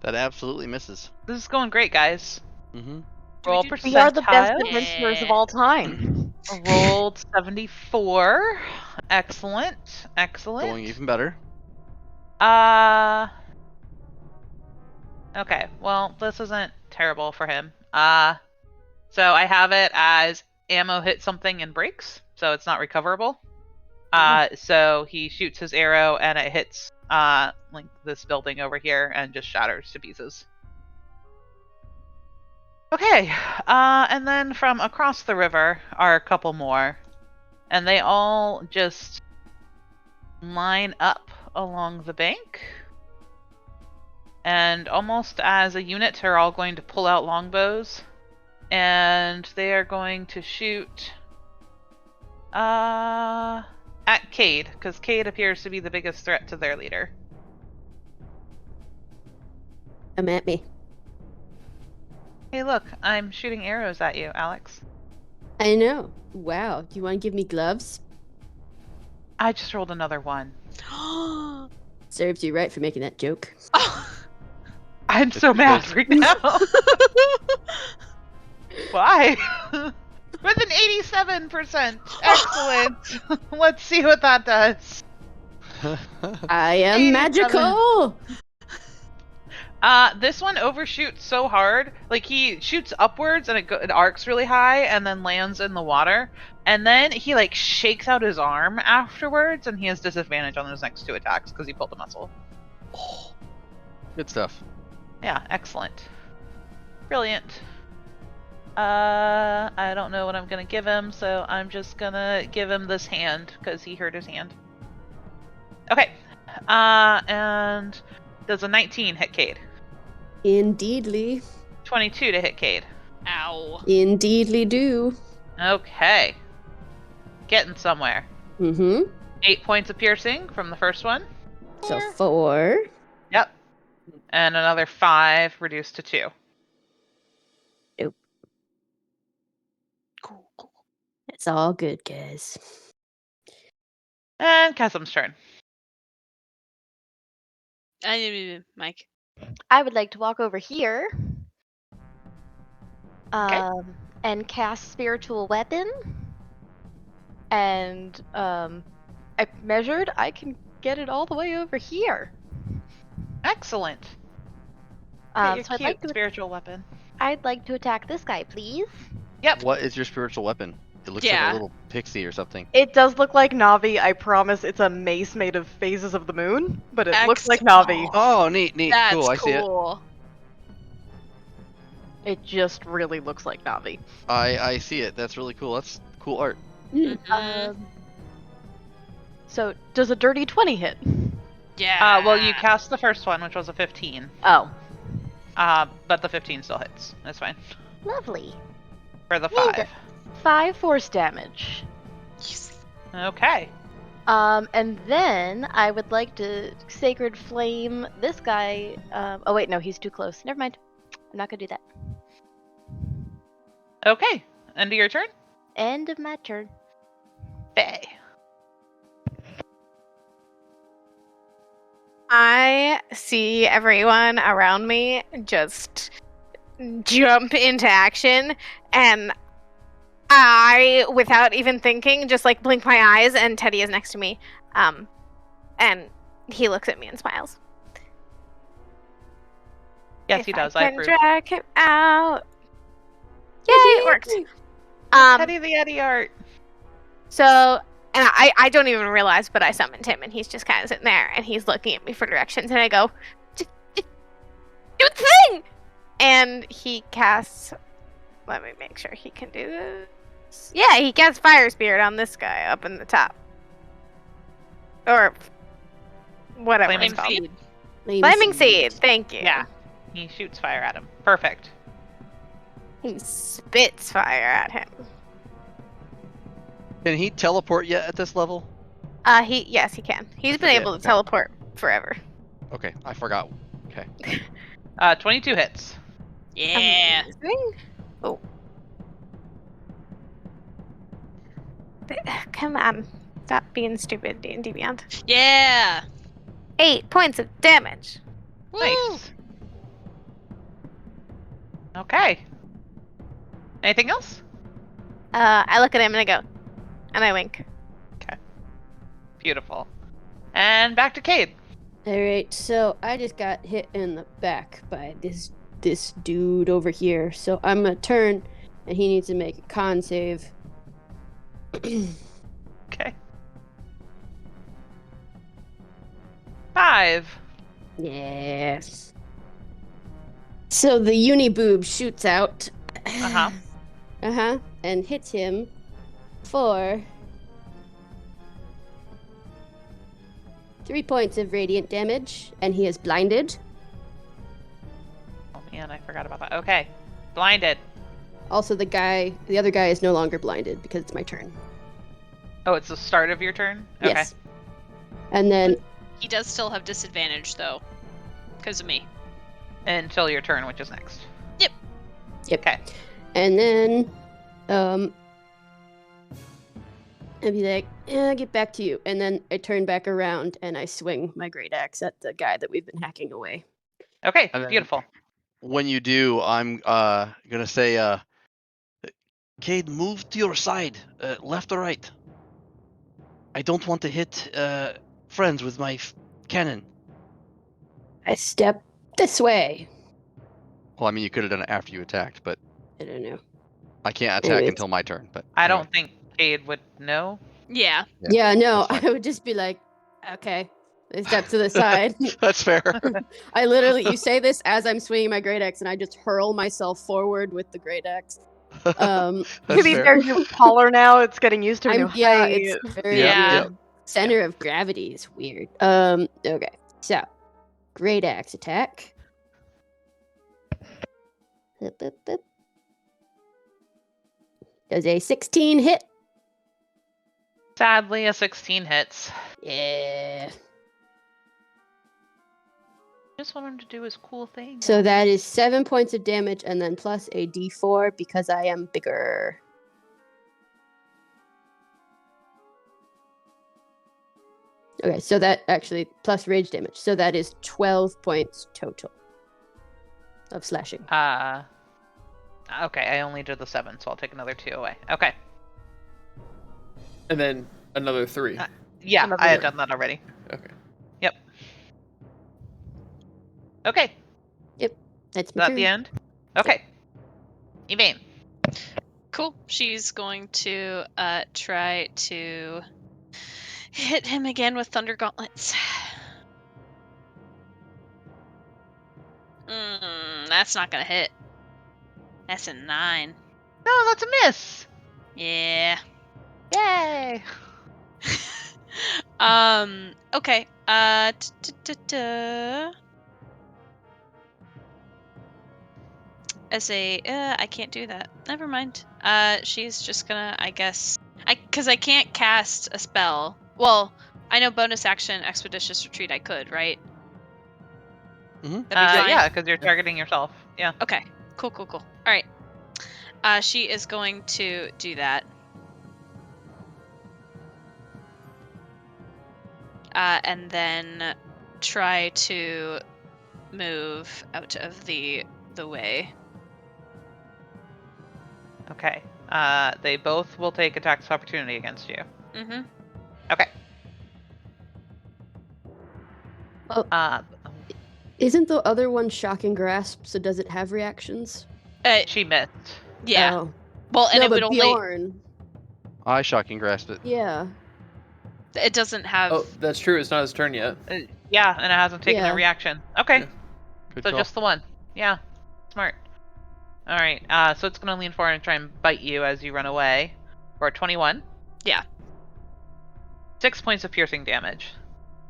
That absolutely misses. This is going great, guys. Mm-hmm. Roll We percentile. We are the best adventurers of all time. Rolled 74. Excellent. Excellent. Going even better. Okay, well, this isn't terrible for him. So I have it as ammo hits something and breaks, so it's not recoverable. So he shoots his arrow and it hits like this building over here and just shatters to pieces. Okay, and then from across the river are a couple more, and they all just line up along the bank. And almost as a unit, are all going to pull out longbows, and they are going to shoot at Cade, because Cade appears to be the biggest threat to their leader. Come at me. Hey, look, I'm shooting arrows at you, Alex. I know. Wow. Do you want to give me gloves? I just rolled another 1. Serves you right for making that joke. I'm so mad right now. Why? With an 87%. Excellent. Let's see what that does. I am 87. magical! This one overshoots so hard. Like, he shoots upwards and it arcs really high and then lands in the water. And then he, like, shakes out his arm afterwards and he has disadvantage on his next 2 attacks because he pulled a muscle. Good stuff. Yeah, excellent. Brilliant. I don't know what I'm gonna give him, so I'm just gonna give him this hand, because he hurt his hand. Okay. And does a 19 hit Cade? Indeedly. 22 to hit Cade. Ow. Indeedly do. Okay. Getting somewhere. Mm-hmm. 8 points of piercing from the first one. So 4. Yep. And another 5 reduced to 2. Nope. Cool. It's all good, guys. And Chasm's turn. Mike. I would like to walk over here. And cast spiritual weapon. And I measured, I can get it all the way over here. Excellent. So Your cute spiritual weapon. I'd like to attack this guy, please. Yep. What is your spiritual weapon? It looks like Yeah. a little pixie or something. It does look like Navi. I promise it's a mace made of phases of the moon, but it looks like Navi. Oh, neat. That's cool, I see it. cool. It just really looks like Navi. I see it. That's really cool. That's cool art. So does a dirty 20 hit? Yeah. Well, you cast the first one, which was a 15. Oh. But the 15 still hits. That's fine. Lovely. For the And 5. 5 force damage. Okay. And then I would like to Sacred Flame this guy. Oh wait, no, he's too close. Never mind. I'm not gonna do that. Okay. End of your turn? End of my turn. Faye. I see everyone around me just jump into action, and I, without even thinking, just like blink my eyes, and Teddy is next to me. And he looks at me and smiles. Yes, If he does. I I can approve. drag him out. Yay, it worked. Teddy the Eddie art. So, and I don't even realize, but I summoned him, and he's just kind of sitting there, and he's looking at me for directions, and I go, do the thing! And he casts, let me make sure he can do this. Yeah, he casts Fire Spirit on this guy up in the top. Or whatever Flaming it's called. Seed. Flaming Seed, thank you. Yeah. He shoots fire at him. Perfect. He spits fire at him. Can he teleport yet at this level? Yes, he can. He's been forget, able to okay. teleport forever. Okay, I forgot. Okay. 22 hits. Yeah. Amazing. Oh. Come on. Stop being stupid, D&D Beyond. Yeah. 8 points of damage. Woo. Nice. Okay. Anything else? I look at him and I go, and I wink. Beautiful. And back to Cade. Alright, so I just got hit in the back by this dude over here. So I'm gonna turn and he needs to make a con save. Okay. 5. Yes. So the uni boob shoots out. Uh-huh. And hits him for 3 points of radiant damage, and he is blinded. Oh man, I forgot about that. Okay. Blinded. Also, the other guy is no longer blinded because it's my turn. Oh, it's the start of your turn? Okay. Yes. And then, He does still have disadvantage though, because of me. Until your turn, which is next. Yep. Okay. and then, I'd be like, get back to you. And then I turn back around and I swing my great axe at the guy that we've been hacking away. Okay, And then- beautiful. When you do, I'm gonna say, Cade, move to your side, left or right. I don't want to hit friends with my cannon. I step this way. Well, I mean, you could have done it after you attacked, but I don't know. I can't attack Anyways. until my turn. But I anyway. don't think Cade would know. Yeah. Yeah, no, that's fine. I would just be like, okay. I step to the side. That's fair. I literally, you say this as I'm swinging my great axe, and I just hurl myself forward with the great axe. To That's be fair. fair, you're taller now. It's getting used to a new Yeah, height. it's very Yeah. weird. Center of gravity is weird. Okay. So, great axe attack. Boop, boop, boop. Does a 16 hit? Sadly, a 16 hits. Yeah. Just want him to do his cool thing. So that is 7 points of damage, and then plus a d4 because I am bigger. Okay, so that actually plus rage damage. So that is 12 points total of slashing. Okay, I only did the 7, so I'll take another 2 away. Okay. And then another 3. Yeah, Another I had 3. done that already. Okay. Yep. Okay, That's is my that turn. the end? Okay. Evane. Cool. She's going to try to hit him again with Thunder Gauntlets. That's not gonna hit. That's a 9. No, that's a miss. Yeah. Yay. Okay. I can't do that. Never mind. She's just gonna, I guess, because I can't cast a spell. Well, I know bonus action expeditious retreat. I could, right? Mhm. That'd be fine. Yeah, because you're targeting yourself. Yeah. Okay. Cool. All right. She is going to do that. And then try to move out of the way. Okay. They both will take attacks of opportunity against you. Mm-hmm. Okay. Oh. Isn't the other one shocking grasp? So does it have reactions? She missed. Yeah. Oh. Well, and No, it would but only. Bjorn. I shocking grasp it. Yeah. It doesn't have. Oh, that's true. It's not his turn yet. Yeah, and it hasn't taken Yeah. a reaction. Okay. Yeah. Good So call. just the one. Yeah. Smart. All right. So it's going to lean forward and try and bite you as you run away. For 21. Yeah. 6 points of piercing damage.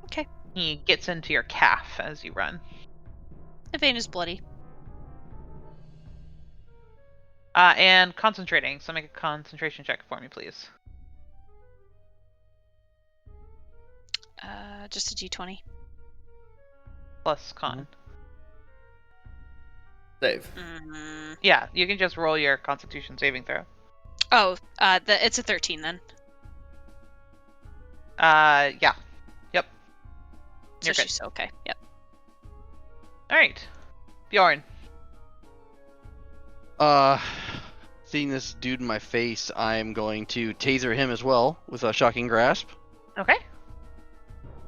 Okay. He gets into your calf as you run. The vein is bloody. And concentrating. So make a concentration check for me, please. Just a d20. Plus con. Save. Yeah, you can just roll your Constitution saving throw. Oh, it's a 13 then. Yeah. Yep. So You're good. she's okay. Yep. All right, Bjorn. Seeing this dude in my face, I'm going to taser him as well with a shocking grasp. Okay.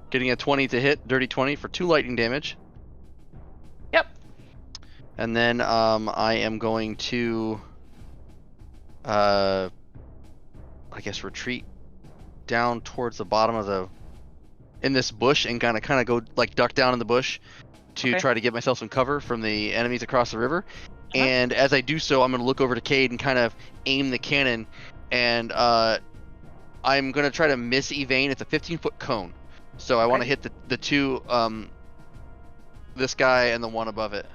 Getting a 20 to hit, dirty 20 for 2 lightning damage. Yep. And then I am going to, I guess, retreat down towards the bottom of in this bush and kind of go like duck down in the bush to Okay. try to get myself some cover from the enemies across the river. Uh-huh. And as I do so, I'm going to look over to Cade and kind of aim the cannon, and I'm going to try to miss Evane. It's a 15-foot cone. So I want to hit the two, this guy and the one above it.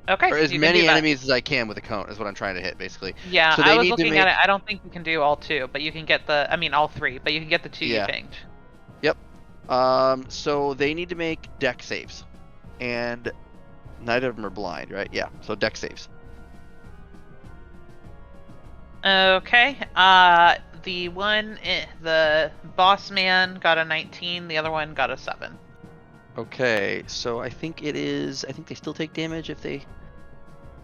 Okay. Or as you can many do that. enemies as I can with the cone is what I'm trying to hit, basically. Yeah, So I they was need to looking make- at it. I don't think you can do all 2, but you can get all 3, but you can get the 2 Yeah. you pinged. Yep. So they need to make deck saves. And neither of them are blind, right? Yeah, so deck saves. Okay. The boss man got a 19. The other one got a 7. Okay, so I think they still take damage if they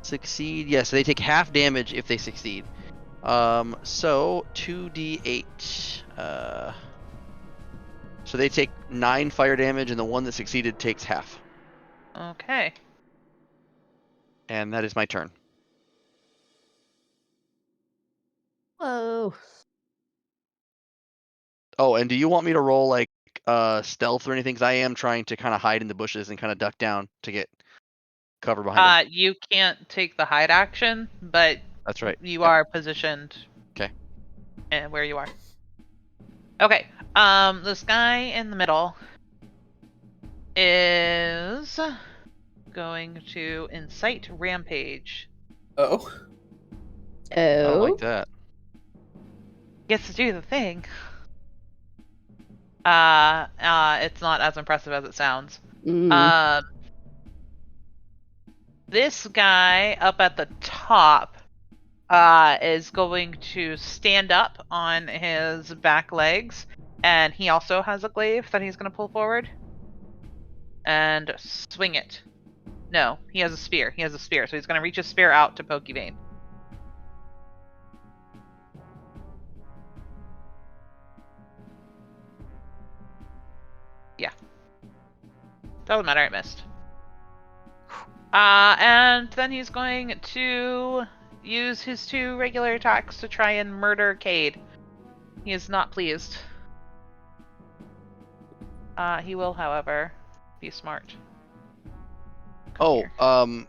succeed. Yes, they take half damage if they succeed. So 2d8. So they take 9 fire damage, and the one that succeeded takes half. Okay. And that is my turn. Whoa. Oh, and do you want me to roll like stealth or anything? Because I am trying to kind of hide in the bushes and kind of duck down to get cover behind them. You can't take the hide action, but That's right. you Yep. are positioned. Okay. And where you are. Okay. This guy in the middle is going to incite rampage. Oh. I don't like that. Gets to do the thing. It's not as impressive as it sounds. This guy up at the top is going to stand up on his back legs, and he also has a glaive that he's going to pull forward and swing it. No, he has a spear. So he's going to reach his spear out to poke Evane. Yeah. Doesn't matter, I missed. And then he's going to use his 2 regular attacks to try and murder Cade. He is not pleased. He will, however, be smart. Come here.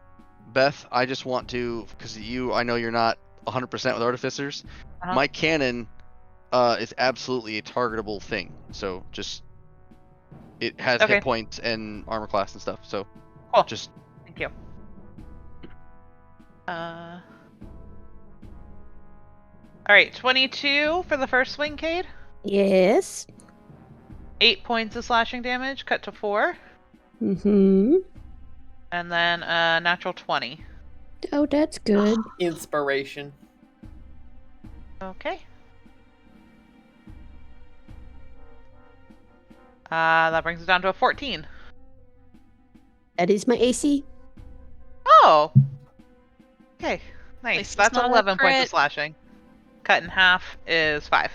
Beth, I just want to, because I know you're not 100% with artificers. Uh-huh. My cannon is absolutely a targetable thing. So just, it has hit points and armor class and stuff. So Cool. just. Thank you. All right, 22 for the first swing, Cade. Yes. 8 points of slashing damage, cut to 4. Mm-hmm. And then a natural 20. Oh, that's good. Inspiration. Okay. That brings it down to a 14. That is my AC. Oh! Okay, nice. least it's That's not a 11 points of crit. slashing. Cut in half is 5.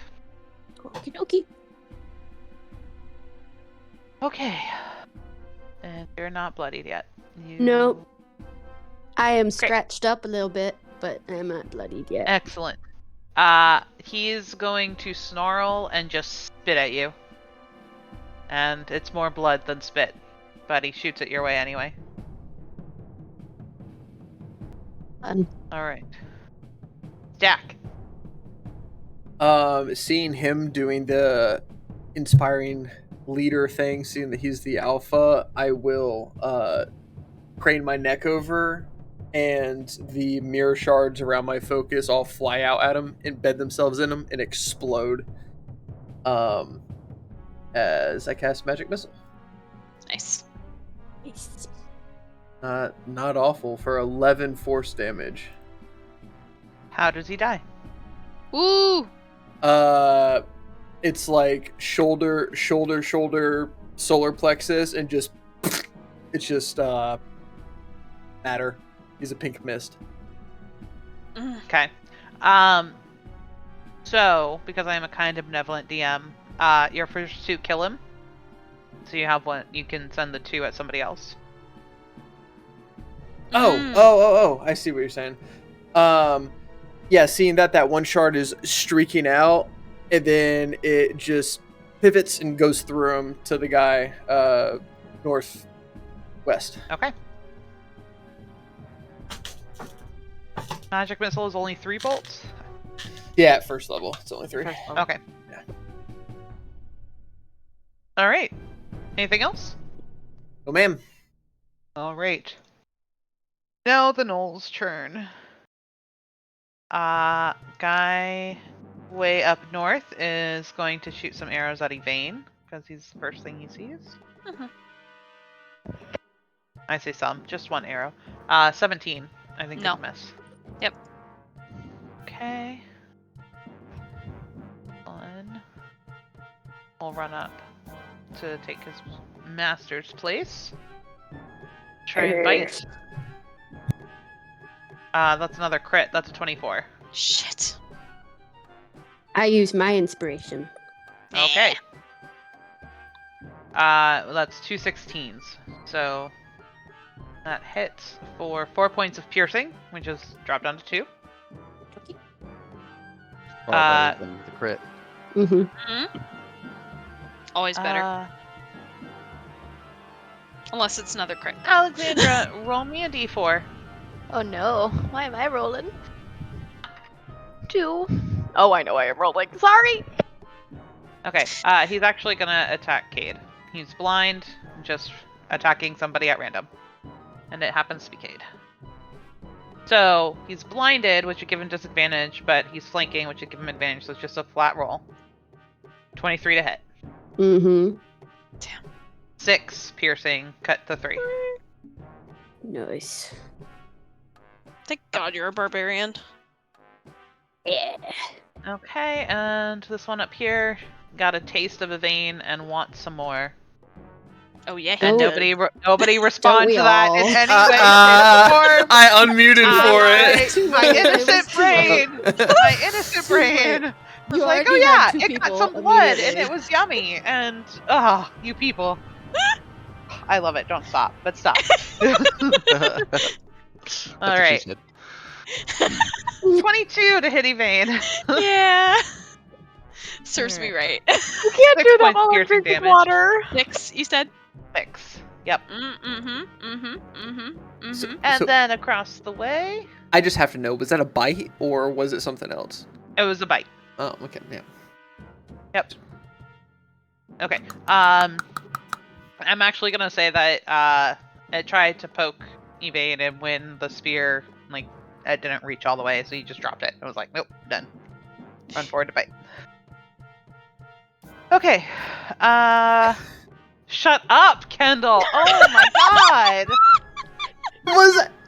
Okie dokie. Okay. And you're not bloodied yet. Nope. I am scratched up a little bit, but I'm not bloodied yet. Excellent. He's going to snarl and just spit at you. And it's more blood than spit. But he shoots it your way anyway. Alright. Jack. Seeing him doing the inspiring leader thing, seeing that he's the alpha, I will crane my neck over, and the mirror shards around my focus all fly out at him, embed themselves in him, and explode. As I cast magic missile. Nice. Nice. Not awful for 11 force damage. How does he die? Ooh. It's like shoulder, solar plexus, and just it's just matter. He's a pink mist. Okay. So, because I am a kind of benevolent DM, your first 2 kill him. So you have one. You can send the 2 at somebody else. Oh! I see what you're saying. Yeah, seeing that one shard is streaking out, and then it just pivots and goes through him to the guy northwest. Okay. Magic missile is only 3 bolts. Yeah, at first level, it's only 3. Okay. Yeah. All right. Anything else? Oh, ma'am. All right. Now the Knoll's turn. Guy way up north is going to shoot some arrows at Yvain, because he's the first thing he sees. I say some, just one arrow. 17, I think No. is a miss. Yep. Okay. One. We'll run up to take his master's place. Try and bite. That's another crit. That's a 24. Shit. I use my inspiration. Okay. That's 2 16s. So that hits for 4 points of piercing, which is dropped down to 2. Oh, better than the crit. Mm-hmm. Always better. Unless it's another crit. Alexandra, roll me a d4. Oh no, why am I rolling? 2. Oh, I know I am rolling. Sorry! Okay, he's actually gonna attack Cade. He's blind, just attacking somebody at random. And it happens to be Cade. So, he's blinded, which would give him disadvantage, but he's flanking, which would give him advantage, so it's just a flat roll. 23 to hit. Mm-hmm. 6 piercing, cut to 3. Nice. Thank God you're a barbarian. Yeah. Okay, and this one up here got a taste of a vein and wants some more. Oh yeah. And Oh. nobody responds we to that all? in any way, shape, or form. I unmuted for it. My innocent brain, my innocent brain was You like, oh already yeah, had 2 it got people some blood and immediately. it was yummy. And you people, I love it. Don't stop, but stop. All right, 22 to hit Yvain. Yeah. Serves me right. You can't 6 do that points while I'm piercing drinking damage. water. 6, you said? 6. Yep. So- And then across the way, I just have to know, was that a bite or was it something else? it was a bite. Oh, okay, yeah. Yep. Okay. I'm actually gonna say that it tried to poke Yvain, and when the spear it didn't reach all the way, so you just dropped it. It was like, nope, done. Run forward to bite. Okay. Shut up, Kendall. Oh my god.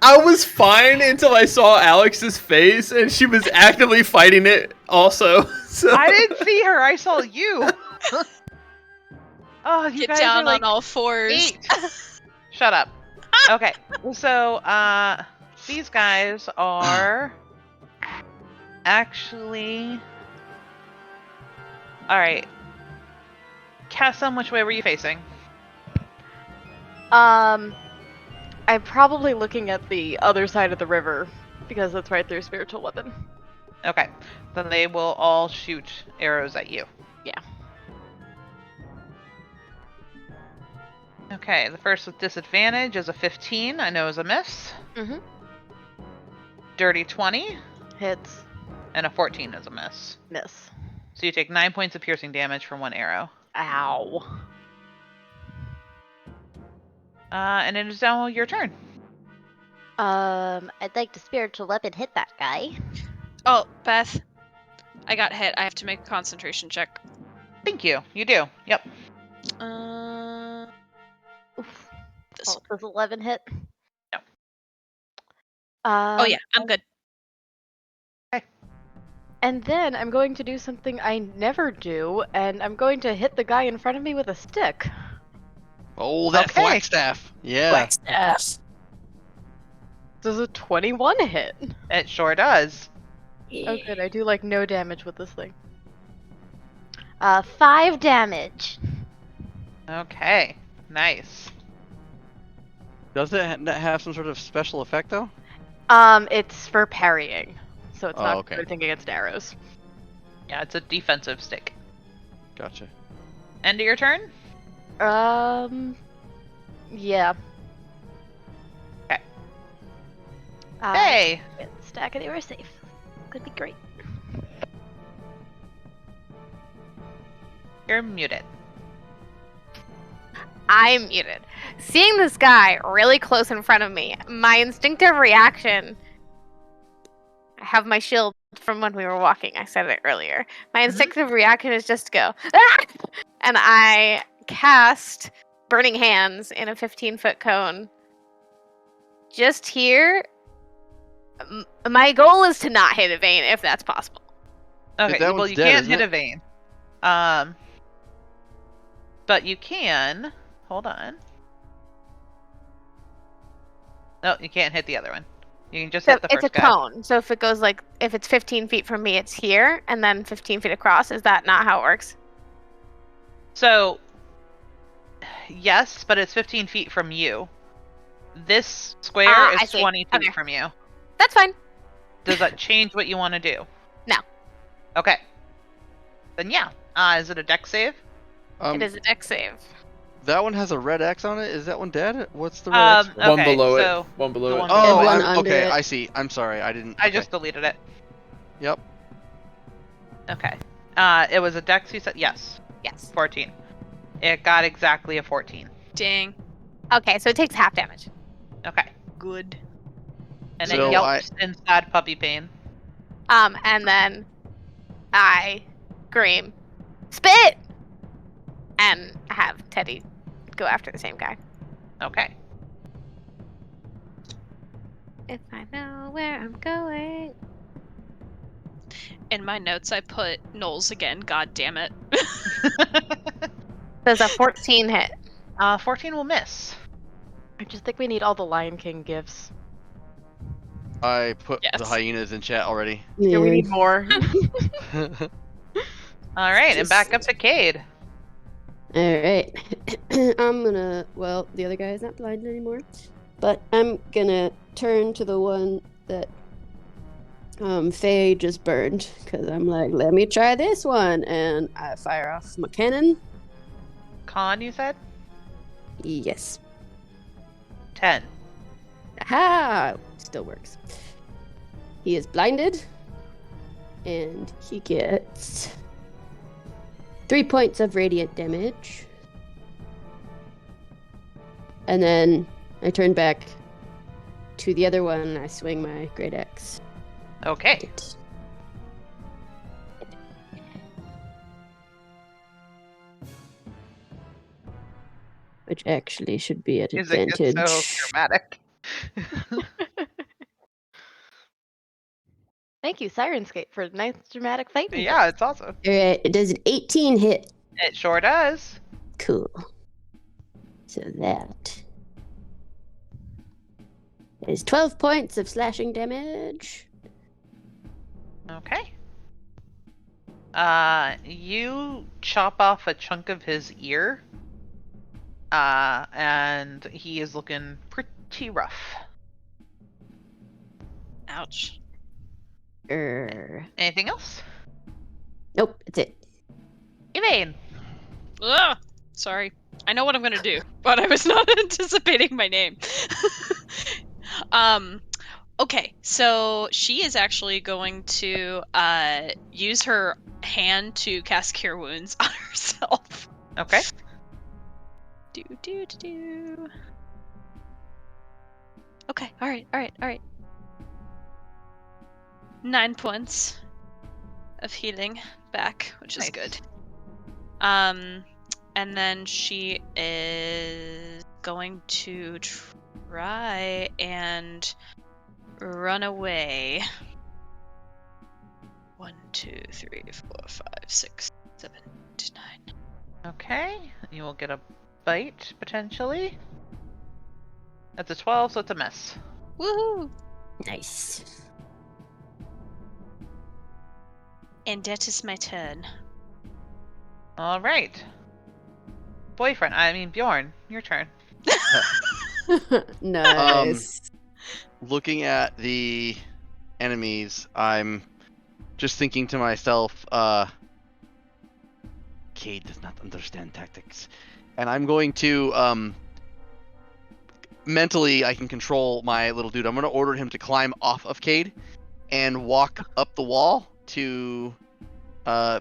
I was fine until I saw Alex's face, and she was actively fighting it also. So. I didn't see her. I saw you. Oh, you Get guys down are like on all fours. 8. Shut up. Okay. So, these guys are actually... Alright. Cassim, which way were you facing? I'm probably looking at the other side of the river because that's right through spiritual weapon. Okay. Then they will all shoot arrows at you. Yeah. Okay, the first with disadvantage is a 15. I know is a miss. Mm-hmm. Dirty 20. Hits. And a 14 is a miss. Miss. So you take 9 points of piercing damage from one arrow. Ow. And it is now your turn. I'd like to spiritual weapon hit that guy. Oh, Beth. I got hit. I have to make a concentration check. Thank you. You do. Yep. Oof. This. Does 11 hit? No. Oh yeah, I'm good. And then I'm going to do something I never do, and I'm going to hit the guy in front of me with a stick. Oh, that Okay. Flagstaff. Yeah. Flagstaff. Does a 21 hit? It sure does. Oh good, I do like no damage with this thing. 5 damage. Okay. Nice. Does it have some sort of special effect though? It's for parrying, so it's not okay. anything against arrows. Yeah, it's a defensive stick. Gotcha. End of your turn? Yeah. Okay. Uh, Hey! Stack and they were safe. Could be great. You're muted. I'm muted. Seeing this guy really close in front of me, my instinctive reaction. I have my shield from when we were walking. I said it earlier. My instinctive reaction is just to go, ah! And I cast Burning Hands in a 15-foot cone. Just here. My goal is to not hit a vein if that's possible. Okay, that well, one's you dead, can't isn't hit it? a vein. But you can... Hold on. No, you can't hit the other one. You can just So hit the it's first a guy. cone. So if it goes like, if it's 15 feet from me, it's here, and then 15 feet across. Is that not how it works? So, yes, but it's 15 feet from you. This square I is see. 20 feet Okay. from you. That's fine. Does that change what you want to do? No. Okay. Then yeah. Is it a dex save? It is a dex save. That one has a red X on it. Is that one dead? What's the red X? Okay, One below so it. One below the it. one Oh, below one it. under okay. it. I see. I'm sorry. I didn't. I okay. just deleted it. Yep. Okay. It was a dex, you said? Yes. Yes. 14. It got exactly a 14. Dang. Okay, so it takes half damage. Okay. Good. And So it yelps in sad puppy pain. And then I scream, spit, and have Teddy go after the same guy. Okay. If I know where I'm going. In my notes, I put Knowles again. God damn it. There's a 14 hit. 14 will miss. I just think we need all the Lion King gifts. I put the Yes. hyenas in chat already. Yeah, we need more. All right, and back up Just- to Cade. Alright. I'm gonna. Well, the other guy is not blind anymore. But I'm gonna turn to the one that Faye just burned. Because I'm like, let me try this one. And I fire off my cannon. Con, you said? Yes. 10. Aha! Still works. He is blinded. And he gets 3 points of radiant damage. And then I turn back to the other one, I swing my great axe. Okay. Which actually should be at Is it advantage. gets so dramatic? Thank you, Syrinscape, for a nice dramatic fight. Yeah, it's awesome. Alright, it does an 18 hit. It sure does. Cool. So that is 12 points of slashing damage. Okay. You chop off a chunk of his ear. And he is looking pretty rough. Ouch. Anything else? Nope, that's it. Elaine. Ugh! Sorry. I know what I'm gonna do, but I was not anticipating my name. Okay, so she is actually going to use her hand to cast Cure Wounds on herself. Okay. Do. Okay, alright. 9 points of healing back, which is Nice. good. And then she is going to try and run away. 1, 2, 3, 4, 5, 6, 7, 8, 9. Okay. You will get a bite, potentially. That's a 12, so it's a miss. Woohoo! Nice. And that is my turn. Alright. Bjorn, your turn. Nice. Looking at the enemies, I'm just thinking to myself, Cade does not understand tactics. And I'm going to, mentally, I can control my little dude. I'm going to order him to climb off of Cade and walk up the wall to,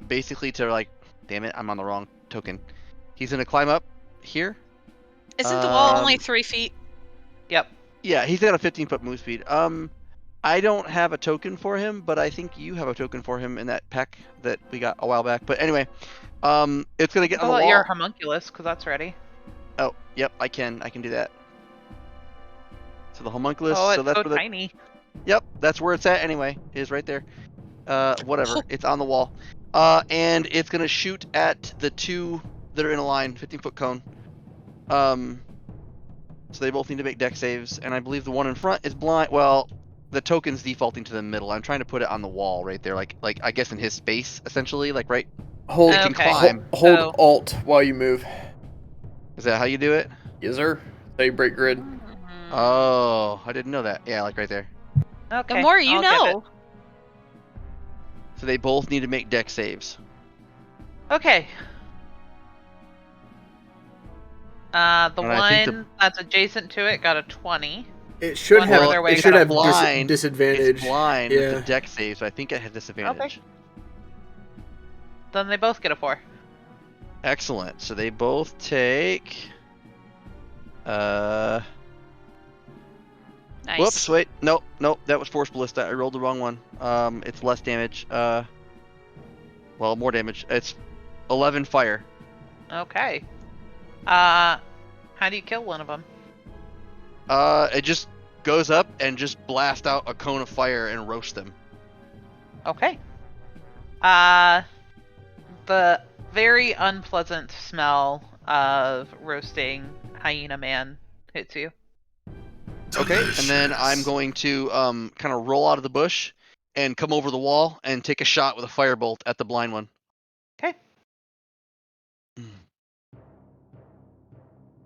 basically to, like, damn it, I'm on the wrong token. He's going to climb up here. Isn't the wall only 3 feet? Yep. Yeah, he's got a 15-foot move speed. I don't have a token for him, but I think you have a token for him in that pack that we got a while back. But anyway, it's gonna get on the wall. Your homunculus, because that's ready. Oh, yep, I can do that. So the homunculus. Oh, it's so that's so where tiny. Yep, that's where it's at anyway. Is right there. Whatever. It's on the wall. And it's gonna shoot at the two that are in a line, 15-foot cone. So they both need to make dex saves, and I believe the one in front is blind. Well, the token's defaulting to the middle. I'm trying to put it on the wall right there, like I guess in his space, essentially, like right. Hold, It can climb. hold So- Alt while you move. Is that how you do it? Yes, sir. So you break grid. Oh, I didn't know that. Yeah, like right there. Okay. The more you I'll give it. know. So they both need to make dex saves. Okay. The And I think one that's adjacent to it got a 20. It should One have. further away It should got a have blind. disadvantage. It's blind Yeah. with the dex save, so I think it had disadvantage. Then they both get a 4. Excellent. So they both take. Nice. Whoops! Wait. Nope. That was Force Ballista. I rolled the wrong one. It's less damage. Well, more damage. It's 11 fire. Okay. How do you kill one of them? It just goes up and just blast out a cone of fire and roast them. Okay. The very unpleasant smell of roasting hyena man hits you. Okay, and then I'm going to kind of roll out of the bush and come over the wall and take a shot with a firebolt at the blind one. Okay.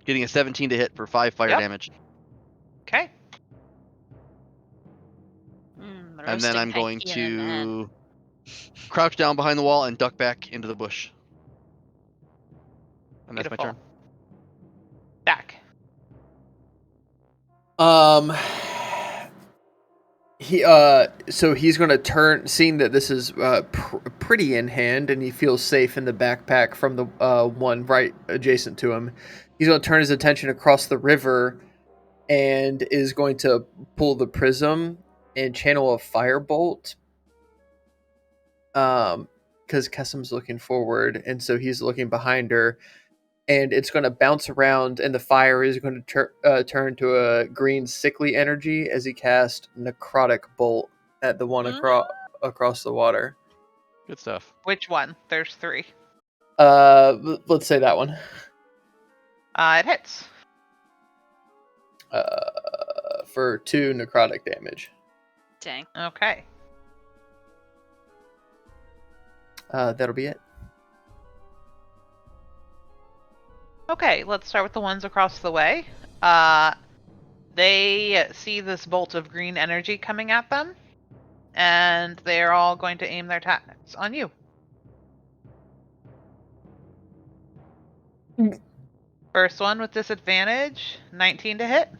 Getting a 17 to hit for 5 fire Yep. damage. Okay. And then I'm going hyena man. to crouch down behind the wall and duck back into the bush. And that's my Beautiful. turn. Back. So he's gonna turn, seeing that this is pretty in hand, and he feels safe in the backpack from the one right adjacent to him. He's gonna turn his attention across the river and is going to pull the prism and channel a firebolt. Because Kessim's looking forward, and so he's looking behind her, and it's going to bounce around, and the fire is going to turn to a green sickly energy as he casts Necrotic Bolt at the one across the water. Good stuff. Which one? There's 3. Let's say that one. It hits. For 2 necrotic damage. Dang. Okay. That'll be it. Okay, let's start with the ones across the way. They see this bolt of green energy coming at them, and they're all going to aim their attacks on you. First one with disadvantage, 19 to hit.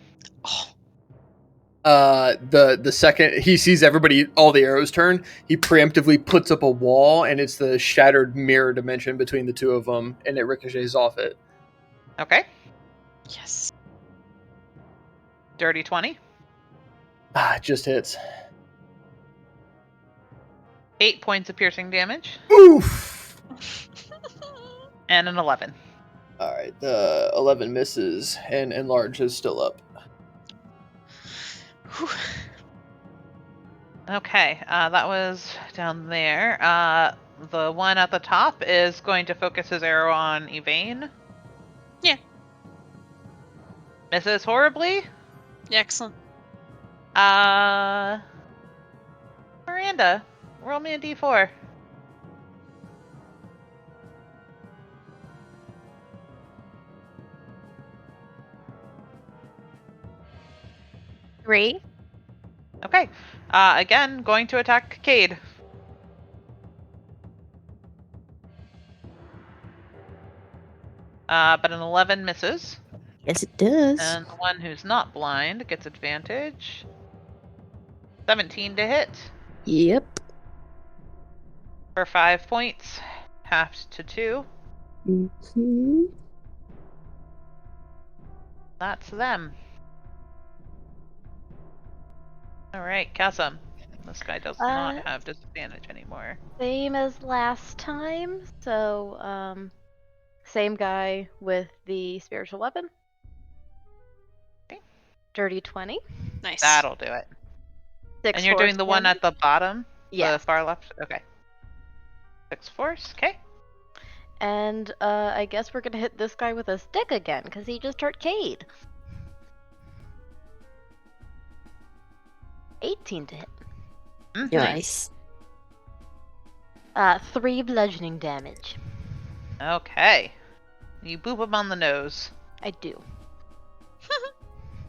The second he sees everybody, all the arrows turn, he preemptively puts up a wall, and it's the shattered mirror dimension between the two of them, and it ricochets off it. Okay. Yes. Dirty 20. It just hits. 8 points of piercing damage. Oof! And an 11. Alright, the 11 misses, and Enlarge is still up. Okay, that was down there. The one at the top is going to focus his arrow on Yvain. Yeah. Misses horribly. Yeah, excellent. Miranda, roll me a d4. Three. Okay. Again, going to attack Cade. But an 11 misses. Yes, it does. And the one who's not blind gets advantage. 17 to hit. Yep. For 5 points. Halved to 2. Mm-hmm. That's them. Alright, Kassim. This guy does not have disadvantage anymore. Same as last time. So, same guy with the spiritual weapon. Okay. Dirty 20. Nice. That'll do it. 6 And you're doing the one damage. at the bottom? Yeah. The far left? Okay. 6 force, okay. And I guess we're gonna hit this guy with a stick again, because he just hurt Cade. 18 to hit. Nice. 3 bludgeoning damage. Okay. You boop him on the nose. I do.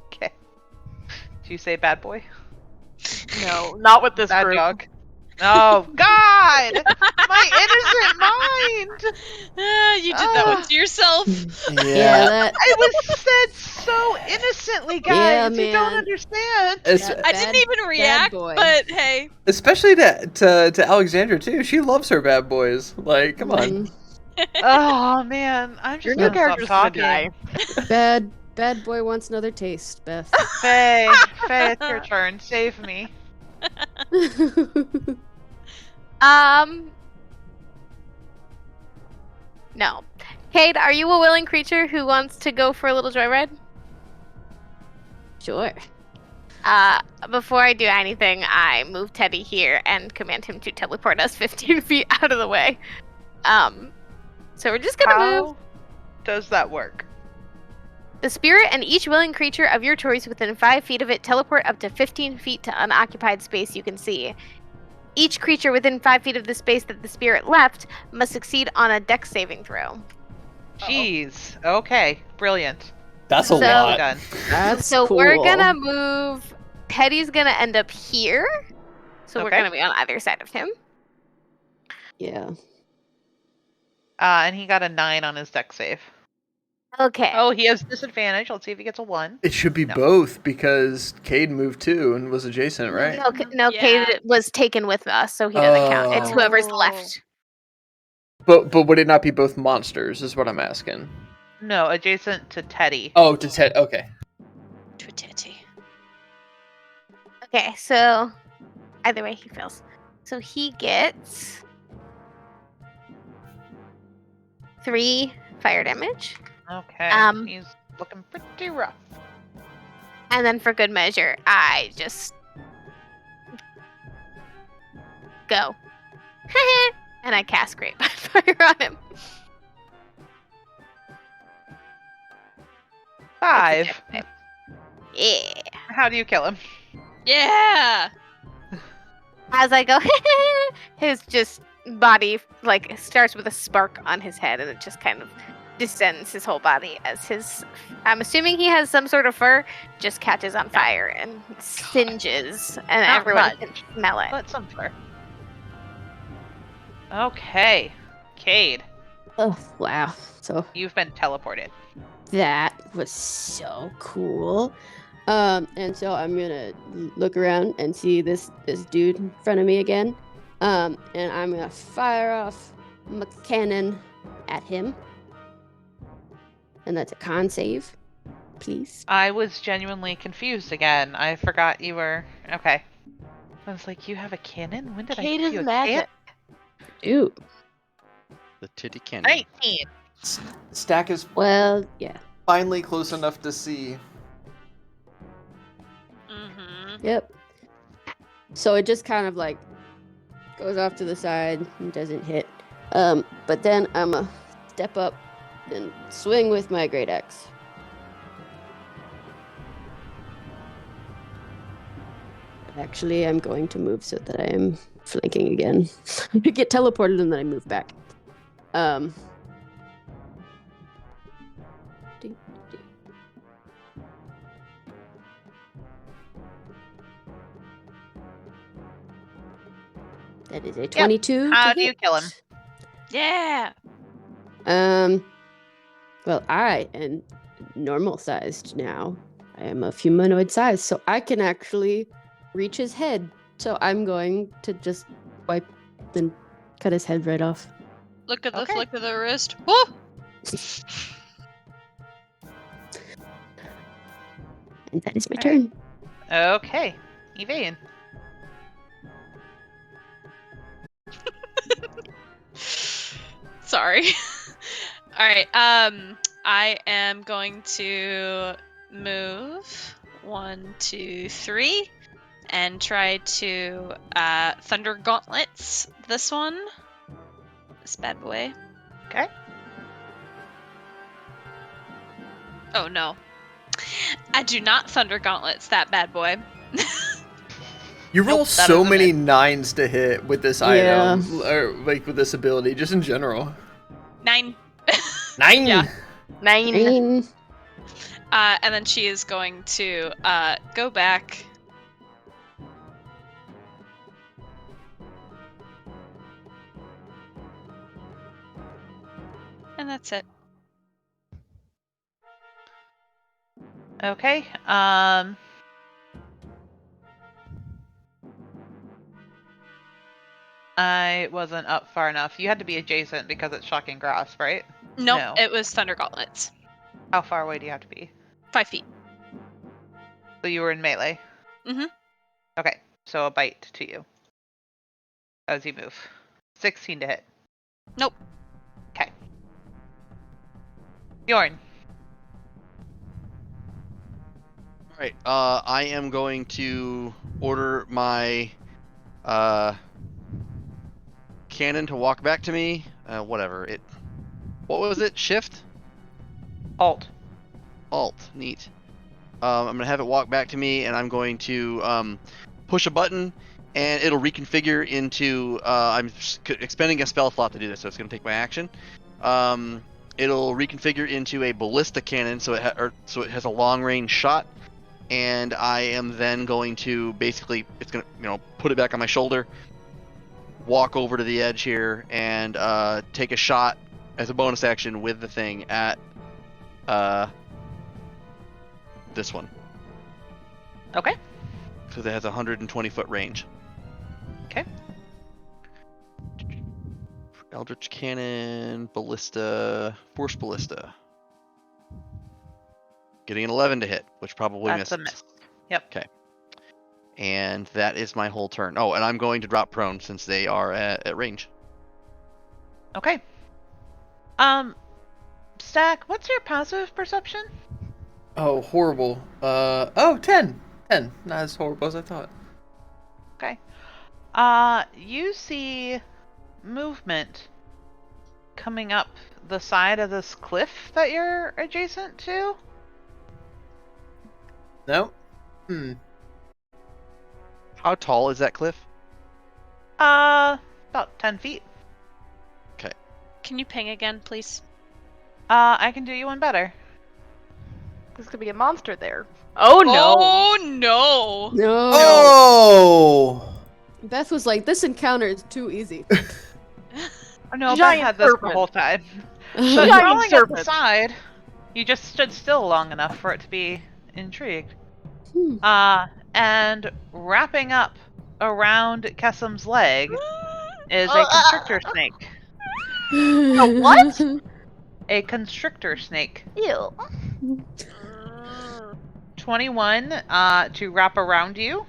Okay. Do you say bad boy? No, not with this Bad group. dog. Oh, God! My innocent mind! You did that one to yourself. Yeah, that. It was said so innocently, guys. Yeah, You don't man. understand. That I bad- didn't even bad react, boy. but hey. Especially to Alexandra too. She loves her bad boys. Like, come on. Oh, man. I'm Your just new gonna stop character's talking. gonna die. Bad boy wants another taste, Beth. Faye, it's your turn. Save me. No. Cade, are you a willing creature who wants to go for a little joyride? Sure. Before I do anything, I move Teddy here and command him to teleport us 15 feet out of the way. So we're just gonna move. How does that work? The spirit and each willing creature of your choice within 5 feet of it teleport up to 15 feet to unoccupied space you can see. Each creature within 5 feet of the space that the spirit left must succeed on a dex saving throw. Jeez. Okay. Brilliant. That's a So- lot. Done. That's So cool. we're gonna move. Teddy's gonna end up here. So we're Okay. gonna be on either side of him. Yeah. And he got a 9 on his dex save. Okay. Oh, he has disadvantage. Let's see if he gets a 1. It should be No. both because Cade moved too and was adjacent, right? No, Yeah. Cade was taken with us, so he doesn't count. It's whoever's Oh. left. But would it not be both monsters? Is what I'm asking. No, adjacent to Teddy. Oh, to Ted. Okay. Twitty. Okay, so either way he fails. So he gets 3 fire damage. Okay. Um, He's looking pretty rough. And then for good measure, I just go. And I cast Great Fire on him. 5. It's a dex save. Yeah. How do you kill him? Yeah. As I go, his just body like starts with a spark on his head, and it just kind of descends his whole body as his. I'm assuming he has some sort of fur, just catches on fire and singes, and Not everyone much, can smell it. but some fur. Okay. Cade, Oh, wow. So you've been teleported. that was so cool. And so I'm gonna look around and see this dude in front of me again. And I'm gonna fire off my cannon at him. And that's a con save, please. I was genuinely confused again. I forgot you were. Okay. I was like, you have a cannon? When did Cade I give is you a magic. Ooh. The titty cannon. 19. Stack is Well, yeah. finally close enough to see. Mm-hmm. Yep. So it just kind of like goes off to the side and doesn't hit. But then I'm gonna step up and swing with my great axe. Actually, I'm going to move so that I am flanking again. I get teleported and then I move back. Do, do. That is a 22 How to do you hit. kill him? Yeah. Well, I am normal sized now. I am of humanoid size, so I can actually reach his head. So I'm going to just wipe and cut his head right off. Look at the Okay. flick of the wrist. Woo! And that is my All right. turn. Okay. Evade. Sorry. All right. I am going to move 1, 2, 3, and try to Thunder Gauntlets this one. This bad boy. Okay. Oh no. I do not Thunder Gauntlets that bad boy. You roll Nope, that so isn't many it. 9s to hit with this Yeah. item, or like with this ability, just in general. 9. 9. Yeah. 9. Nine. And then she is going to go back. And that's it. Okay. I wasn't up far enough. You had to be adjacent because it's shocking grasp, right? Nope, No. it was Thunder Gauntlets. How far away do you have to be? 5 feet. So you were in melee? Mhm. Okay, so a bite to you. As you move. 16 to hit. Nope. Okay. Bjorn. All right. I am going to order my cannon to walk back to me. Whatever it. What was it? Shift? Alt. Alt. Neat. I'm gonna have it walk back to me, and I'm going to push a button, and it'll reconfigure into. I'm expending a spell slot to do this, so it's gonna take my action. It'll reconfigure into a ballista cannon, so it has a long range shot, and I am then going to basically it's gonna put it back on my shoulder, walk over to the edge here, and take a shot as a bonus action with the thing at this one. Okay. Because it has a 120-foot range. Okay. Eldritch Cannon, Ballista, Force Ballista. Getting an 11 to hit, which probably That's a misses. miss. Yep. Okay. And that is my whole turn. Oh, and I'm going to drop prone since they are at range. Okay. Stack, what's your passive perception? Oh, horrible. 10. 10. Not as horrible as I thought. Okay. You see movement coming up the side of this cliff that you're adjacent to. No? How tall is that cliff? About 10 feet. Can you ping again, please? I can do you one better. There's gonna be a monster there. Oh no! Oh no! No. Oh! Beth was like, "This encounter is too easy." Oh no, Ben Giant had this the serpent. whole time. But Giant crawling up the serpent. side, you just stood still long enough for it to be intrigued. Hmm. And wrapping up around Kessam's leg is a constrictor snake. A what? A constrictor snake. Ew. 21 to wrap around you.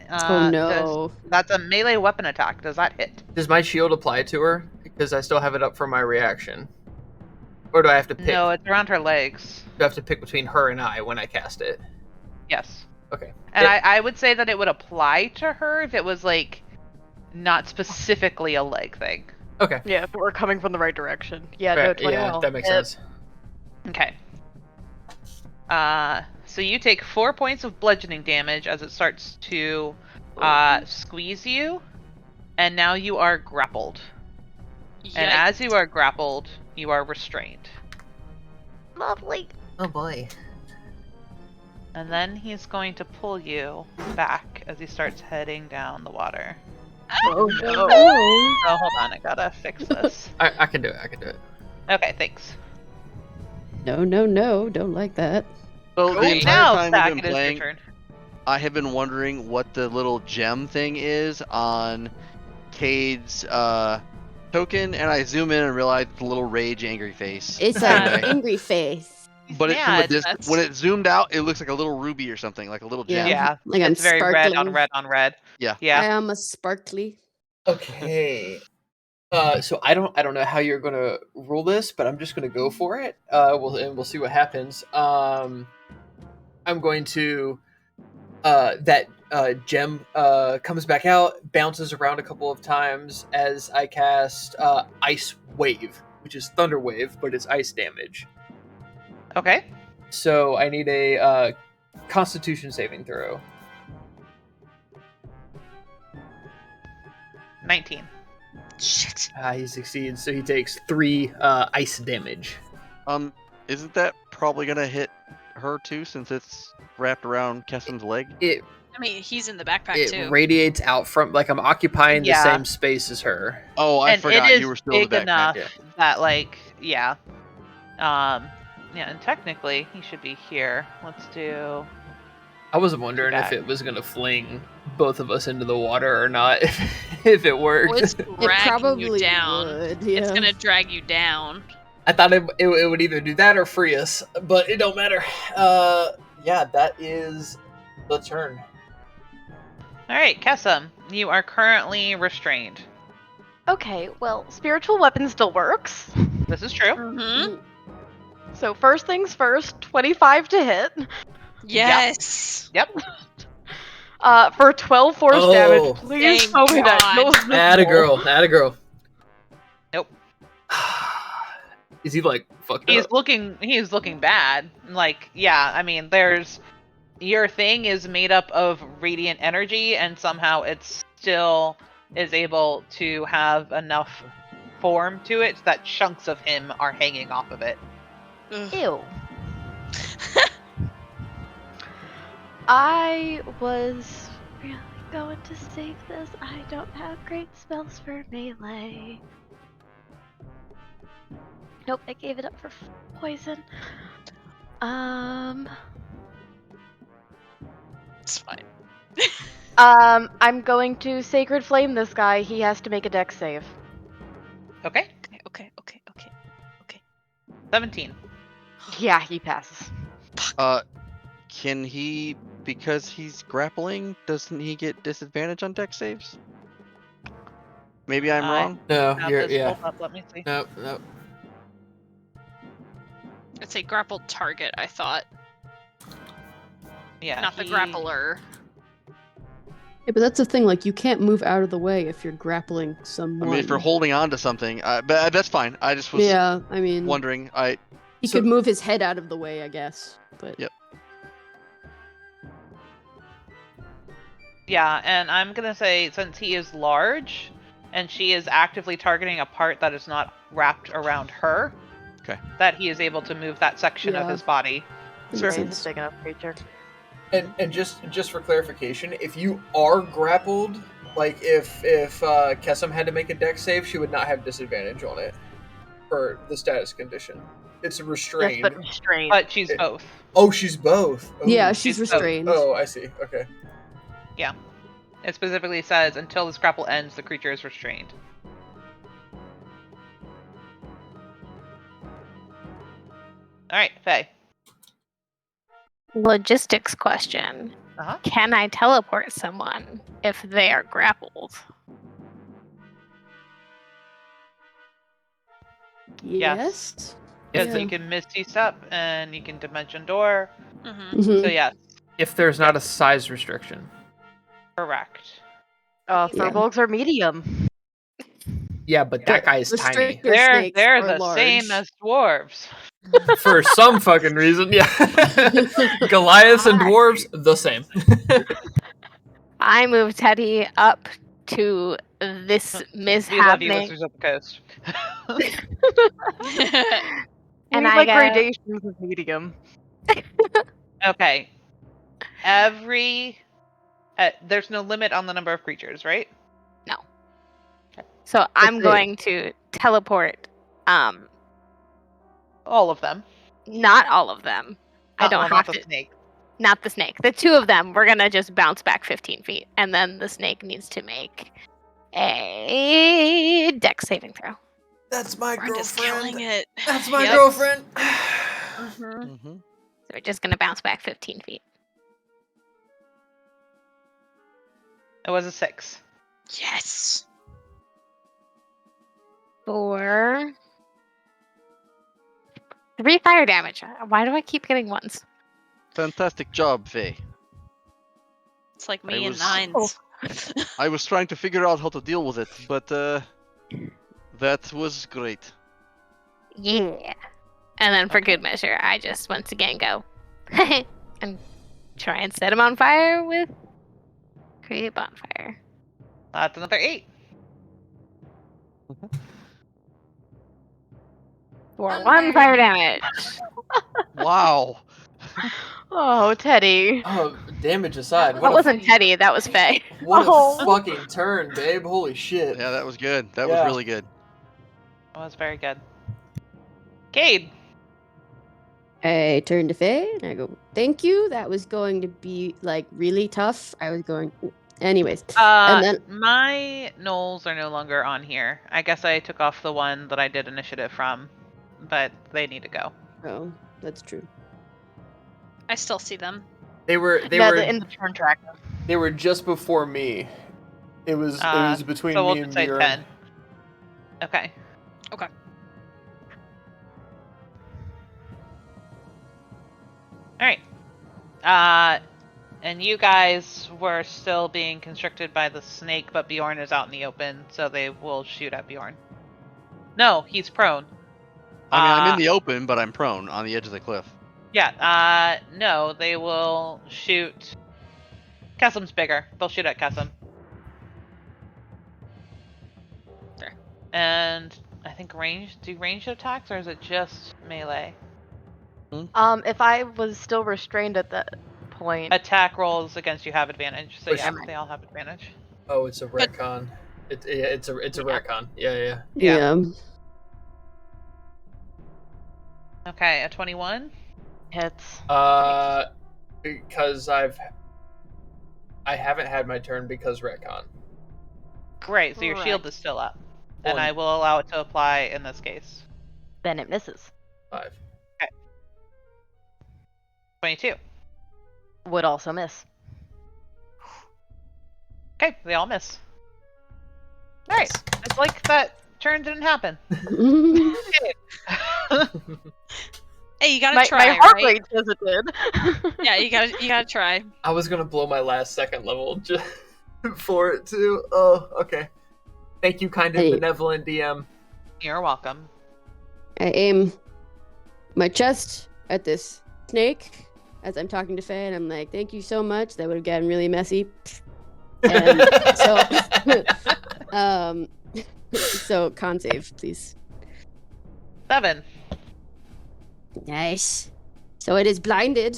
Oh no. That's a melee weapon attack. Does that hit? Does my shield apply to her? Because I still have it up for my reaction. Or do I have to pick? No, it's around her legs. Do I have to pick between her and I when I cast it? Yes. Okay. And I would say that it would apply to her if it was, like, not specifically a leg thing. Okay. Yeah, if we're coming from the right direction. Yeah, Right, no, 21. yeah, that makes sense. Okay. So you take 4 points of bludgeoning damage as it starts to squeeze you, and now you are grappled. And as you are grappled, you are restrained. Lovely. Oh boy. And then he's going to pull you back as he starts heading down the water. Oh no. Oh, hold on, I gotta fix this. I can do it. I can do it. Okay, thanks. No, no, no. Don't like that. So the entire Now, time Stack, we've it been is your playing, turn. I have been wondering what the little gem thing is on Cade's token, and I zoom in and realize it's a little rage angry face. It's Anyway. an angry face. But it, from a Yeah, distance, when it zoomed out, it looks like a little ruby or something, like a little gem. Yeah, Like I'm it's very red on sparkling. red on red. Yeah. Yeah. I am a sparkly. Okay. So I don't know how you're gonna rule this, but I'm just gonna go for it. We'll see what happens. I'm going to that gem comes back out, bounces around a couple of times as I cast Ice Wave, which is Thunder Wave, but it's ice damage. Okay. So I need a Constitution saving throw. 19. Shit. He succeeds, so he takes 3 ice damage. Isn't that probably gonna hit her too, since it's wrapped around Kessam's leg? It I mean, he's in the backpack too. radiates out from, like, I'm occupying the Yeah. same space as her. Oh, I And forgot it is you were still in big the backpack. enough yeah. that, like, yeah. Yeah, and technically, he should be here. Let's do... I was wondering if Back. it was gonna fling both of us into the water or not, if it worked. Well, it's It dragging probably you down. would. Yeah. It's gonna drag you down. I thought it would either do that or free us, but it don't matter. Yeah, that is the turn. Alright, Kessam, you are currently restrained. Okay, well, spiritual weapon still works. This is true. Mm-hmm. So first things first, 25 to hit. Yes. Yep. For 12 force Oh. damage. Please Thank tell me that God. kills this Atta bull. girl, atta girl. Nope. Is he like fucked He's up? looking bad. Like, yeah, I mean, your thing is made up of radiant energy, and somehow it still is able to have enough form to it that chunks of him are hanging off of it. Ew. I was really going to save this. I don't have great spells for melee. Nope, I gave it up for poison. It's fine. I'm going to Sacred Flame this guy. He has to make a dex save. Okay? Okay. 17. Yeah, he passes. Can he, because he's grappling, doesn't he get disadvantage on dex saves? Maybe I'm wrong. No, Have you're this yeah. pulled up, let me see. No. It's a grappled target, I thought. Yeah, Not the he- grappler. Yeah, but that's the thing. Like, you can't move out of the way if you're grappling I someone. mean, if you're holding on to something, but that's fine. I just was Yeah, I mean, wondering. he So- could move his head out of the way, I guess. But Yep. Yeah, and I'm gonna say since he is large, and she is actively targeting a part that is not wrapped around her, Okay. that he is able to move that section of Yeah. his body. that Yeah, makes he's a sense. big enough creature. And just for clarification, if you are grappled, like if Kesem had to make a dex save, she would not have disadvantage on it for the status condition. It's Yes, restrained. but restrained. But she's It- both. Oh, she's both. Oh. Yeah, she's She's both. restrained. Oh, I see. Okay. It specifically says until this grapple ends, the creature is restrained. Alright, Faye. Logistics question. Uh-huh. Can I teleport someone if they are grappled? Yes. Yeah, So you can Misty Step and you can Dimension Door. Mm-hmm. Mhm. So yes, If there's not a size restriction. correct. Yeah. Furbolgs are medium. Yeah, but that guy is tiny. Restrictor snakes They're are the large. same as dwarves. For some fucking reason, yeah. Goliaths and dwarves, the same. I move Teddy up to this We love you, mishappening. Wizards of the Coast. And There's I like get gradations of medium. Okay. There's no limit on the number of creatures, right? so I'm it. going to teleport All of them. not all of them. I don't Well, have not the to. snake. Not the snake. The two of them, we're gonna just bounce back 15 feet, and then the snake needs to make a dex saving throw. That's my Brenda's killing it. That's my Yep. girlfriend. Mhm. Mm-hmm. So we're just gonna bounce back 15 feet. It was a 6. Yes. For 3 fire damage. Why do I keep getting ones? Fantastic job, Faye. It's like I me and was- nines. I was trying to figure out how to deal with it, but that was great. Yeah. And then for good measure, I just once again go and try and set him on fire with create a bonfire. That's another 8. For 1 fire damage. Wow. Oh, Teddy. Oh, damage aside, That wasn't Teddy, that was Faye. what Oh. a fucking turn, babe. Holy shit. Yeah, that was good. That was Yeah. really good. That was very good. Cade. I turn to Faye and I go, "Thank you. That was going to be like really tough." I was going, anyways. And then My knolls are no longer on here. I guess I took off the one that I did initiative from, but they need to go. oh, that's true. I still see them. They were In the turn tracker. they were just before me. It was between So we'll me just and say Buren. 10. Okay. Okay. Alright. And you guys were still being constricted by the snake, but Bjorn is out in the open, so they will shoot at Bjorn. No, he's prone. I mean, I'm in the open, but I'm prone on the edge of the cliff. Yeah, no, they will shoot. Kessem's bigger. They'll shoot at Kessem. Fair. And I think ranged attacks, or is it just melee? If I was still restrained at that point, Attack rolls against you have advantage, so Which- yeah, they all have advantage. Oh, it's a retcon. It's a retcon. Yeah. Yeah. Yeah. Okay, a 21. hits. Because I haven't had my turn because retcon. Great, so your shield Correct. is still up. And One. I will allow it to apply in this case. Then it misses. 5. 22. Would also miss. Okay, they all miss. All right, it's like that turn didn't happen. Hey, you gotta My try, heart right? rate says it did. Yeah, you gotta try. I was gonna blow my last second level just for it too. Oh, okay. Thank you, kind and Hey. benevolent DM. You're welcome. I aim my chest at this snake as I'm talking to Faye, and I'm like, "Thank you so much. That would have gotten really messy." And so con save, please. 7. Nice. So it is blinded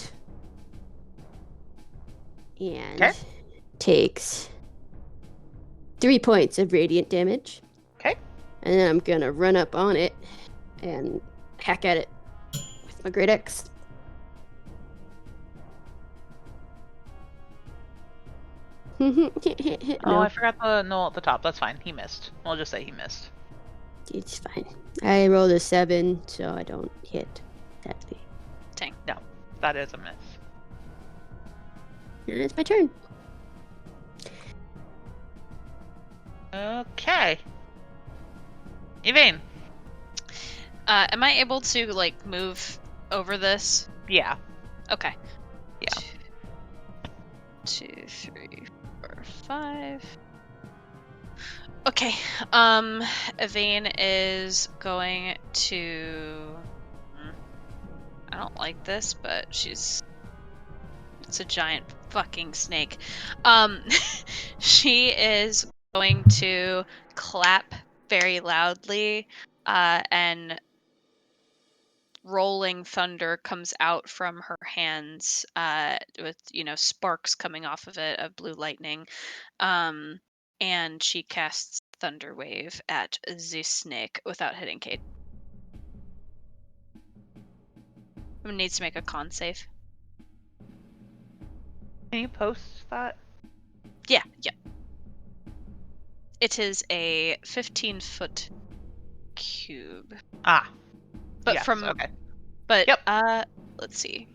and Okay. takes 3 points of radiant damage. Okay. And then I'm gonna run up on it and hack at it with my great axe. Oh, No, I forgot the null at the top. That's fine. He missed. We'll just say he missed. it's fine. I rolled a 7, so I don't hit. Sadly. No, that is a miss. And it's my turn. Okay. Evane. Am I able to like move over this? Yeah. Okay. Yeah. 2, 3, 4, 5. Okay. Evane is going to. I don't like this, but it's a giant fucking snake. She is going to clap very loudly, and rolling thunder comes out from her hands, with sparks coming off of it of blue lightning, and she casts Thunder Wave at the snake without hitting Kate. Needs to make a con save. Can you post that? Yeah. It is a 15-foot cube. Ah. But yes, okay. But Yep. let's see.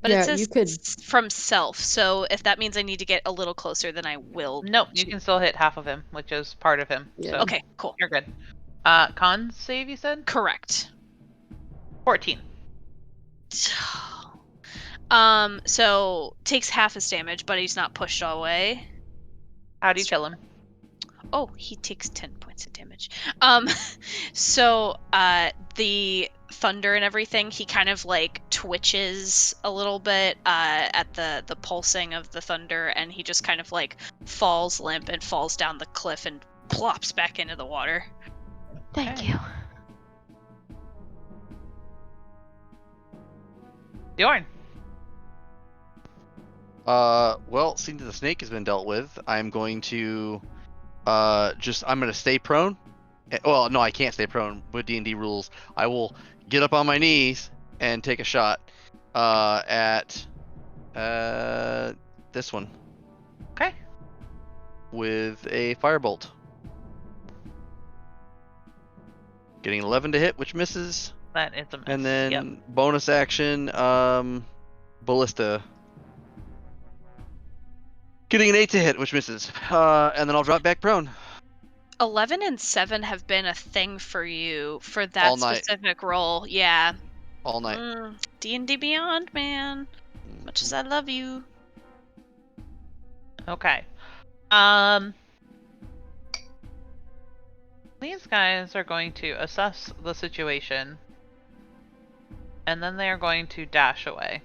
But Yeah, it says you could- from self, so if that means I need to get a little closer, then I will. Nope, you can still hit half of him, which is part of him. Yeah. So Okay, cool. you're good. Con save, you said? Correct. 14. So takes half his damage, but he's not pushed away. How do you kill him? Oh, he takes 10 points of damage. So the thunder and everything, he kind of like twitches a little bit at the pulsing of the thunder, and he just kind of like falls limp and falls down the cliff and plops back into the water. Thank Okay. you. Bjorn. Well, seeing that the snake has been dealt with, I'm going to I'm gonna stay prone. Well, no, I can't stay prone with D&D rules. I will get up on my knees and take a shot at this one Okay. with a firebolt. Getting 11 to hit, which misses. That is a miss. And then Yep. bonus action, ballista. Getting an 8 to hit, which misses. And then I'll drop back prone. 11 and 7 have been a thing for you for that All night. specific role. Yeah. All night. D&D Beyond, man. Much as I love you. Okay. These guys are going to assess the situation, and then they are going to dash away.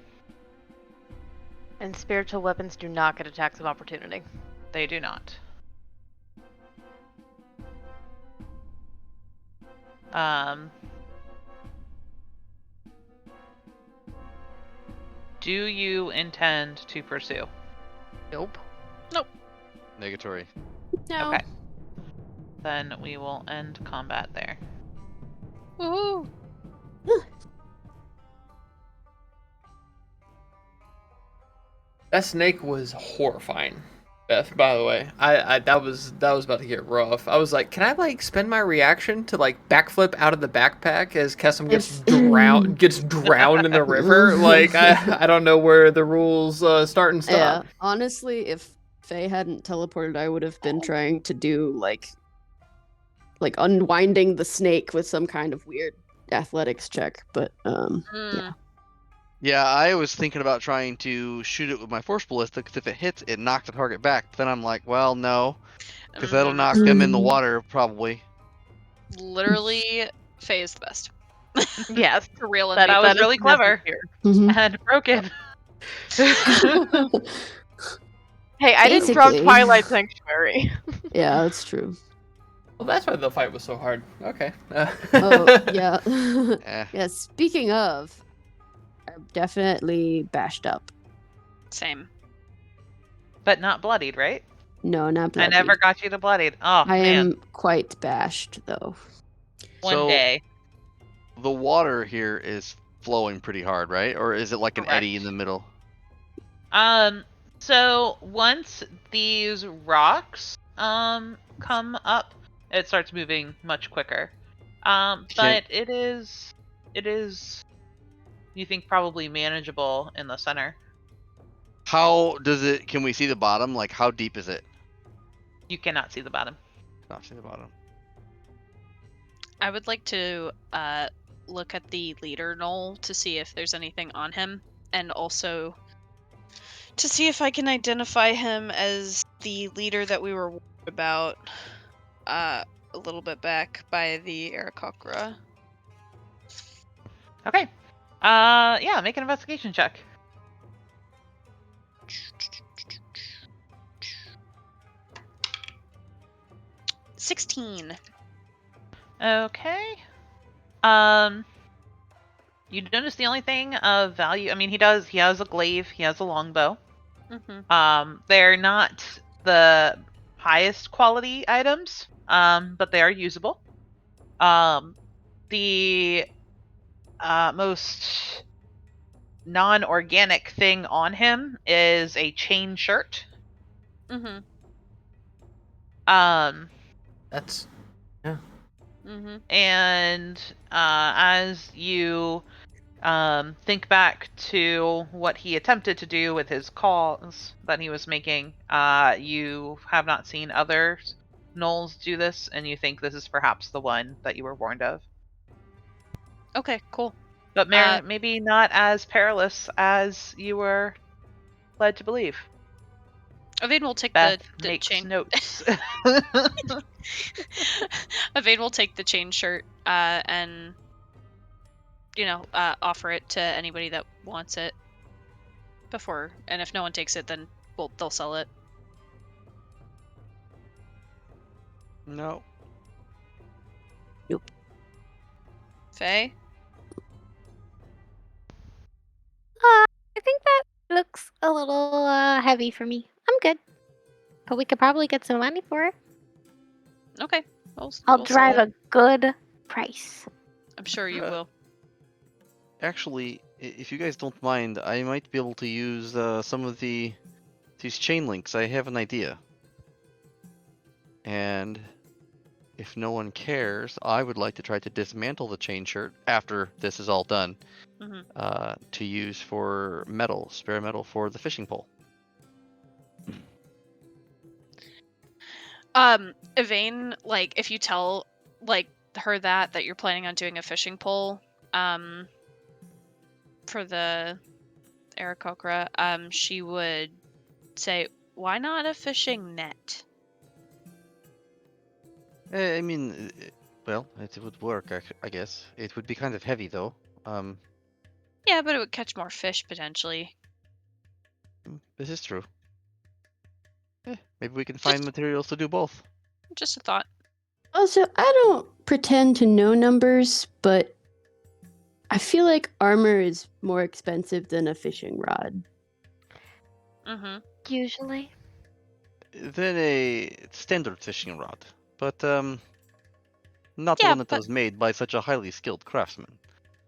And spiritual weapons do not get attacks of opportunity. They do not. Do you intend to pursue? Nope. Negatory. No. Okay. Then we will end combat there. Woohoo! That snake was horrifying, Beth. By the way, I that was about to get rough. I was like, can I like spend my reaction to like backflip out of the backpack as Kessim gets gets drowned in the river. Like I don't know where the rules start and Yeah, stop. honestly, if Faye hadn't teleported, I would have been trying to do like unwinding the snake with some kind of weird athletics check, but yeah. Yeah, I was thinking about trying to shoot it with my force ballista, because if it hits, it knocks the target back. But then I'm like, well, no, because that'll knock them in the water, probably. Literally, Faye is the best. Yes, For real and that deep. was That is really the clever message here. Mhm. and broken. Hey, I didn't drop Basically. Twilight Sanctuary. Yeah, that's true. Well, that's why the fight was so hard. Okay. Oh, yeah. Eh. Yeah, speaking of, I'm definitely bashed up. Same. But not bloodied, right? No, not bloody. I never got you to bloodied. Oh, I man. am quite bashed, though. One So, day. The water here is flowing pretty hard, right? Or is it like an eddy in the middle? So once these rocks come up, it starts moving much quicker. But it is you think probably manageable in the center. How does it? Can we see the bottom? Like, how deep is it? You cannot see the bottom. Not see the bottom. I would like to look at the leader knoll to see if there's anything on him, and also to see if I can identify him as the leader that we were worried about a little bit back by the Aarakocra. Okay. Yeah, make an investigation check. $16. Okay. You notice the only thing of value. I mean, he has a glaive. He has a longbow. Mm-hmm. They're not the highest quality items, but they are usable. The most non-organic thing on him is a chain shirt. Mm-hmm. That's Mm-hmm. And as you think back to what he attempted to do with his calls that he was making, you have not seen other gnolls do this, and you think this is perhaps the one that you were warned of. Okay, cool. But maybe not as perilous as you were led to believe. Evade will take Beth the makes chain. notes. Evade will take the chain shirt and offer it to anybody that wants it before, and if no one takes it, then they'll sell it. No. Nope. Faye? I think that looks a little heavy for me. I'm good. But we could probably get some money for it. Okay. I'll we'll drive sell a good price. I'm sure you will. Actually, if you guys don't mind, I might be able to use some of these chain links. I have an idea. And if no one cares, I would like to try to dismantle the chain shirt after this is all done, to use for metal, spare metal for the fishing pole. Evane, like, if you tell, like, her that you're planning on doing a fishing pole, for the Aarakocra, she would say, why not a fishing net? I mean, well, it would work, I guess. It would be kind of heavy, though. Yeah, but it would catch more fish, potentially. This is true. Maybe we can find materials to do both. Just a thought. Also, I don't pretend to know numbers, but I feel like armor is more expensive than a fishing rod. Mm-hmm. Usually. Than a standard fishing rod, but not one that was made by such a highly skilled craftsman.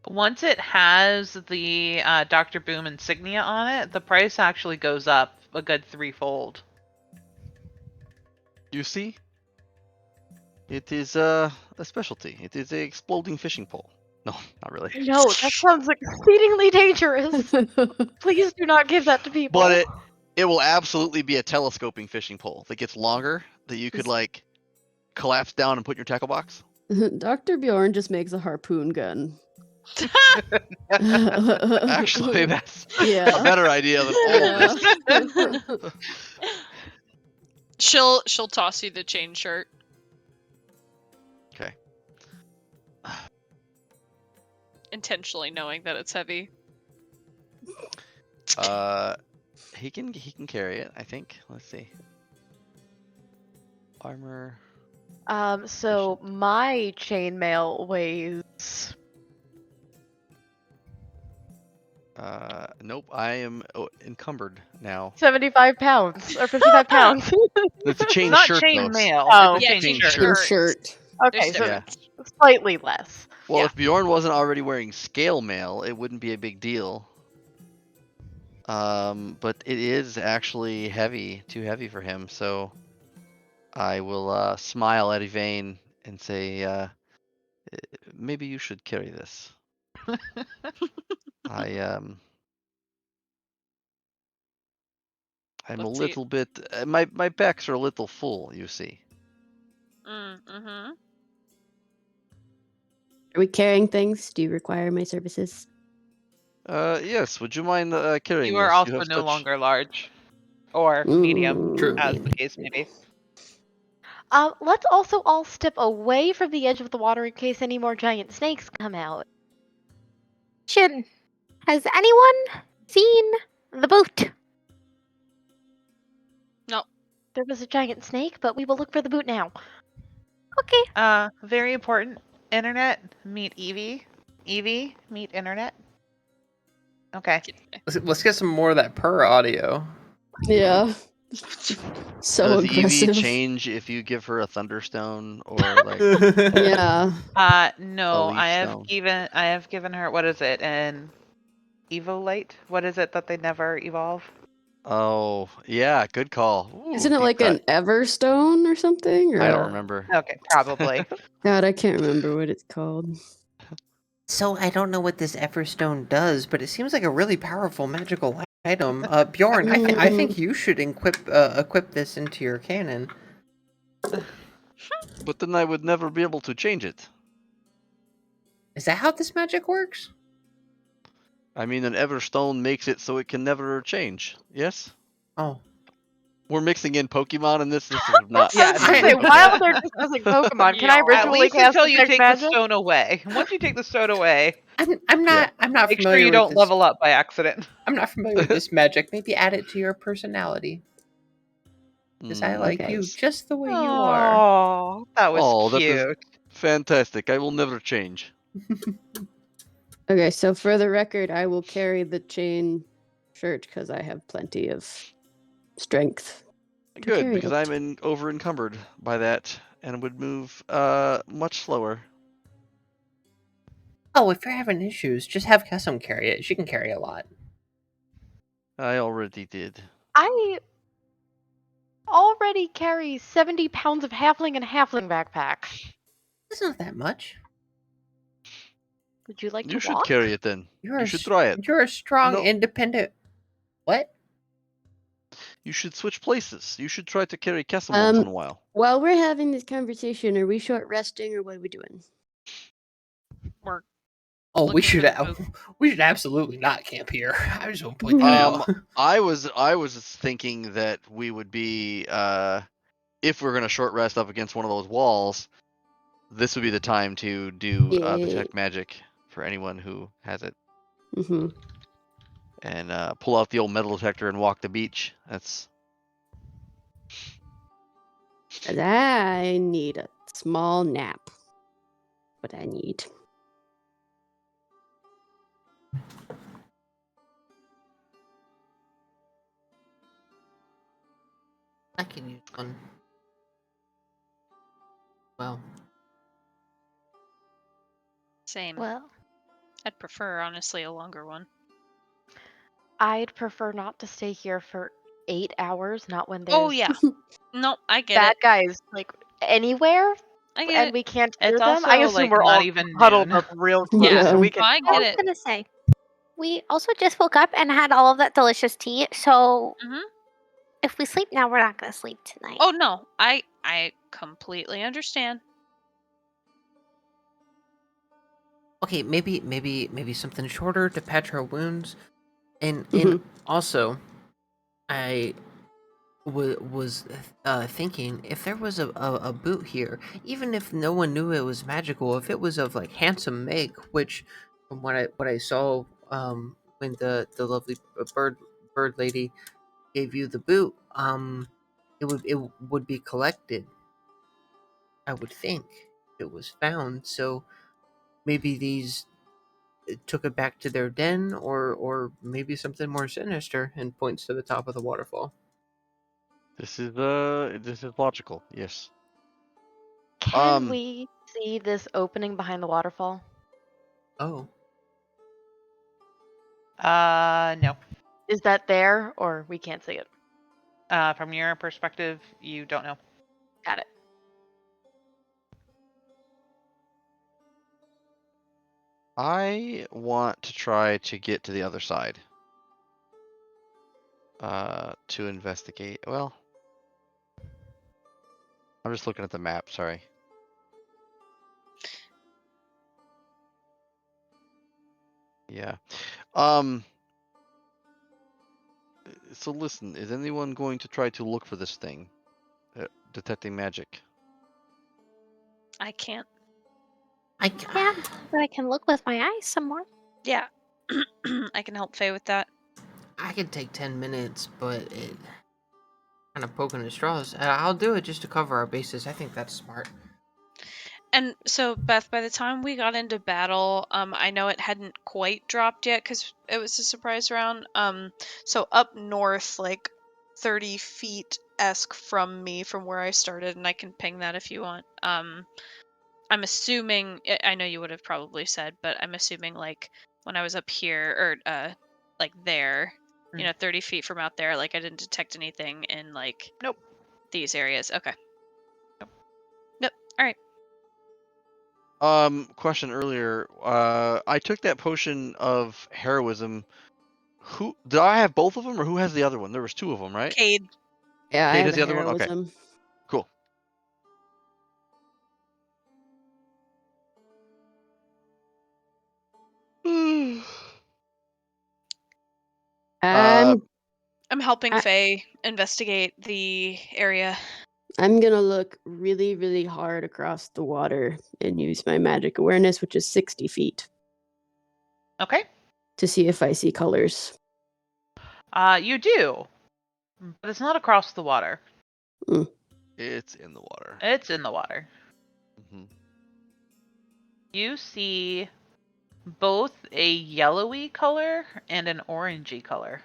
Once it has the Dr. Boom insignia on it, the price actually goes up a good threefold. You see? It is a specialty. It is a exploding fishing pole. No, not really. No, that sounds exceedingly dangerous. Please do not give that to people. But it will absolutely be a telescoping fishing pole that gets longer that you could like collapse down and put in your tackle box. Dr. Bjorn just makes a harpoon gun. Actually, that's yeah. a better idea than all of this. Yeah. She'll toss you the chain shirt. Okay. Intentionally knowing that it's heavy. He can carry it, I think. Let's see. Armor. So my chainmail weighs. Nope. I am encumbered now. 75 pounds or 55 pounds. It's a chain Not shirt. chain though. mail. Oh. It's a Yeah, chain chain shirt. shirt. Shirt. Okay, There's so Yeah. it's slightly less. Well, Yeah. if Bjorn wasn't already wearing scale mail, it wouldn't be a big deal. But it is actually heavy, too heavy for him. So I will smile at Yvain and say, maybe you should carry this. I'm a Let's see. little bit. My backs are a little full, you see. Mm-hmm. Are we carrying things? Do you require my services? Yes. Would you mind carrying You this? are You also have no such- longer large. Or medium, True. as the case may be. Let's also all step away from the edge of the water in case any more giant snakes come out. Has anyone seen the boot? No. There was a giant snake, but we will look for the boot now. Okay. Very important. Internet, meet Evie. Evie, meet internet. Okay. Let's get some more of that purr audio. Yeah. So Does aggressive. Evie change if you give her a thunderstone or like? Yeah. No, leaf I have stone. given her, what is it, an Evolite? What is it that they never evolve? Oh, yeah, good call. Ooh, Isn't it deep like cut. an Everstone or something? Or I don't remember. Okay, probably. God, I can't remember what it's called. So I don't know what this Everstone does, but it seems like a really powerful magical item. Bjorn, I think you should equip this into your cannon. But then I would never be able to change it. Is that how this magic works? I mean, an Everstone makes it so it can never change. Yes? Oh. We're mixing in Pokemon in this. This is not. Yeah, I was gonna say, while they're discussing Pokemon, can I Yeah. At ritually least cast until you detect take magic? the stone away. Once you take the stone away, I'm not make familiar sure you with don't this. level up by accident. I'm not familiar with this magic. Maybe add it to your personality. Because I like okay. you just the way you are. Oh, that was Oh, that cute. is fantastic. I will never change. Okay, so for the record, I will carry the chain shirt because I have plenty of strength. to Good, carry because it. I'm over encumbered by that and would move much slower. Oh, if you're having issues, just have Kessom carry it. She can carry a lot. I already did. I already carry 70 pounds of halfling and halfling backpack. It's not that much. Would you like You to should walk? carry it then. You're You should try it. You're a strong, No. independent. What? You should switch places. You should try to carry Kessim once in a while. While we're having this conversation, are we short resting or what are we doing? We're Oh, looking for the boot. we should absolutely not camp here. I just want to point that out. I was thinking that we would be if we're gonna short rest up against one of those walls, this would be the time to do Yeah. detect magic for anyone who has it, Mm-hmm. and pull out the old metal detector and walk the beach. That's I need a small nap. What I need. I can use one. Well, Same. Well, I'd prefer, honestly, a longer one. I'd prefer not to stay here for 8 hours, not when there's Oh, yeah. No, I get bad it. guys, like, anywhere. I get and it. we can't hear It's them, I also, assume like, we're not all even huddled noon. up real close Yeah, so we can. I I get was it. gonna say, we also just woke up and had all of that delicious tea. So Mhm. if we sleep now, we're not gonna sleep tonight. Oh no, I completely understand. Okay, maybe something shorter to patch our wounds, and Mhm. also, I was thinking if there was a boot here, even if no one knew it was magical, if it was of like handsome make, which from what I saw when the lovely bird lady gave you the boot, it would be collected. I would think it was found, so maybe these took it back to their den, or maybe something more sinister, and points to the top of the waterfall. This is logical. Yes. Can we see this opening behind the waterfall? Oh, No. Is that there, or we can't see it? From your perspective, you don't know. Got it. I want to try to get to the other side. To investigate. Well, I'm just looking at the map. Sorry. Yeah. So listen, is anyone going to try to look for this thing? Detecting magic. I can't. Yeah, but I can look with my eyes some more. Yeah. I can help Faye with that. I could take 10 minutes, but it kind of poking at straws. I'll do it just to cover our bases. I think that's smart. And so, Beth, by the time we got into battle, I know it hadn't quite dropped yet because it was a surprise round. So up north, like 30 feet esque from me, from where I started, and I can ping that if you want. I'm assuming, I know you would have probably said, but I'm assuming like when I was up here or like there, 30 feet from out there, like I didn't detect anything in like Nope. these areas. Okay. Nope. All right. Question earlier. I took that potion of heroism. Who did I have both of them, or who has the other one? There was two of them, right? Cade. Yeah, I Kate have has a the other one? Okay. heroism. Cool. I'm I'm helping I- Faye investigate the area. I'm gonna look really, really hard across the water and use my magic awareness, which is 60 feet, Okay. to see if I see colors. You do, but it's not across the water. It's in the water. It's in the water. hmm You see both a yellowy color and an orangey color.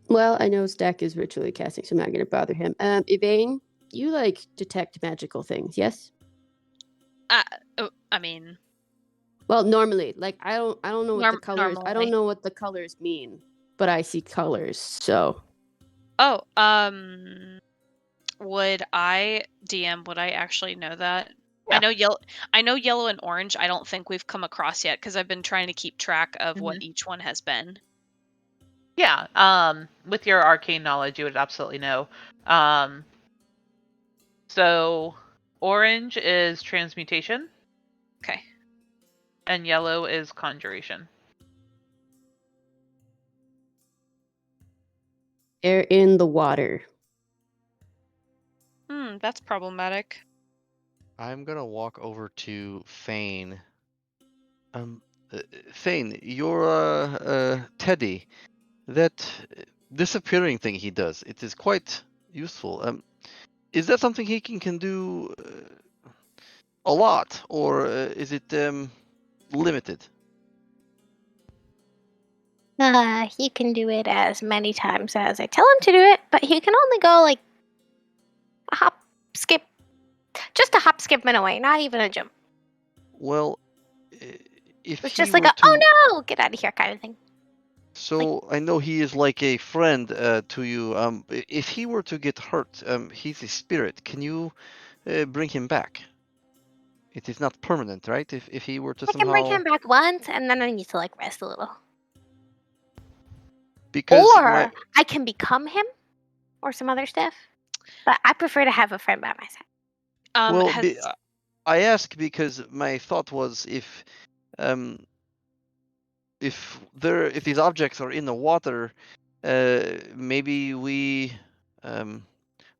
Well, I know Stack is ritually casting, so I'm not gonna bother him. Yvain, you like detect magical things, yes? I mean, Well, normally, like I don't know what the colors. I don't normally. know what the colors mean, but I see colors. So Oh, would I DM? Would I actually know that? Yeah. I know yellow and orange. I don't think we've come across yet because I've been trying to keep track of what each one has been. Yeah. With your arcane knowledge, you would absolutely know. So orange is transmutation. Okay. And yellow is conjuration. they're in the water. That's problematic. I'm gonna walk over to Fane. Fane, your Teddy, that disappearing thing he does, it is quite useful. Is that something he can do a lot, or is it limited? He can do it as many times as I tell him to do it, but he can only go like a hop, skip, just a hop, skip, and away, not even a jump. Well, if It's he just like were a, to, oh no, get out of here kind of thing. so I know he is like a friend to you. If he were to get hurt, he's a spirit. Can you bring him back? It is not permanent, right? If he were to I can bring somehow, him back once, and then I need to like rest a little. because Or I can become him, or some other stuff. But I prefer to have a friend by my side. well, Has I ask because my thought was um if these objects are in the water, maybe we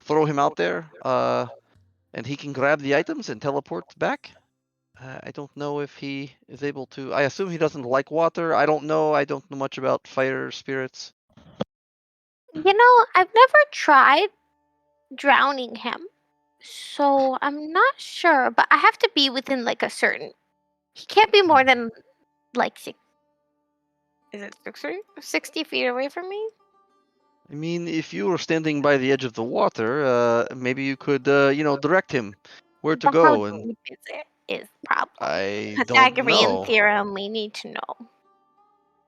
throw him out there, and he can grab the items and teleport back. I don't know if he is able to. I assume he doesn't like water. I don't know. I don't know much about fire spirits. You know, I've never tried drowning him, so I'm not sure. But I have to be within like a certain. He can't be more than like is it 60 feet away from me? I mean, if you were standing by the edge of the water, maybe you could, direct him where to But how go. And deep is it? Is the problem. I don't Pythagorean know. theorem. We need to know.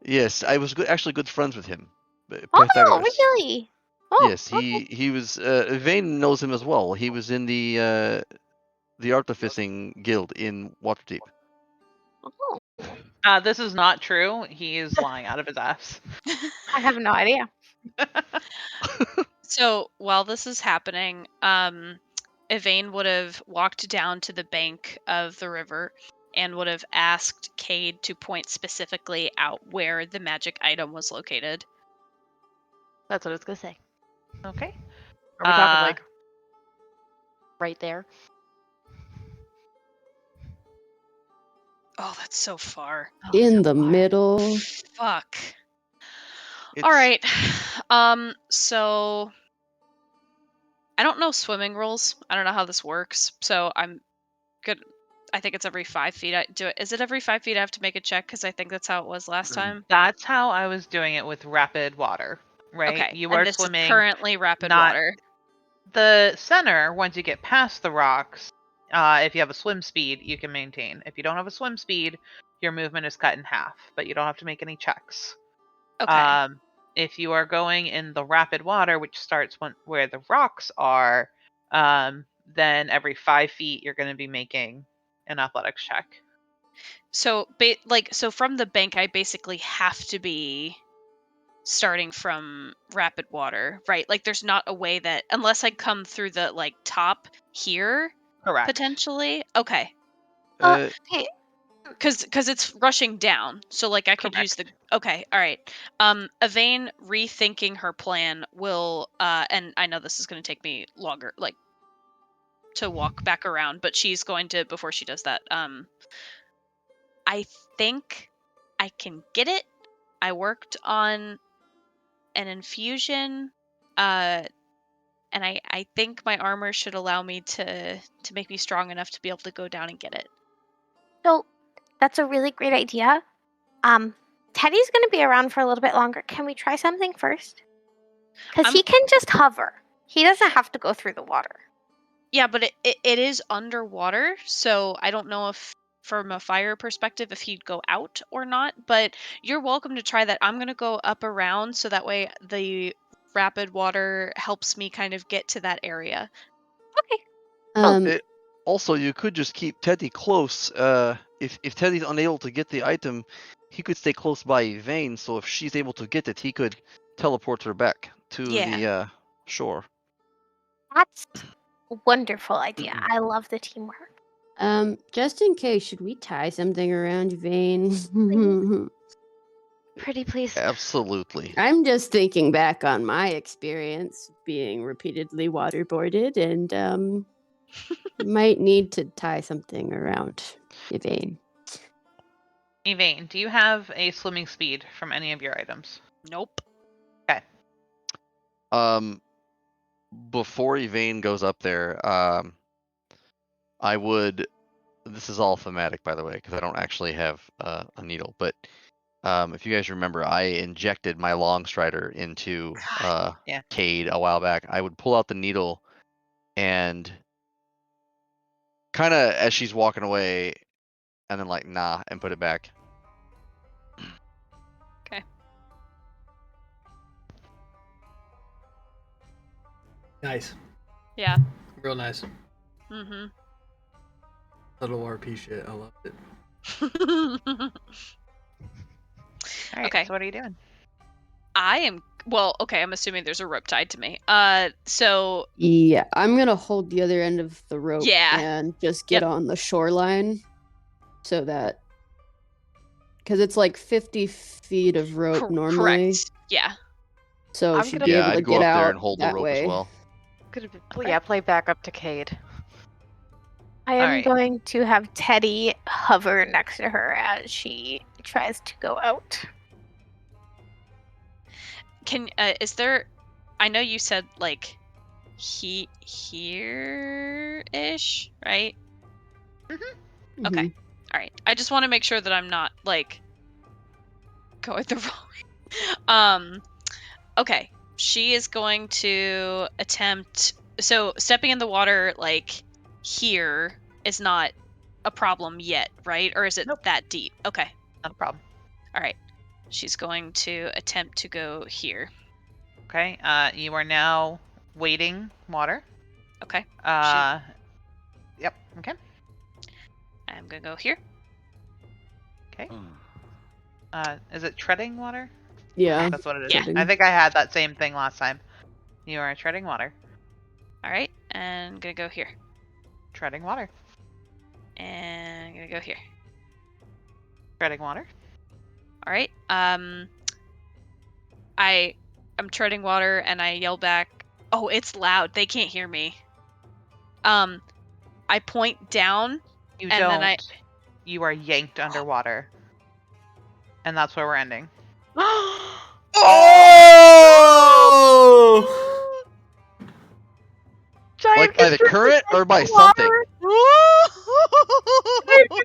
Yes, I was actually good friends with him, Oh, Pythagoras. really? Oh, Yes, okay. he was. Vane knows him as well. He was in the artificing guild in Waterdeep. Oh, This is not true. He is lying out of his ass. I have no idea. So while this is happening, Yvain would have walked down to the bank of the river and would have asked Cade to point specifically out where the magic item was located. That's what I was gonna say. Okay. Are we talking like right there? Oh, that's so far. In the middle. Fuck. It's, All right. So I don't know swimming rules. I don't know how this works. So I'm good. I think it's every 5 feet. I do it. Is it every 5 feet I have to make a check? Because I think that's how it was last time. That's how I was doing it with rapid water, right? Okay. You And are this swimming is currently rapid not water. the center. Once you get past the rocks, if you have a swim speed, you can maintain. If you don't have a swim speed, your movement is cut in half, but you don't have to make any checks. Okay. If you are going in the rapid water, which starts where the rocks are, then every 5 feet you're going to be making an athletics check. So, so from the bank, I basically have to be starting from rapid water, right? Like, there's not a way that unless I come through the like top here, Correct. potentially. Okay. Okay. Because it's rushing down, so like I could use the. Okay, all right. Yvain rethinking her plan will, and I know this is going to take me longer, like, to walk back around, but she's going to before she does that. I think I can get it. I worked on an infusion, and I think my armor should allow me to make me strong enough to be able to go down and get it. So that's a really great idea. Teddy's gonna be around for a little bit longer. Can we try something first? Because he can just hover. He doesn't have to go through the water. Yeah, but it is underwater, so I don't know if from a fire perspective if he'd go out or not, but you're welcome to try that. I'm going to go up around so that way the rapid water helps me kind of get to that area. Okay. Also, you could just keep Teddy close. If Teddy's unable to get the item, he could stay close by Vane. So if she's able to get it, he could teleport her back to the shore. That's a wonderful idea. I love the teamwork. Just in case, should we tie something around Vane? Pretty please. Absolutely. I'm just thinking back on my experience being repeatedly waterboarded, and might need to tie something around Vane. Yvain, do you have a swimming speed from any of your items? Nope. Okay. Before Yvain goes up there, I would. This is all thematic, by the way, because I don't actually have a needle. But if you guys remember, I injected my long strider into yeah. Cade a while back. I would pull out the needle and kind of as she's walking away, and then like nah, and put it back. Nice. Yeah. Real nice. Mm-hmm. Little RP shit. I love it. All right, Okay. so what are you doing? I am I'm assuming there's a rope tied to me. So Yeah, I'm gonna hold the other end of the rope Yeah. and just get on the shoreline so that because it's like 50 feet of rope normally. correct. Yeah. So I'm she'd gonna- be able Yeah, to I'd go get up there out and hold the that rope way. as well. Yeah, play back up to Cade. I am Alright. going to have Teddy hover next to her as she tries to go out. Is there? I know you said like here-ish, right? Okay. Mhm. All right. I just want to make sure that I'm not like going the wrong way. Okay. She is going to attempt. So stepping in the water like here is not a problem yet, right? Or is it that deep? Okay. Not a problem. All right. She's going to attempt to go here. Okay, you are now wading water. Okay. Yep, okay. I'm gonna go here. Okay. Is it treading water? Yeah. That's what it is. Yeah. I think I had that same thing last time. You are treading water. All right. And I'm gonna go here. Treading water. And I'm gonna go here. Treading water. All right. I'm treading water and I yell back, "Oh, it's loud. They can't hear me." I point down You and don't. then You are yanked underwater. And that's where we're ending. Oh! Like by the current or by something?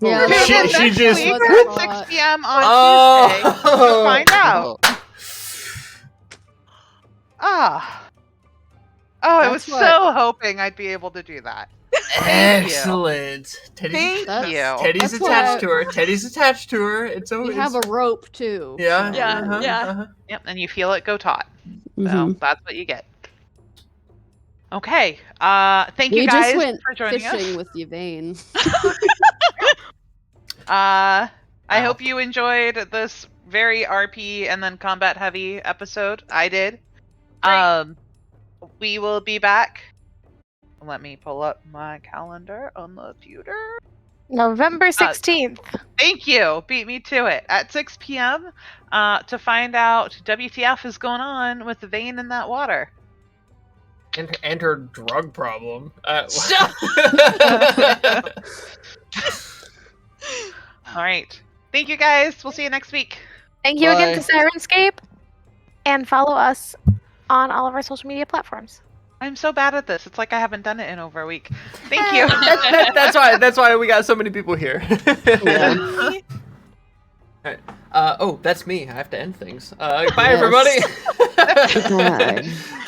Yeah, Tune in She next just- week What the at fuck? 6 p.m. on Oh. Tuesday to find out. Oh, Oh, I was That's what- so hoping I'd be able to do that. Excellent. Teddy's Thank you. Teddy's That's attached what- to her. Teddy's attached to her. It's We always have a rope too. yeah. so- Yeah, yeah. Uh-huh. Yep, and you feel it go taut. So Mhm. that's what you get. Okay. Thank you We guys just went for joining fishing us. with Yvain. I Wow. hope you enjoyed this very RP and then combat heavy episode. I did. Great. We will be back. Let me pull up my calendar on the computer. November 16th. Thank you. Beat me to it. At 6 p.m. To find out WTF is going on with the vein in that water. And her drug problem. Stop! All right. Thank you guys. We'll see you next week. Thank you again to Bye. Syrinscape. And follow us on all of our social media platforms. I'm so bad at this. It's like I haven't done it in over a week. Thank you. That's why we got so many people here. Yeah. Alright. Oh, that's me. I have to end things. Bye, Yes. everybody. Bye.